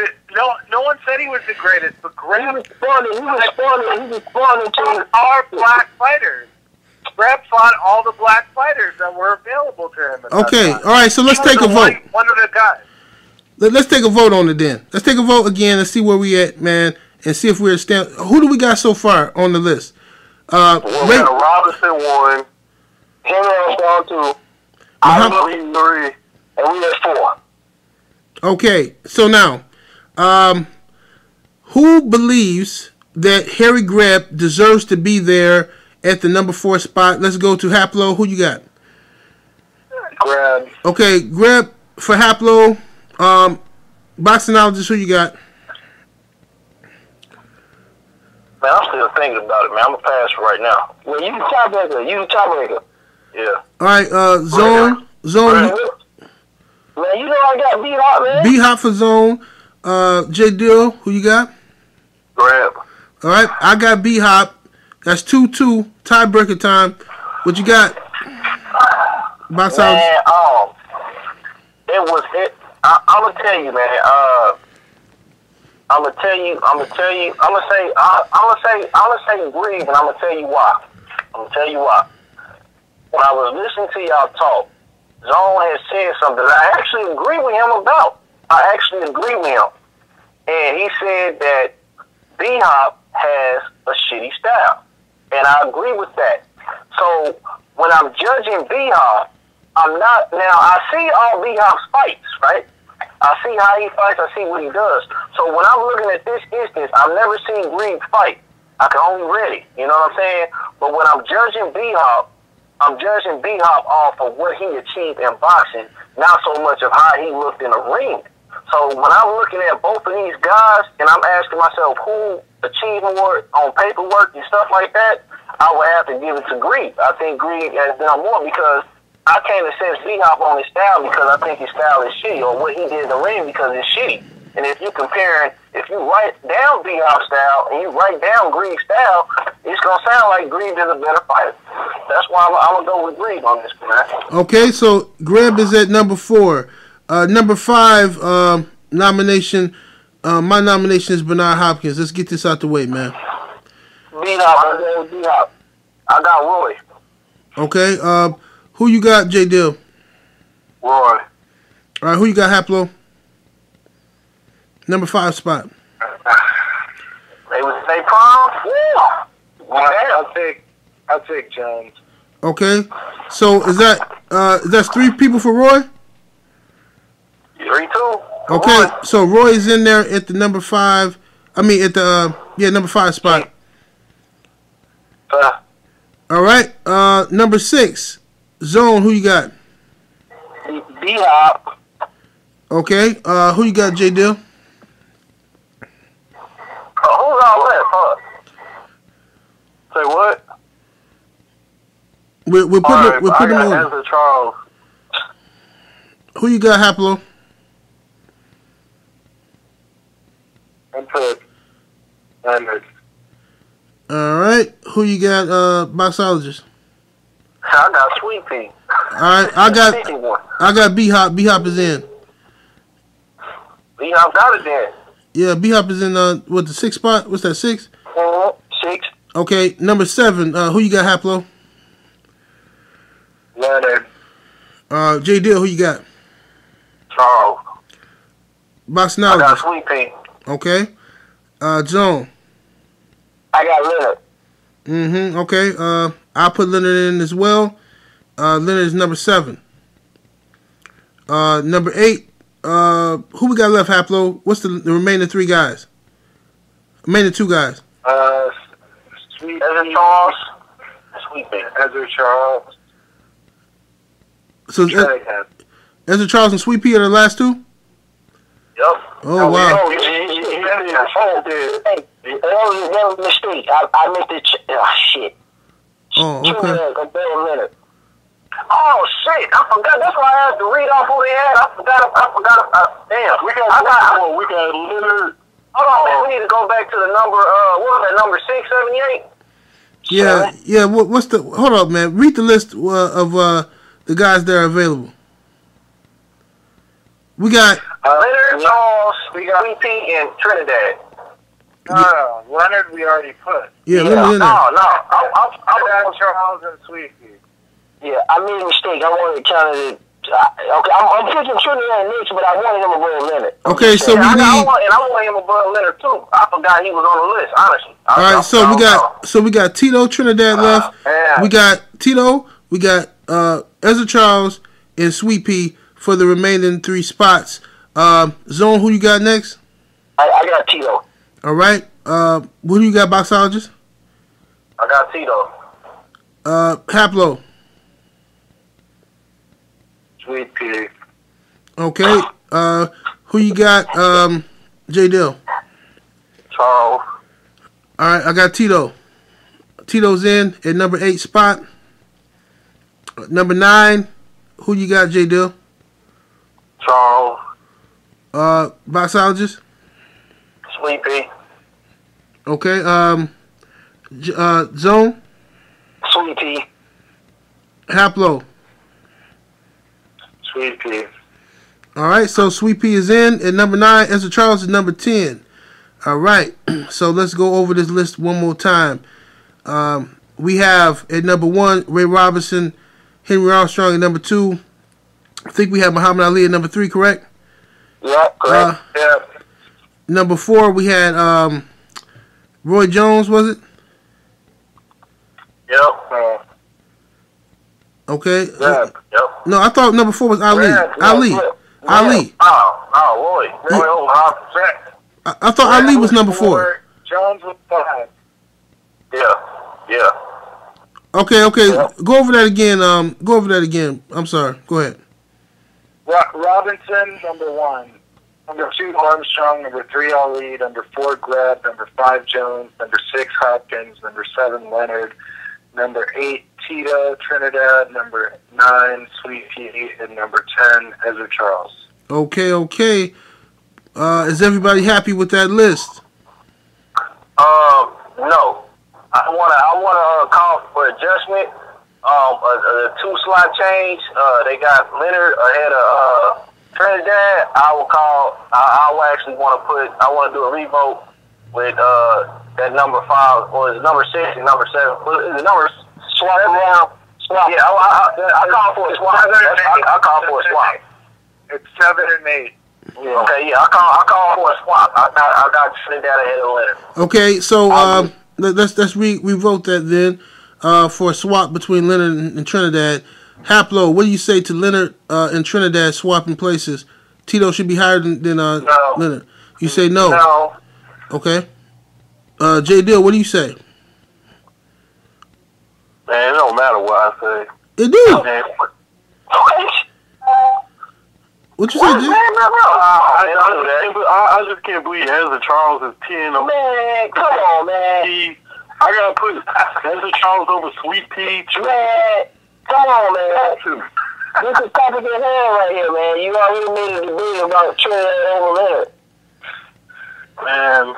no one said he was the greatest, but Greb He responded to our black fighters. Greb fought all the black fighters that were available to him. Okay, all right. So let's take a vote. One of the guys. Let's take a vote on it then. Let's take a vote again and see where we at, man, and see if we're stand. Who do we got so far on the list? We got Robinson 1, Henry Armstrong 2, I 3, and we at 4. Okay, so now, who believes that Harry Greb deserves to be there at the number 4 spot? Let's go to Haplo. Who you got? Greb. Okay, Greb for Haplo. Boxingologist, who you got? Man, I'm still thinking about it, man. I'm going to pass right now. Well, you the tiebreaker. Yeah. All right, Zone. Man, you know I got B-Hop, man. B-Hop for Zone. J Dill, who you got? Greb. All right, I got B-Hop. That's 2-2, tiebreaker time. What you got? Boxologist. Man, I'm gonna tell you, man. I'm gonna say Greg, and I'm gonna tell you why. When I was listening to y'all talk, Zone had said something that I actually agree with him about. And he said that B-Hop has a shitty style, and I agree with that. So when I'm judging B-Hop, I'm not, now I see all B-Hop's fights, right? I see how he fights, I see what he does. So when I'm looking at this instance, I've never seen Greg fight. I can only read it, you know what I'm saying? But when I'm judging B-Hop, I'm judging B-Hop off of what he achieved in boxing, not so much of how he looked in the ring. So when I'm looking at both of these guys, and I'm asking myself who achieved more on paperwork and stuff like that, I would have to give it to Greg. I think Greg has done more because I can't assess B-Hop on his style because I think his style is shitty, or what he did in the ring because it's shitty. And if you write down B-Hop's style and you write down Greg's style, it's going to sound like Greg is a better fighter. That's why I'm going to go with Greg on this, man. Okay, so Greb is at number 4. Number 5 nomination, my nomination is Bernard Hopkins. Let's get this out the way, man. B-Hop, I'm going with B-Hop. I got Roy. Okay, who you got, J Dill? Roy. All right, who you got, Haplo? Number 5 spot. They prom? Yeah. I'll take Jones. Okay, so is that's 3 people for Roy? 3-2. Okay, so Roy is in there at the number 5. I mean, at the number 5 spot. All right, number 6, Zone. Who you got? B-Hop. Okay, who you got, J Dill? Who's all left? Say what? We're putting them on. Ezra Charles. Who you got, Haplo? I put Leonard. All right, who you got, Boxologist? I got Sweet Pea. All right, I got B-Hop. B-Hop is in. B-Hop got it there. Yeah, B-Hop is in the 6th spot? What's that, 6? 6. Okay, number 7. Who you got, Haplo? Leonard. J Dill, who you got? Charles. Boxologist. I got Sweet Pea. Okay. Zone. I got Leonard. Okay. I'll put Leonard in as well. Leonard is number 7. Number 8. Who we got left, Haplo? What's the remaining 3 guys? Remaining 2 guys. Sweet Ezra Charles. Sweet Pea. Ezra Charles. So Ezra Charles and Sweet Pea are the last 2? Yep. Oh, wow. Hey, that was a mistake. I meant to. Shit. Oh, okay. Oh shit! I forgot. That's why I had to read off who they had. I forgot. Damn. We got Leonard, Hold on, man. We need to go back to the number. What was that? Number 678. Yeah, yeah. What's the? Hold up, man. Read the list of the guys that are available. We got Leonard, Charles, we got VP, and Trinidad. No, Leonard we already put. Yeah, Leonard. No. I Charles and Sweet Pea. Yeah, I made a mistake. I wanted to count it. Okay, I'm picking Trinidad next, but I wanted him above Leonard. Okay, so we need. I want him above Leonard too. I forgot he was on the list. Honestly. All right, so we got Tito Trinidad left. Yeah. We got Tito. We got Ezra Charles and Sweet Pea for the remaining 3 spots. Zone, who you got next? I got Tito. All right. Who do you got, boxologist? I got Tito. Haplo. Sweet Pea. Okay. Who you got? J. Dill. Charles. All right, I got Tito. Tito's in at number 8 spot. Number 9, who you got, J. Dill? Charles. Boxologist. Sweet Pea. Okay. Zone. Sweet Pea. Haplo. Sweet Pea. All right, so Sweet Pea is in at number 9. Ezra Charles is number 10. All right, so let's go over this list one more time. We have at number 1, Ray Robinson, Henry Armstrong at number 2. I think we have Muhammad Ali at number 3, correct? Yeah, correct. Yeah. Number 4, we had Roy Jones, was it? Yep. Okay. Yep. No, I thought number 4 was Ali. Ali. Roy. Roy over 100%. I thought Ali was number 4. Jones was 5. Yeah. Okay. Go over that again. I'm sorry. Go ahead. Robinson, number 1. Number 2, Armstrong. Number 3, Ali. Number 4, Greb. Number 5, Jones. Number 6, Hopkins. Number 7, Leonard. Number 8, Tito Trinidad. Number 9, Sweet Pea. And number 10, Ezra Charles. Okay. Is everybody happy with that list? No. I wanna call for adjustment. A 2-slot change. They got Leonard ahead of Trinidad. I will actually want to do a revote with that number 5 or is it number 6 and number 7. The numbers swap around. Swap. Yeah, I call for a swap. I call for a swap. It's 7 and 8. Yeah. Okay, yeah, I call for a swap. I got Trinidad ahead of Leonard. Okay, so let's revote that then for a swap between Leonard and Trinidad. Haplo, what do you say to Leonard and Trinidad swapping places? Tito should be higher than no. Leonard. You say no. No. Okay. J. Dill, what do you say? Man, it don't matter what I say. It do. Man, What you say, J? I just can't believe Ezra Charles is 10. Man, come on, man. I gotta put Ezra Charles over Sweet Pea. Man, come on, man. This is topic in hand right here, man. You already made a debate about Trinidad over Leonard. Man,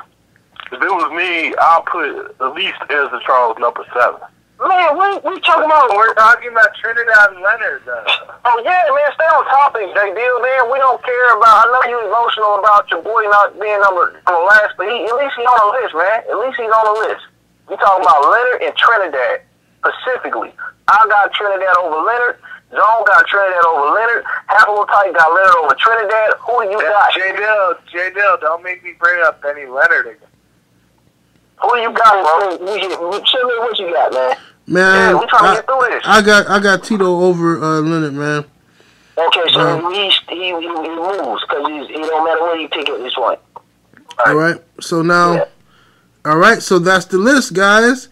if it was me, I'll put at least Ezra Charles number 7. Man, we talking about... We're talking about Trinidad and Leonard, though. Oh, yeah, man, stay on topic, J. Deal, man. We don't care about... I know you emotional about your boy not being on the last, but at least he's on the list, man. At least he's on the list. We talking about Leonard and Trinidad, specifically. I got Trinidad over Leonard. Zone got Trinidad over Leonard. Haplotype got Leonard over Trinidad. Who do you got? J. Dill, don't make me bring up any Leonard again. Who do you got, bro? Show me what you got, man. Man, we trying to get through this. I got Tito over Leonard, man. Okay, so he moves because it don't matter what he pick at this point. All right. So now, all right. So that's the list, guys.